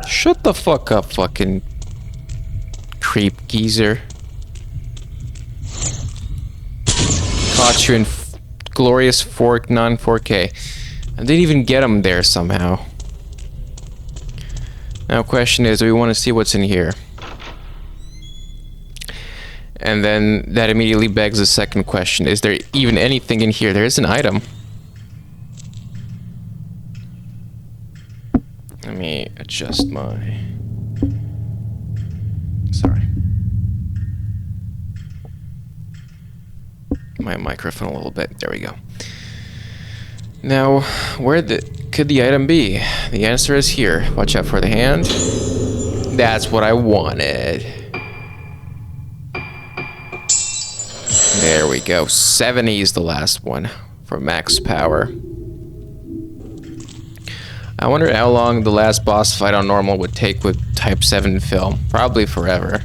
Speaker 2: Shut the fuck up, fucking creep geezer. Caught you in glorious non-4K. I didn't even get him there somehow. Now question is, do we want to see what's in here? And then that immediately begs the second question. Is there even anything in here? There is an item. Let me adjust my... Sorry. My microphone a little bit. There we go. Now, where could the item be? The answer is here. Watch out for the hand. That's what I wanted. There we go. 70 is the last one for max power. I wonder how long the last boss fight on normal would take with Type 7 film. Probably forever.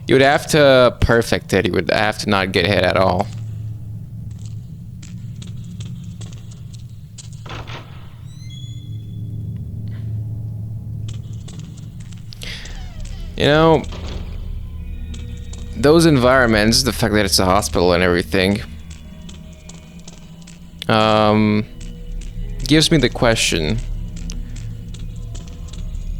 Speaker 2: You would have to perfect it. You would have to not get hit at all. You know, those environments, the fact that it's a hospital and everything, gives me the question.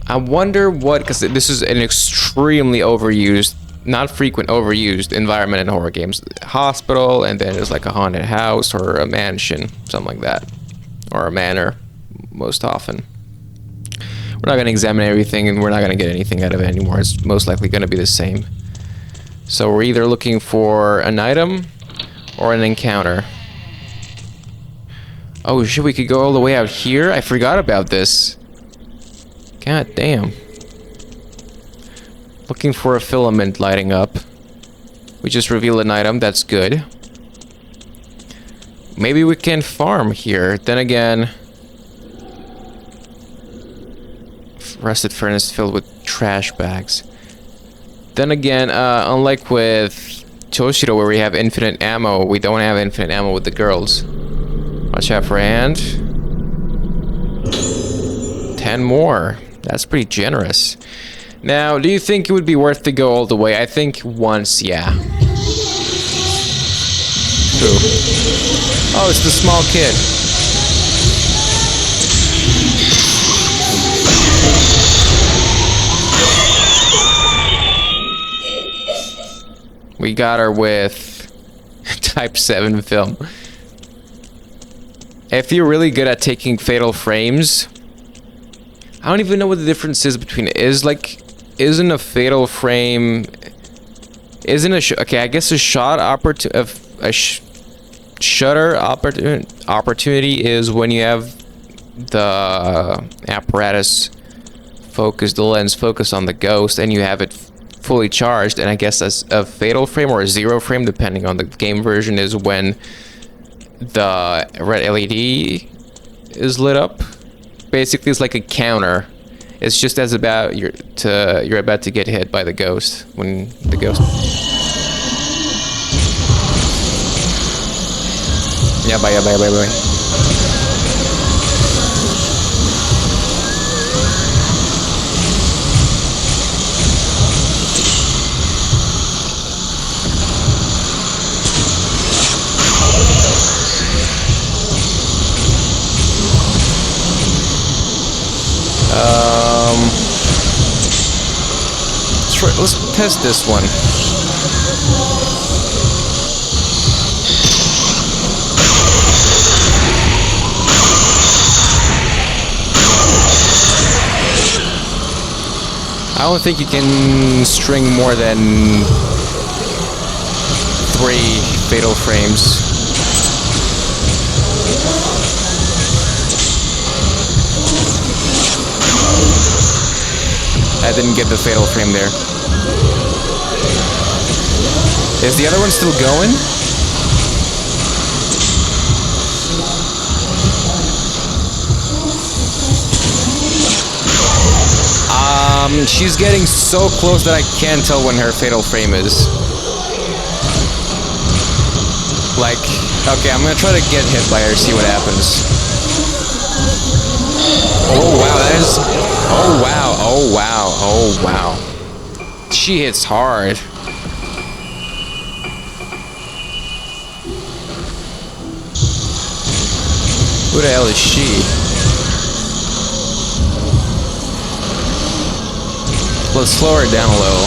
Speaker 2: I wonder what, because this is an extremely overused, not frequent, overused environment in horror games. Hospital, and then there's like a haunted house or a mansion, something like that. Or a manor, most often. We're not going to examine everything, and we're not going to get anything out of it anymore. It's most likely going to be the same. So we're either looking for an item or an encounter. Oh shit, we could go all the way out here? I forgot about this. God damn. Looking for a filament lighting up. We just revealed an item, that's good. Maybe we can farm here. Then again, rusted furnace filled with trash bags. Then again, unlike with Toshiro where we have infinite ammo, we don't have infinite ammo with the girls. Watch out for a hand. 10 more. That's pretty generous. Now, do you think it would be worth to go all the way? I think once, yeah. Who? Oh, it's the small kid. We got her with Type 7 film. If you're really good at taking fatal frames, I don't even know what the difference is between it. Isn't a fatal frame, okay, I guess a shutter opportunity is when you have the apparatus focus, the lens focus on the ghost, and you have it fully charged. And I guess that's a fatal frame or a zero frame, depending on the game version, is when the red LED is lit up. Basically, it's like a counter. It's just as about you're about to get hit by the ghost when the ghost. Yeah, bye. Let's test this one. I don't think you can string more than 3 fatal frames. I didn't get the fatal frame there. Is the other one still going? She's getting so close that I can't tell when her fatal frame is. Like, okay, I'm gonna try to get hit by her, see what happens. Oh wow, that is... Oh wow, oh wow, oh wow. She hits hard. Who the hell is she? Let's slow her down a little.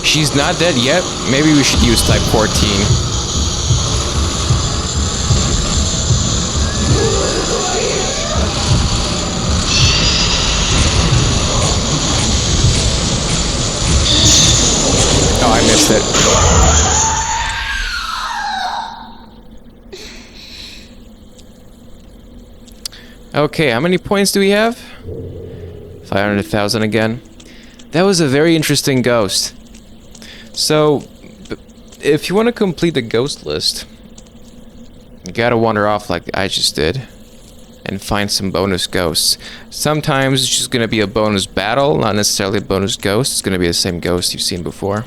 Speaker 2: She's not dead yet. Maybe we should use type 14. Oh, I missed it. Okay, how many points do we have? 500,000 again. That was a very interesting ghost. So, if you want to complete the ghost list, you gotta wander off like I just did and find some bonus ghosts. Sometimes it's just gonna be a bonus battle, not necessarily a bonus ghost. It's gonna be the same ghost you've seen before.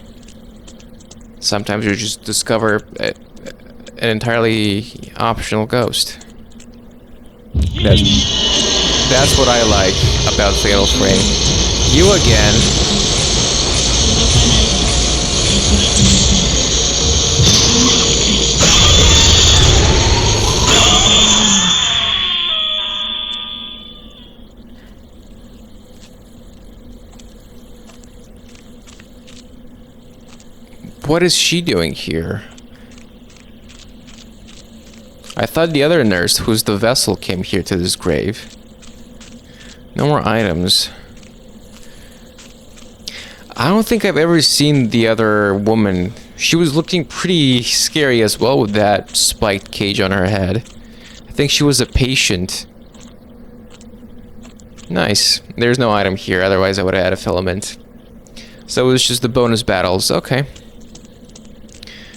Speaker 2: Sometimes you just discover an entirely optional ghost. That's what I like about Fatal Frame. You again. What is she doing here? I thought the other nurse, who's the vessel, came here to this grave. No more items. I don't think I've ever seen the other woman. She was looking pretty scary as well with that spiked cage on her head. I think she was a patient. Nice. There's no item here, otherwise I would have had a filament. So it was just the bonus battles. Okay.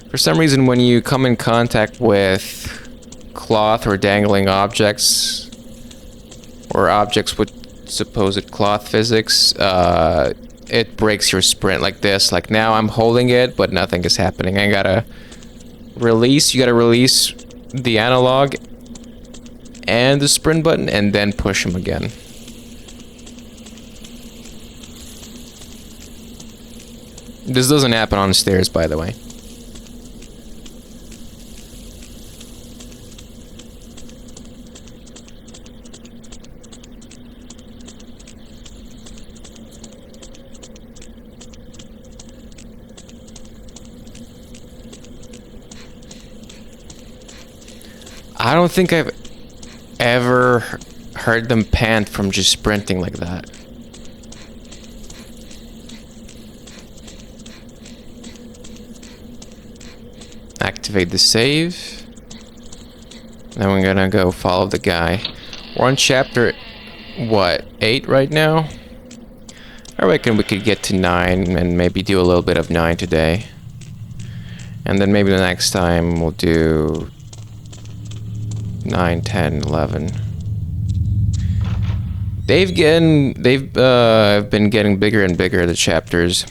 Speaker 2: For some reason, when you come in contact with cloth or dangling objects, or objects with supposed cloth physics, it breaks your sprint like this. Like now I'm holding it, but nothing is happening. I gotta release. You gotta release the analog and the sprint button and then push them again. This doesn't happen on stairs, by the way. I don't think I've ever heard them pant from just sprinting like that. Activate the save. Then we're gonna go follow the guy. We're on chapter, what, 8 right now? I reckon we could get to 9 and maybe do a little bit of 9 today. And then maybe the next time we'll do 9, 10, 11. They've been getting bigger and bigger, the chapters.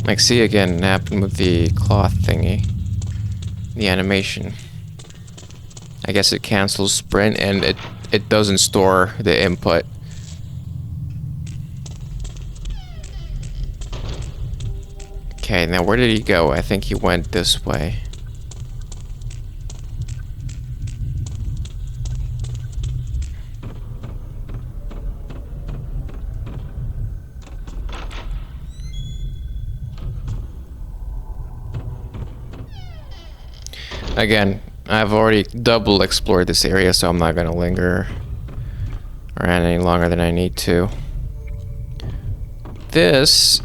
Speaker 2: Like, see again, happened with the cloth thingy. The animation. I guess it cancels sprint and it doesn't store the input. Okay, now where did he go? I think he went this way. Again, I've already double explored this area, so I'm not gonna linger around any longer than I need to. This,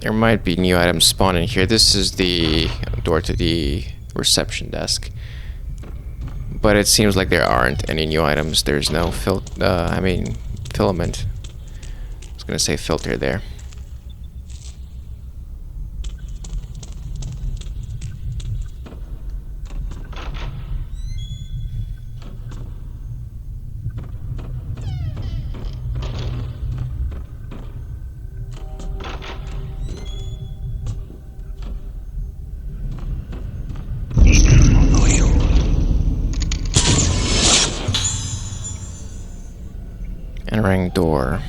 Speaker 2: there might be new items spawning here. This is the door to the reception desk. But it seems like there aren't any new items. There's no filament. I was gonna say filter there. Entering door.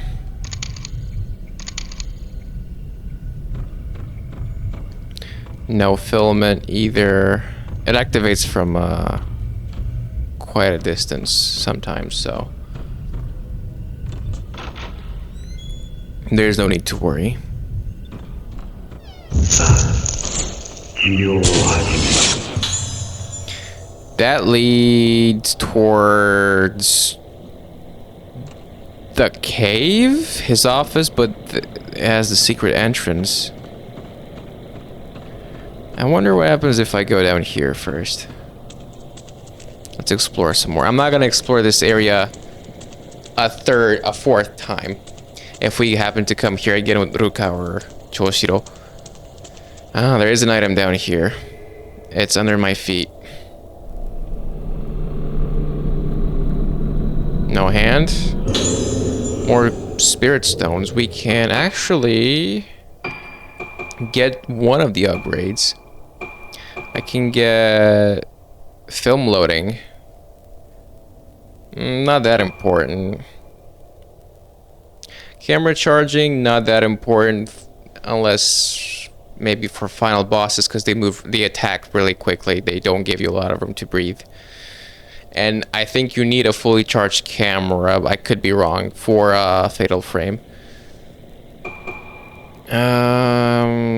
Speaker 2: No filament either. It activates from quite a distance sometimes, so there's no need to worry. That leads towards the cave, his office, but it has the secret entrance. I wonder what happens if I go down here first. Let's explore some more. I'm not gonna explore this area a fourth time. If we happen to come here again with Ruka or Choshiro. Ah, there is an item down here. It's under my feet. No hand. More spirit stones. We can actually get one of the upgrades. I can get film loading. Not that important. Camera charging, not that important, unless maybe for final bosses, because they attack really quickly. They don't give you a lot of room to breathe. And I think you need a fully charged camera. I could be wrong for Fatal Frame.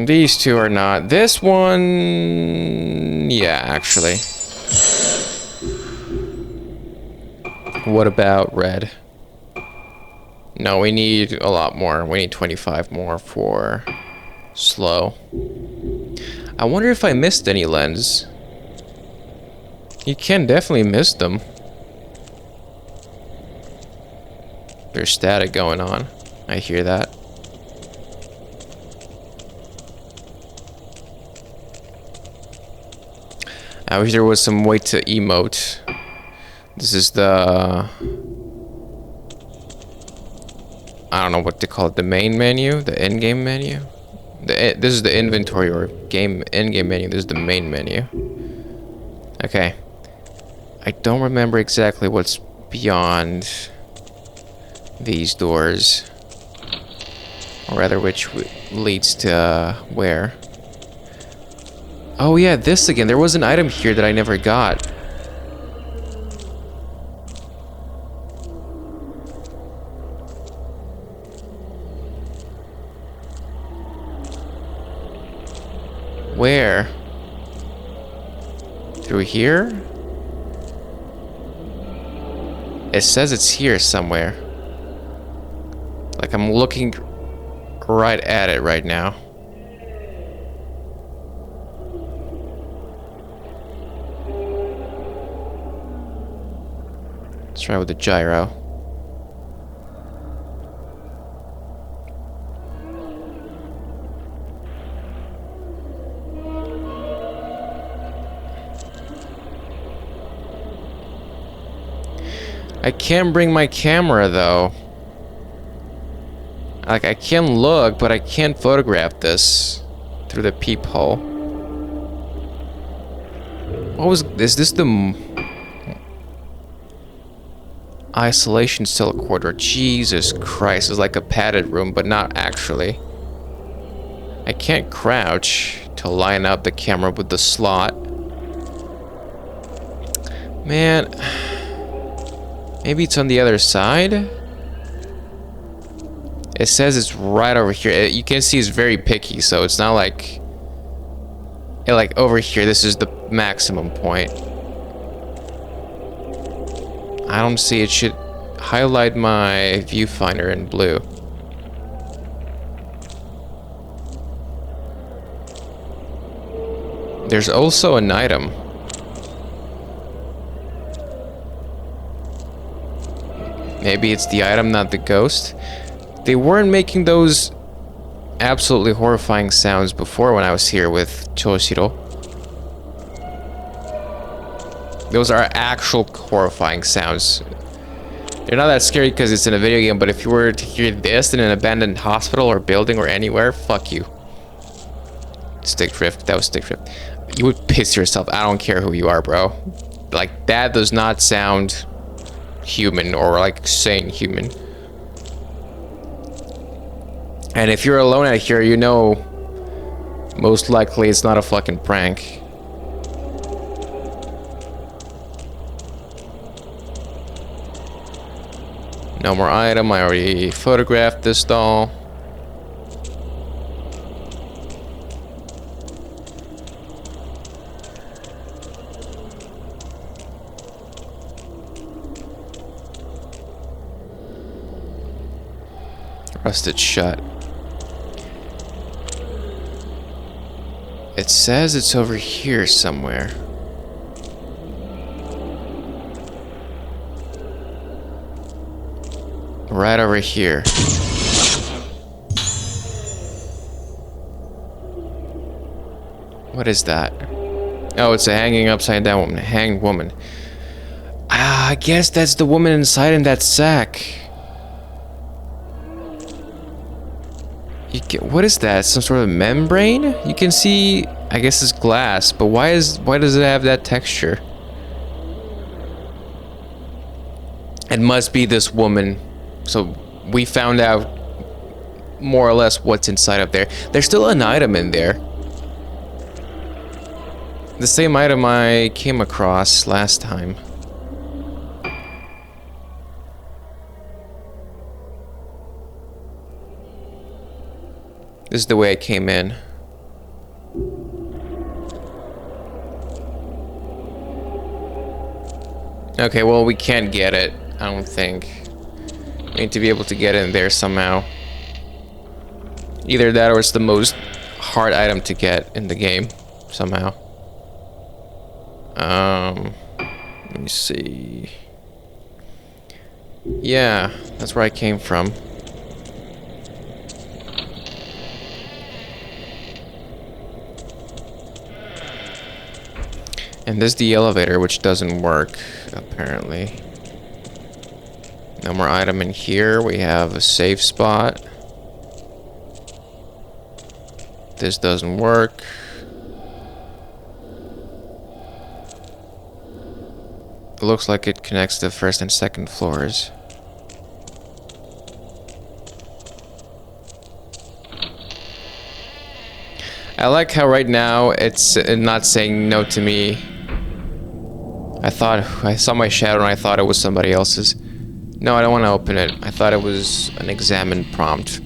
Speaker 2: These two are not. This one, yeah, actually. What about red? No, we need a lot more. We need 25 more for slow. I wonder if I missed any lens. You can definitely miss them. There's static going on. I hear that. I wish there was some way to emote. This is the... I don't know what to call it. The main menu? The in-game menu? This is the inventory or in-game menu. This is the main menu. Okay. I don't remember exactly what's beyond these doors. Or rather, which leads to where? Oh yeah, this again. There was an item here that I never got. Where? Through here? It says it's here somewhere. Like I'm looking right at it right now. Let's try with the gyro. I can't bring my camera though. Like I can look, but I can't photograph this through the peephole. What was is this the isolation cell corridor? Jesus Christ, it's like a padded room, but not actually. I can't crouch to line up the camera with the slot. Man, maybe it's on the other side? It says it's right over here. You can see it's very picky, so it's not like... like over here, this is the maximum point. I don't see it. Should highlight my viewfinder in blue. There's also an item. Maybe it's the item, not the ghost. They weren't making those absolutely horrifying sounds before when I was here with Choshiro. Those are actual horrifying sounds. They're not that scary because it's in a video game, but if you were to hear this in an abandoned hospital or building or anywhere, fuck you. Stick drift. That was stick drift. You would piss yourself. I don't care who you are, bro. Like, that does not sound human or like sane human. And if you're alone out here, you know most likely it's not a fucking prank. No more item. I already photographed this doll. Rusted shut. It says it's over here somewhere. Right over here. What is that? Oh, it's a hanging upside down woman. Hanged woman. Ah, I guess that's the woman inside in that sack. What is that? Some sort of membrane? You can see, I guess it's glass, but why does it have that texture? It must be this woman. So we found out more or less what's inside of there. There's still an item in there. The same item I came across last time. This is the way I came in. Okay, well, we can't get it, I don't think. We need to be able to get in there somehow. Either that or it's the most hard item to get in the game, somehow. Let me see. Yeah, that's where I came from. And this is the elevator, which doesn't work, apparently. No more item in here. We have a safe spot. This doesn't work. It looks like it connects the first and second floors. I like how right now it's not saying no to me. I saw my shadow and I thought it was somebody else's. No, I don't want to open it. I thought it was an examine prompt.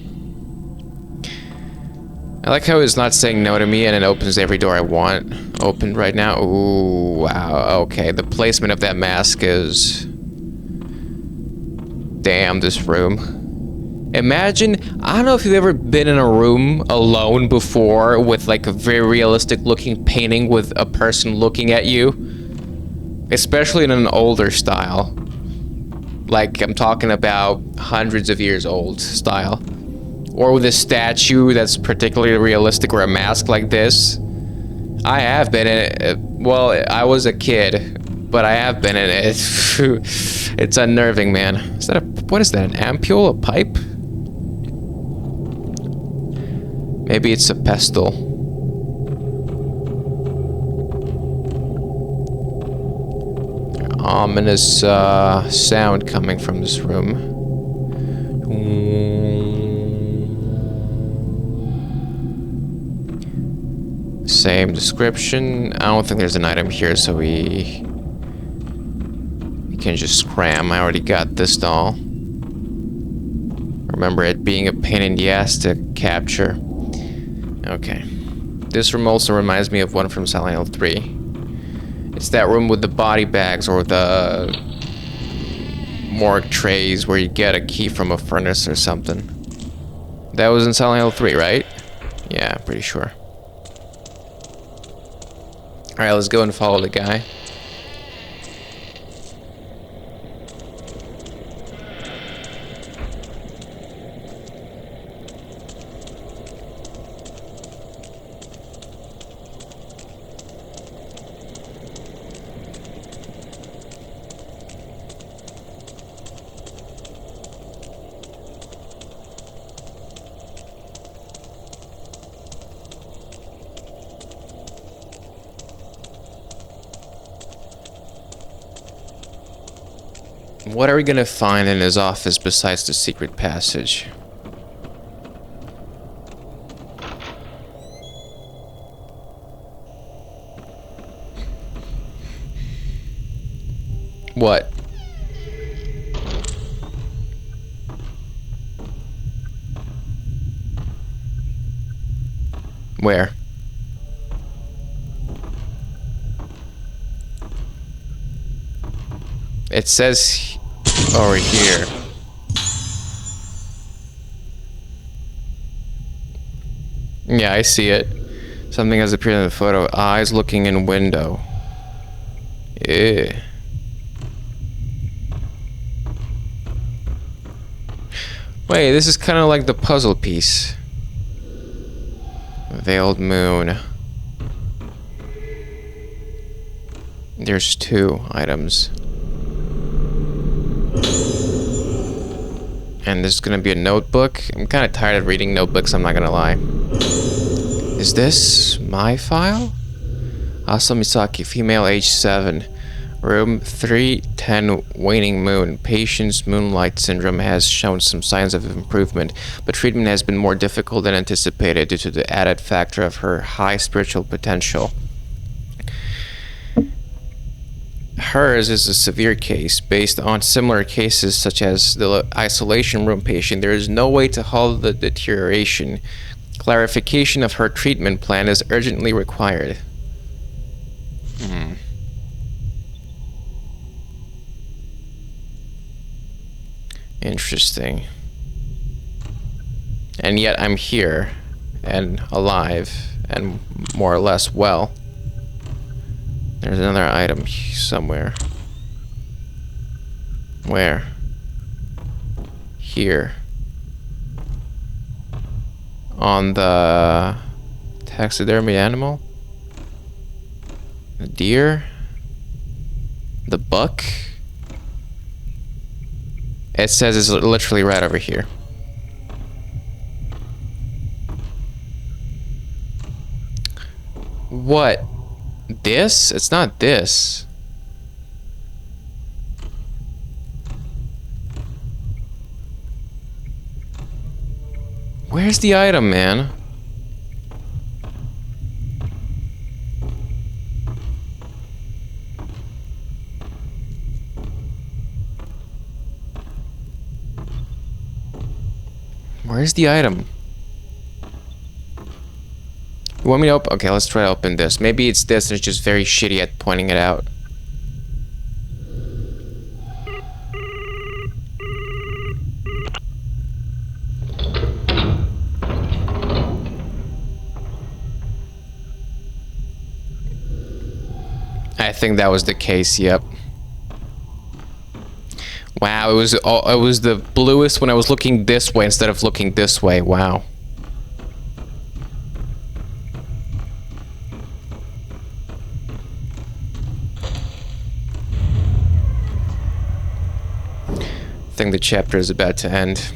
Speaker 2: I like how it's not saying no to me and it opens every door I want opened right now. Ooh, wow. Okay, the placement of that mask is... Damn, this room. Imagine, I don't know if you've ever been in a room alone before with like a very realistic looking painting with a person looking at you. Especially in an older style. Like, I'm talking about hundreds of years old style. Or with a statue that's particularly realistic or a mask like this. I have been in it. Well, I was a kid, but I have been in it. It's unnerving, man. Is that what is that, an ampule, a pipe? Maybe it's a pestle. Ominous sound coming from this room. Same description. I don't think there's an item here, so we can just scram. I already got this doll. Remember it being a pain in the ass to capture. Okay. This room also reminds me of one from Silent Hill 3. It's that room with the body bags or the morgue trays where you get a key from a furnace or something. That was in Silent Hill 3, right? Yeah, pretty sure. Alright, let's go and follow the guy. What are we gonna find in his office besides the secret passage? What? Where? It says over here. Yeah, I see it. Something has appeared in the photo. Eyes looking in window. Ew. Wait, this is kind of like the puzzle piece. Veiled moon. There's 2 items. And there's gonna be a notebook. I'm kind of tired of reading notebooks, I'm not gonna lie. Is this my file? Asa Misaki, female, age 7. Room 310, waning moon. Patient's moonlight syndrome has shown some signs of improvement, but treatment has been more difficult than anticipated due to the added factor of her high spiritual potential. Hers is a severe case. Based on similar cases such as the isolation room patient, there is no way to halt the deterioration. Clarification of her treatment plan is urgently required. Interesting. And yet I'm here and alive and more or less well. There's another item somewhere. Where? Here. On the taxidermy animal? The deer? The buck? It says it's literally right over here. What? This? It's not this. Where's the item, man? Where's the item? You want me to open? Okay, let's try to open this. Maybe it's this and it's just very shitty at pointing it out. I think that was the case, yep. Wow, it was the bluest when I was looking this way instead of looking this way. Wow. I think the chapter is about to end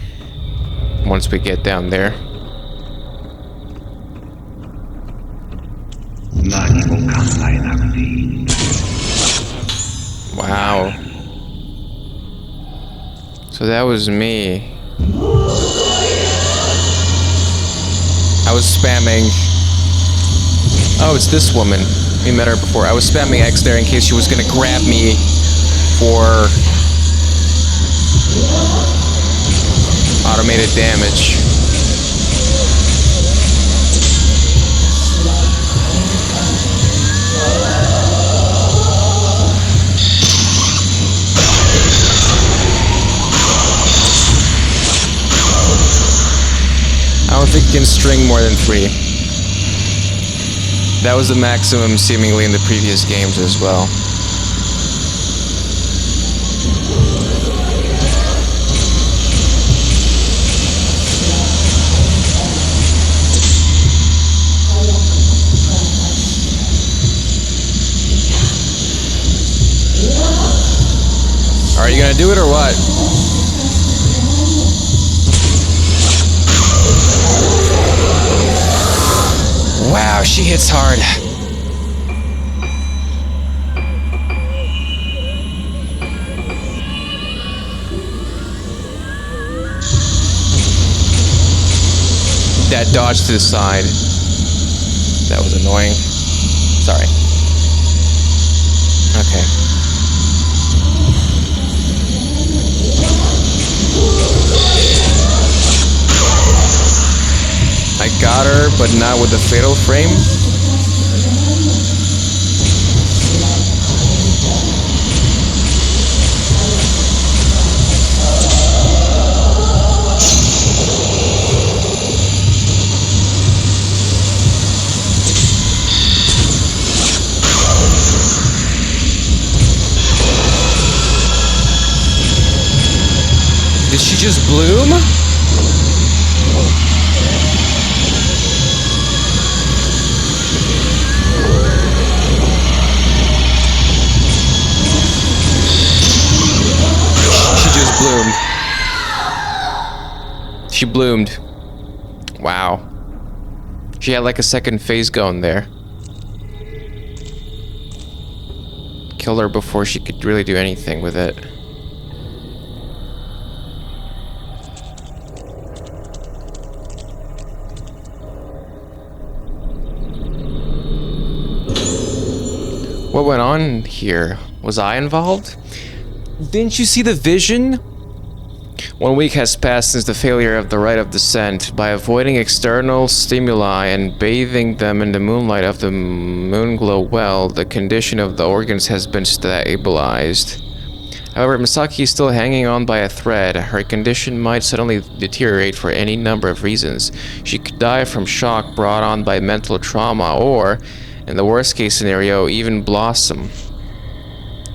Speaker 2: once we get down there. Wow. So that was me. I was spamming. Oh, it's this woman. We met her before. I was spamming X there in case she was gonna grab me for automated damage. I don't think you can string more than 3. That was the maximum seemingly in the previous games as well. Are you gonna do it or what? Wow, she hits hard. That dodge to the side. That was annoying. Sorry. Okay. I got her, but not with the fatal frame. Did she just bloom? She bloomed. Wow. She had like a second phase going there. Kill her before she could really do anything with it. What went on here? Was I involved? Didn't you see the vision? 1 week has passed since the failure of the rite of descent. By avoiding external stimuli and bathing them in the moonlight of the moonglow well, the condition of the organs has been stabilized. However, Misaki is still hanging on by a thread. Her condition might suddenly deteriorate for any number of reasons. She could die from shock brought on by mental trauma or, in the worst case scenario, even blossom.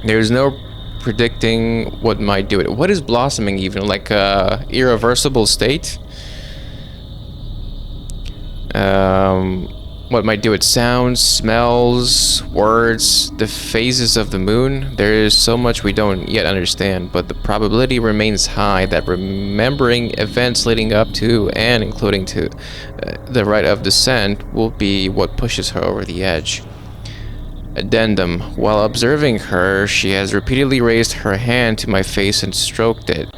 Speaker 2: There is no predicting what might do it. What is blossoming even? Like a irreversible state? What might do it? Sounds, smells, words, the phases of the moon. There is so much we don't yet understand, but the probability remains high that remembering events leading up to and including to the rite of descent will be what pushes her over the edge. Addendum. While observing her, she has repeatedly raised her hand to my face and stroked it.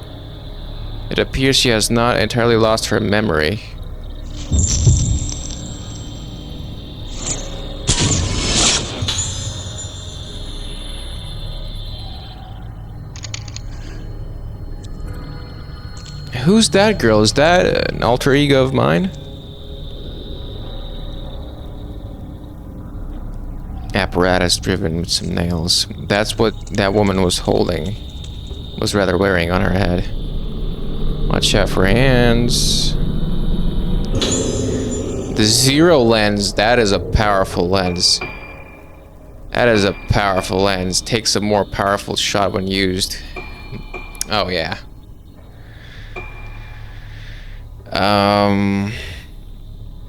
Speaker 2: It appears she has not entirely lost her memory. Who's that girl? Is that an alter ego of mine? Apparatus driven with some nails. That's what that woman was holding. Was rather wearing on her head. Watch out for hands. The zero lens, that is a powerful lens. That is a powerful lens. Takes a more powerful shot when used. Oh yeah.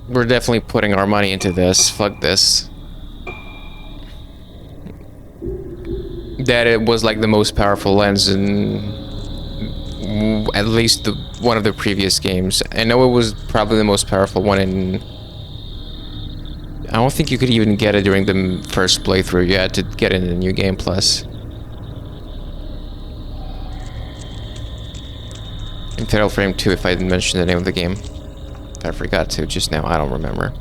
Speaker 2: We're definitely putting our money into this. Fuck this. That it was like the most powerful lens in at least one of the previous games. I know it was probably the most powerful one in... I don't think you could even get it during the first playthrough. You had to get it in the New Game Plus. In Fatal Frame 2, if I didn't mention the name of the game. I forgot to just now, I don't remember.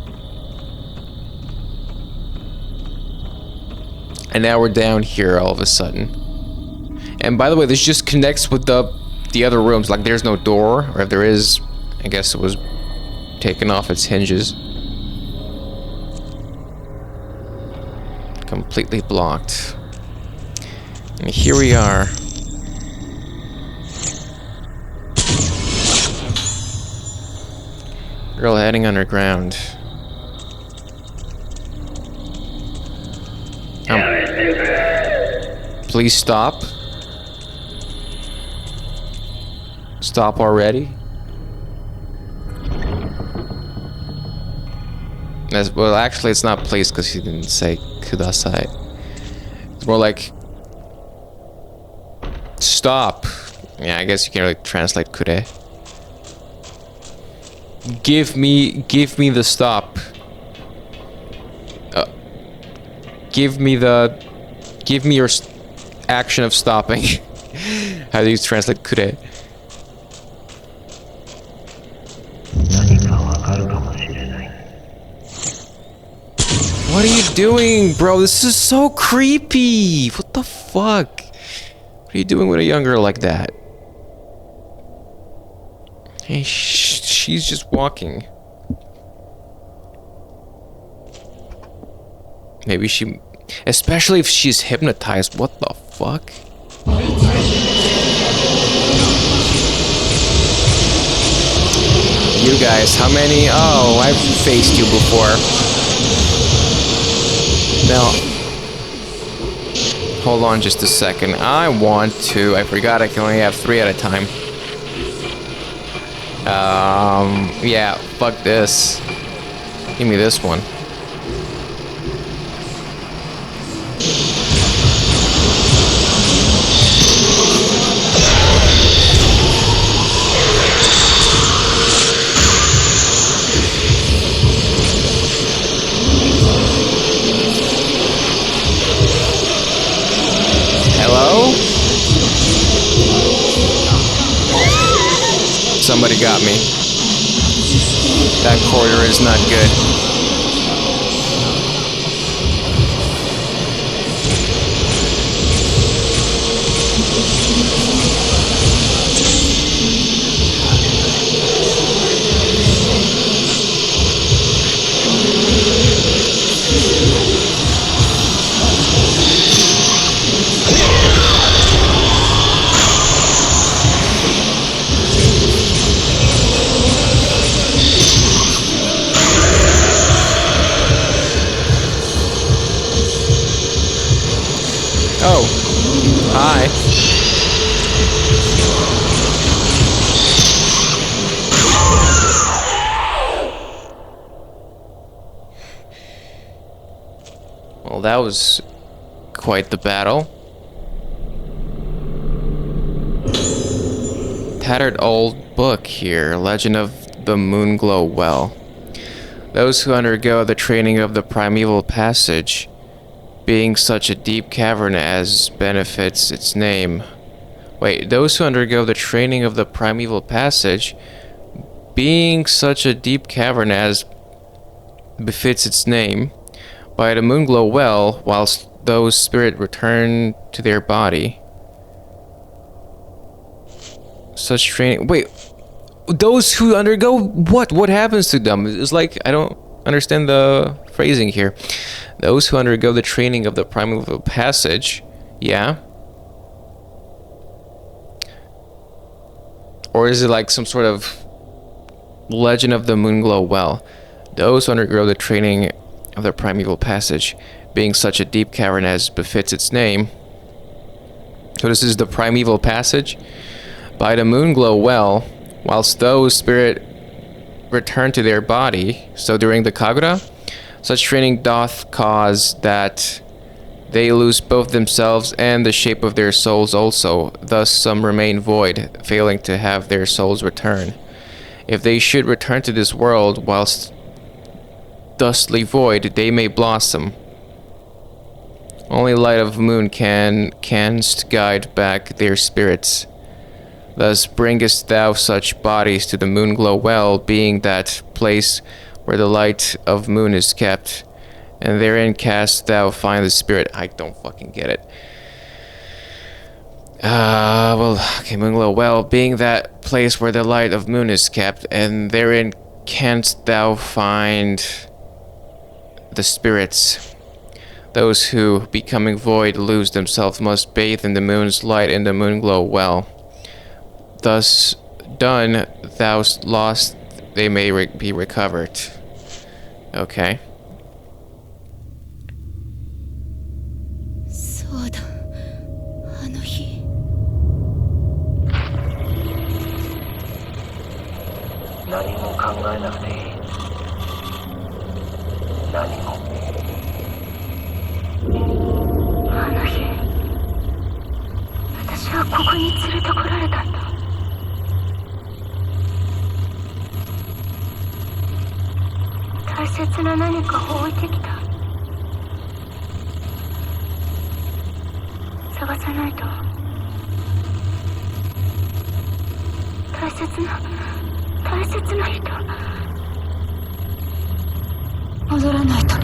Speaker 2: And now we're down here all of a sudden. And by the way, this just connects with the other rooms. Like there's no door, or if there is, I guess it was taken off its hinges. Completely blocked. And here we are. Girl heading underground. Please stop. Stop already. Well, actually, it's not please because he didn't say kudasai. It's more like stop. Yeah, I guess you can't really translate kure. Give me the stop. Give me your action of stopping. How do you translate kure? What are you doing, bro? This is so creepy. What the fuck? What are you doing with a young girl like that? Hey, she's just walking. Maybe she... Especially if she's hypnotized. What the fuck? You guys, how many... Oh, I've faced you before. Now... Hold on just a second. I want to... I forgot I can only have 3 at a time. Yeah, fuck this. Give me this one. Hello? Somebody got me. That corridor is not good. Oh, hi. Well, that was quite the battle. Tattered old book here, Legend of the Moonglow Well. Those who undergo the training of the primeval passage, being such a deep cavern as benefits its name. Wait, those who undergo the training of the primeval passage, being such a deep cavern as befits its name, by the Moonglow Well, whilst those spirit return to their body. Such training. Wait, those who undergo what? What happens to them? It's like I don't understand the phrasing here. Those who undergo the training of the primeval passage, yeah. Or is it like some sort of Legend of the Moonglow Well? Those who undergo the training of the primeval passage, being such a deep cavern as befits its name. So this is the primeval passage. By the Moonglow Well, whilst those spirit return to their body. So during the Kagura, such training doth cause that they lose both themselves and the shape of their souls also. Thus some remain void, failing to have their souls return. If they should return to this world whilst thusly void, they may blossom. Only light of moon canst guide back their spirits. Thus bringest thou such bodies to the Moonglow Well, being that place where the light of moon is kept, and therein canst thou find the spirit. I don't fucking get it. Okay, Moonglow Well, being that place where the light of moon is kept, and therein canst thou find the spirits. Those who, becoming void, lose themselves, must bathe in the moon's light in the Moonglow Well. Thus done, thou lost, they may be recovered. Okay.
Speaker 4: そうだ、あの日。
Speaker 5: 何も考えなくていい。何も。
Speaker 1: あの日私はここに連れてこられたんだ。大切な何かを置いてきた。探さないと。大切な人。
Speaker 4: 戻らないと。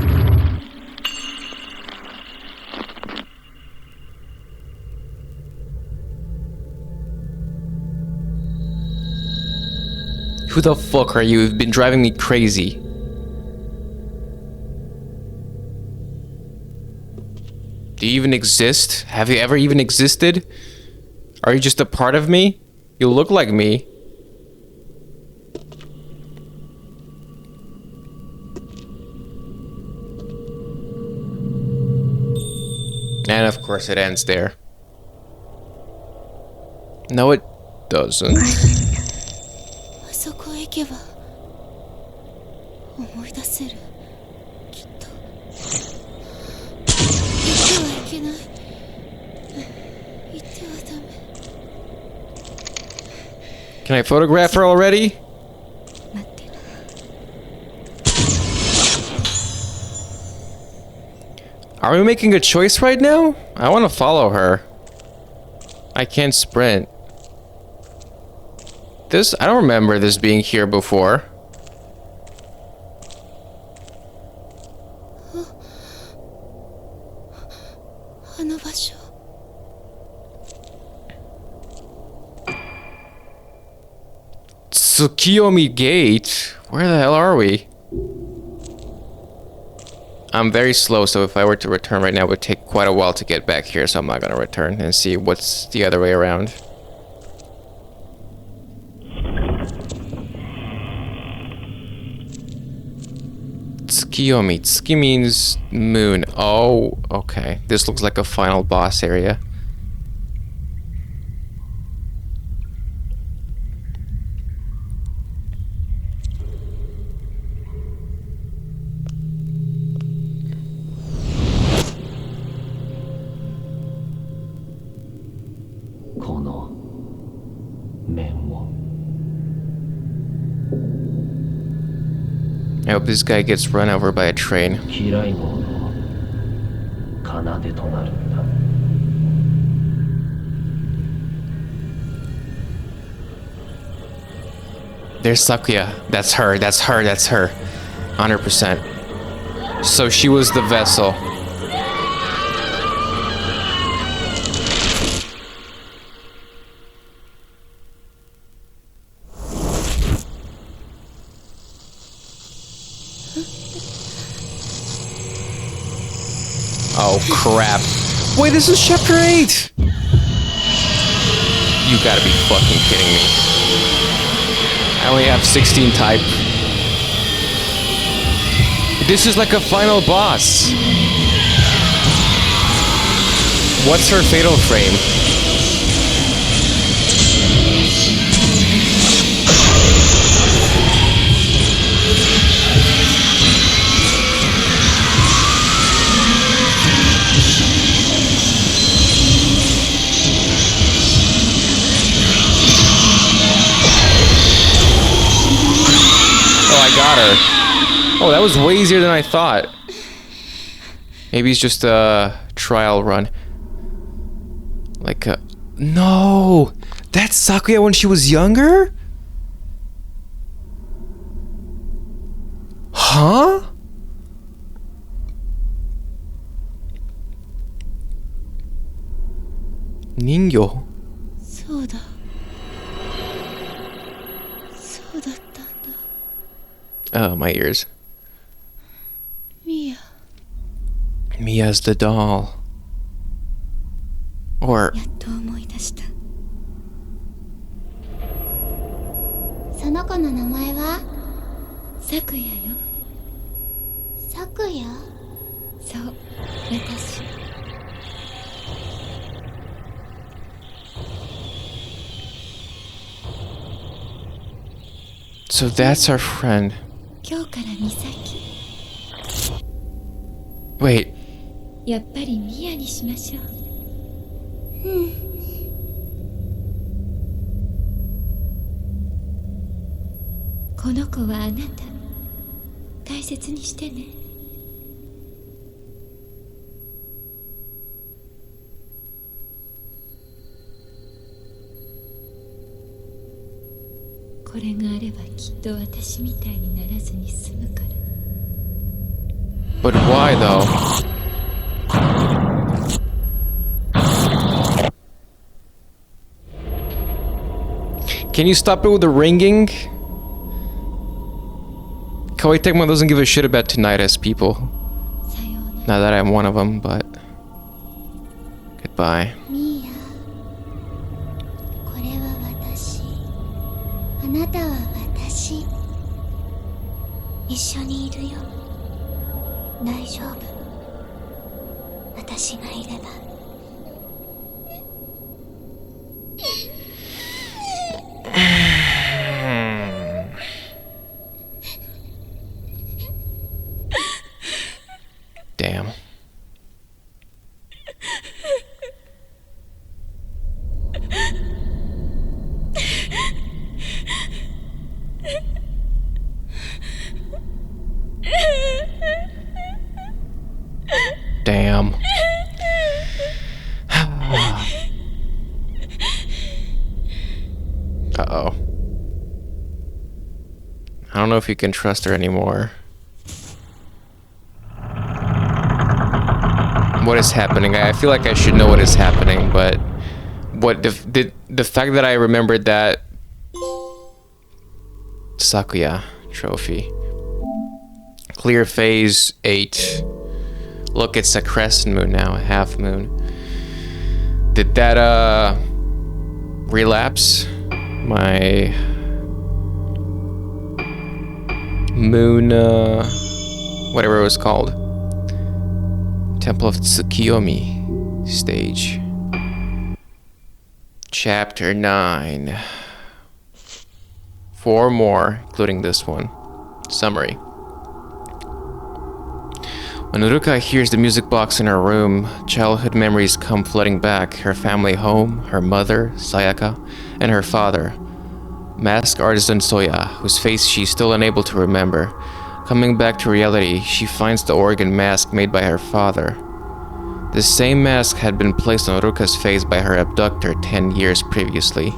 Speaker 2: Who the fuck are you? You've been driving me crazy. Do you even exist? Have you ever even existed? Are you just a part of me? You look like me. And of course it ends there. No, it doesn't.
Speaker 4: あそこへ行けば思い出せる。きっと。行ってはいけない。行ってはダメ。
Speaker 2: Can I photograph her already?
Speaker 4: 待って。
Speaker 2: Are we making a choice right now? I want to follow her. I can't sprint. This, I don't remember this being here before. Tsukiyomi Gate? Where the hell are we? I'm very slow, so if I were to return right now, it would take quite a while to get back here, so I'm not gonna return and see what's the other way around. Tsukiyomi. Tsuki means moon. Oh, okay. This looks like a final boss area. I hope this guy gets run over by a train. There's Sakuya. That's her. That's her. That's her. 100%. So she was the vessel. Oh crap. Wait, this is chapter 8! You gotta be fucking kidding me. I only have 16 type. This is like a final boss. What's her fatal frame? Oh, I got her. Oh, that was way easier than I thought. Maybe it's just a trial run. Like a... No! That's Sakuya when she was younger? Huh? Ningyo.
Speaker 4: そうだ。そうだったんだ。
Speaker 2: Oh, my ears.
Speaker 4: ミア。
Speaker 2: Mia's the doll. Or...
Speaker 4: やっと思い出した。その子の名前はサクヤよ。サクヤ？そう、私。
Speaker 2: So that's our friend.
Speaker 4: 今日からミサキ。
Speaker 2: Wait.
Speaker 4: やっぱりミアにしましょう。この子はあなた。大切にしてね。これがあればきっと私みたいにならずに済むから。
Speaker 2: But why though? Can you stop it with the ringing? Kawaii Tecmo doesn't give a shit about tinnitus people.
Speaker 4: さようなら。
Speaker 2: Not that I'm one of them, but... Goodbye.
Speaker 4: ミア、これは私。あなたは私。一緒にいるよ。大丈夫。私がいれば。
Speaker 2: Damn. Damn. Uh-oh. I don't know if you can trust her anymore. What is happening? I feel like I should know what is happening, but what the fact that I remembered that Sakuya trophy. Clear phase 8. Look, it's a crescent moon now, a half moon. Did that relapse my moon whatever it was called. Temple of Tsukiyomi stage. Chapter 9. 4 more, including this one. Summary. When Uruka hears the music box in her room, childhood memories come flooding back. Her family home, her mother, Sayaka, and her father, mask artisan Soya, whose face she's still unable to remember. Coming back to reality, she finds the organ mask made by her father. This same mask had been placed on Uruka's face by her abductor 10 years previously.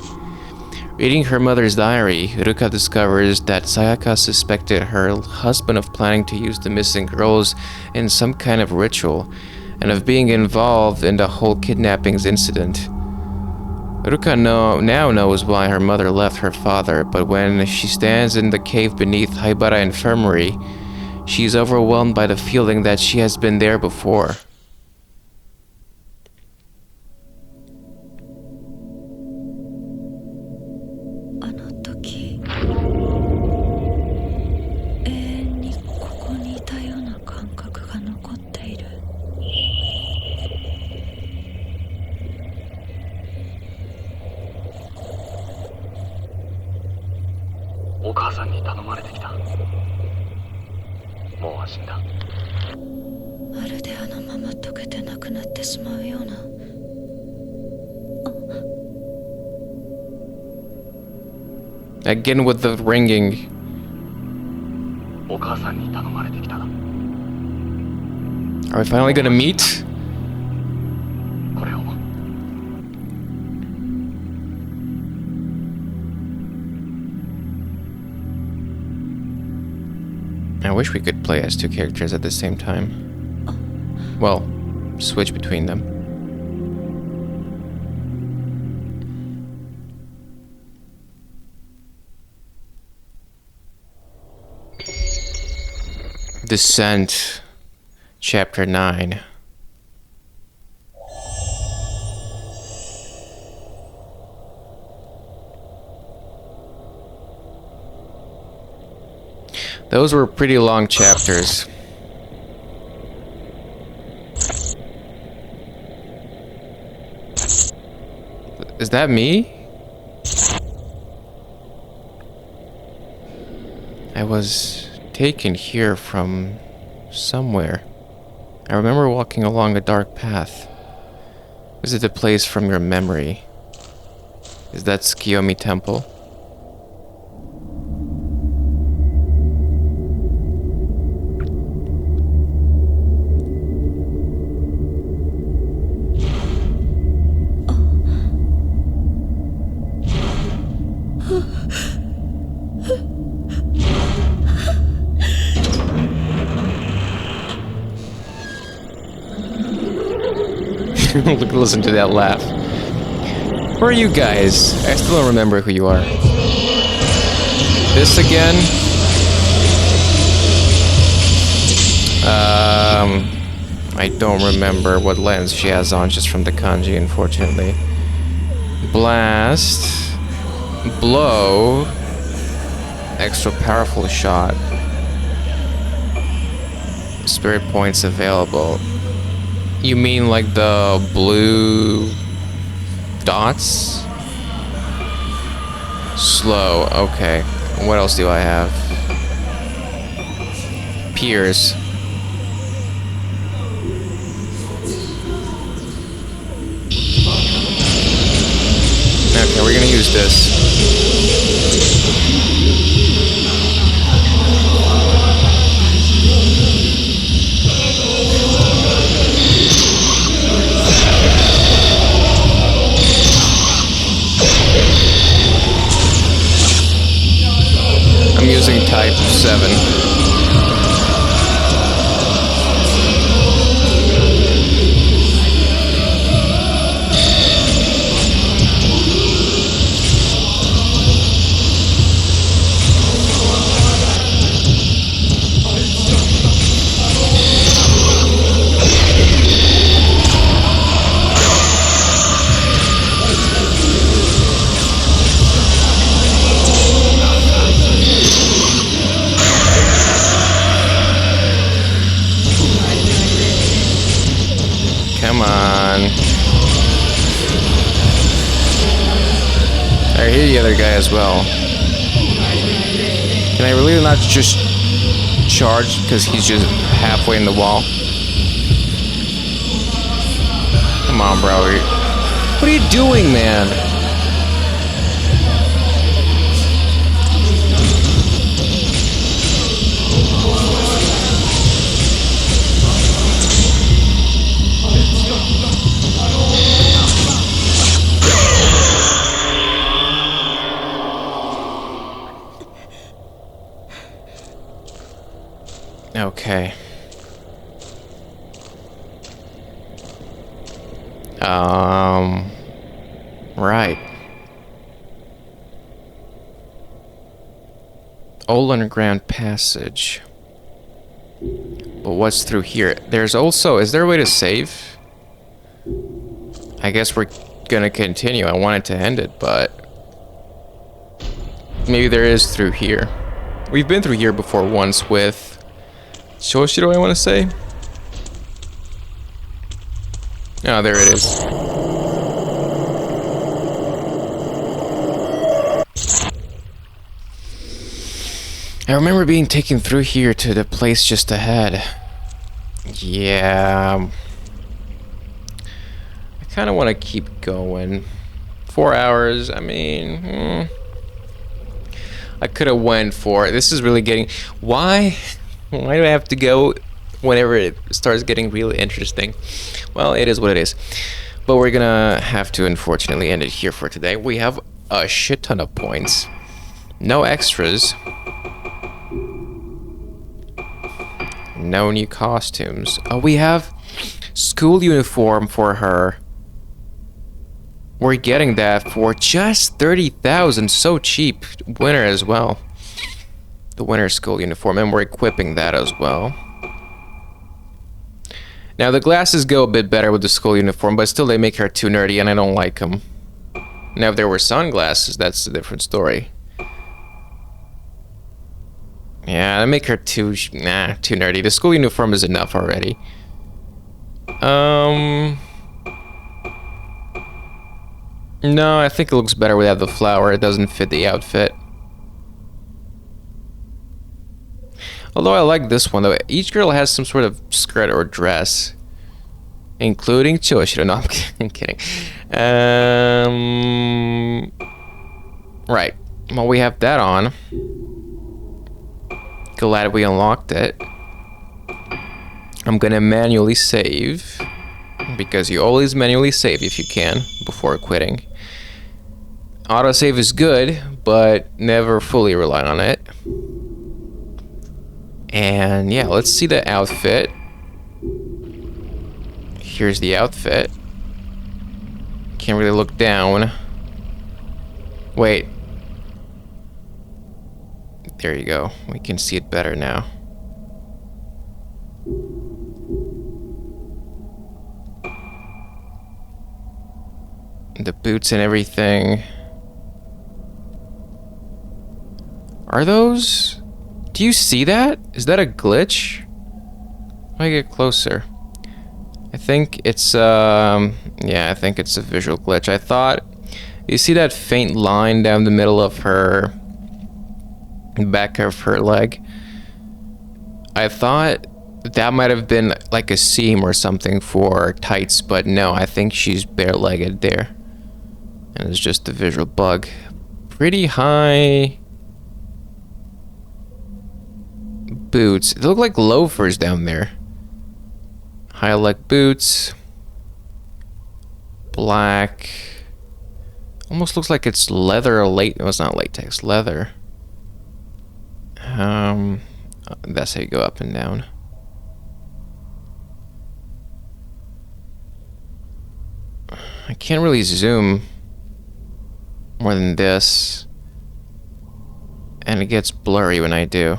Speaker 2: Reading her mother's diary, Uruka discovers that Sayaka suspected her husband of planning to use the missing girls in some kind of ritual, and of being involved in the whole kidnappings incident. Uruka now knows why her mother left her father, but when she stands in the cave beneath Haibara Infirmary, she is overwhelmed by the feeling that she has been there before. Again with the ringing. Are we finally gonna meet? I wish we could play as 2 characters at the same time. Well, switch between them. Descent, Chapter 9. Those were pretty long chapters. Is that me? I was taken here from somewhere. I remember walking along a dark path. Is it a place from your memory? Is that Tsukiyomi Temple? Listen to that laugh. Who are you guys? I still don't remember who you are. This again? I don't remember what lens she has on just from the kanji, unfortunately. Blast. Blow. Extra powerful shot. Spirit points available. You mean like the blue dots? Slow, okay. What else do I have? Pierce. Okay, we're gonna use this. I'm using type 7. Come on. I hear the other guy as well. Can I really not just charge because he's just halfway in the wall? Come on, bro. What are you doing, man? Okay. Right. Old underground passage. But what's through here? There's also... Is there a way to save? I guess we're gonna continue. I wanted to end it, but... Maybe there is through here. We've been through here before once with... Shoshiro, I want to say? Oh, there it is. I remember being taken through here to the place just ahead. Yeah. I kind of want to keep going. 4 hours, I mean... I could have went for it. This is really getting... Why do I have to go whenever it starts getting really interesting? Well, it is what it is. But we're gonna have to, unfortunately, end it here for today. We have a shit ton of points. No extras. No new costumes. Oh, we have school uniform for her. We're getting that for just 30,000. So cheap. Winter as well. The winter school uniform. And we're equipping that as well. Now, the glasses go a bit better with the school uniform, but still they make her too nerdy, and I don't like them. Now, if there were sunglasses, that's a different story. Yeah, they make her too nerdy. The school uniform is enough already. No, I think it looks better without the flower. It doesn't fit the outfit. Although I like this one, though. Each girl has some sort of skirt or dress. Including Choshiro. No, I'm kidding. Right. Well, we have that on. Glad we unlocked it. I'm gonna manually save. Because you always manually save if you can before quitting. Autosave is good, but never fully rely on it. And yeah, let's see the outfit. Here's the outfit. Can't really look down. Wait. There you go. We can see it better now. The boots and everything. Are those... Do you see that? Is that a glitch? Let me get closer. I think it's, yeah, I think it's a visual glitch. I thought... You see that faint line down the middle of her... back of her leg? I thought that might have been like a seam or something for tights, but no, I think she's bare-legged there. And it's just a visual bug. Pretty high... boots. They look like loafers down there. High leg boots. Black. Almost looks like it's leather or late. No, it's not latex. Leather. That's how you go up and down. I can't really zoom more than this. And it gets blurry when I do.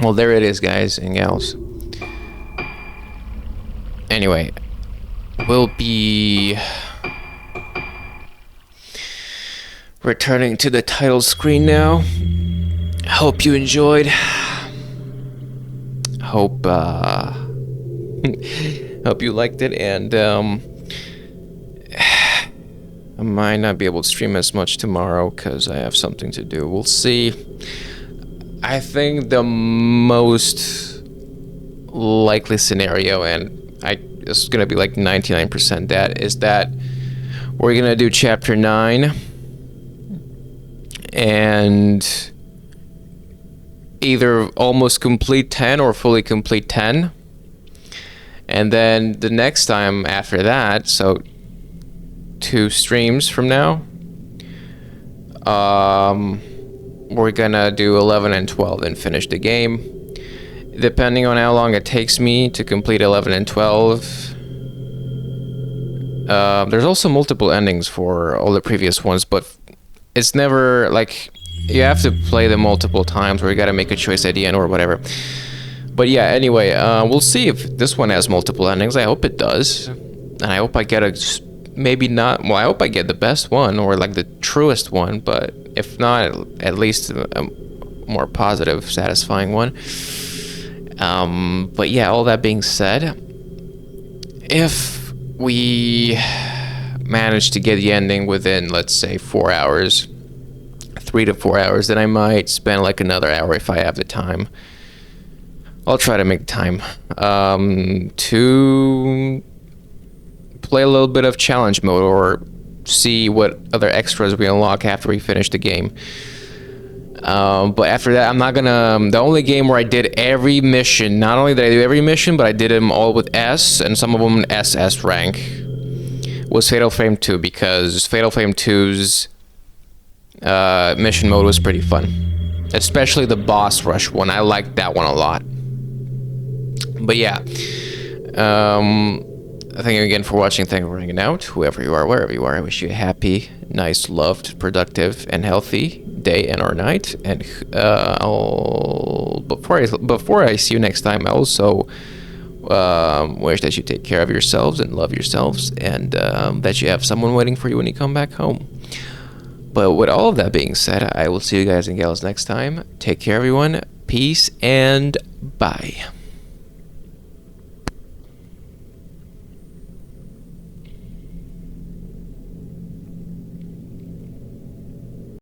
Speaker 2: Well, there it is, guys and gals. Anyway, we'll be returning to the title screen now. Hope you enjoyed. Hope hope you liked it, and I might not be able to stream as much tomorrow because I have something to do. We'll see. I think the most likely scenario, and this is gonna be like 99% that, is that we're gonna do chapter 9 and either almost complete 10 or fully complete 10. And then the next time after that, so 2 streams from now, we're gonna do 11 and 12 and finish the game. Depending on how long it takes me to complete 11 and 12. There's also multiple endings for all the previous ones, but it's never like you have to play them multiple times, or you gotta make a choice at the end or whatever. But yeah, anyway, we'll see if this one has multiple endings. I hope it does, and I hope I get a, maybe not, well, I hope I get the best one, or like the truest one, but if not, at least a more positive, satisfying one. But yeah, all that being said, if we manage to get the ending within, let's say, 4 hours, 3 to 4 hours, then I might spend like another hour if I have the time. I'll try to make time to play a little bit of challenge mode, or see what other extras we unlock after we finish the game. But after that, I'm not gonna, the only game where I did every mission, not only did I do every mission, but I did them all with S, and some of them SS rank, was Fatal Frame 2, because Fatal Frame 2's mission mode was pretty fun. Especially the boss rush one, I liked that one a lot. But yeah, thank you again for watching, thank you for hanging out, whoever you are, wherever you are. I wish you a happy, nice, loved, productive, and healthy day and or night. And before I see you next time, I also wish that you take care of yourselves and love yourselves, and that you have someone waiting for you when you come back home. But with all of that being said, I will see you guys and gals next time. Take care, everyone. Peace and bye.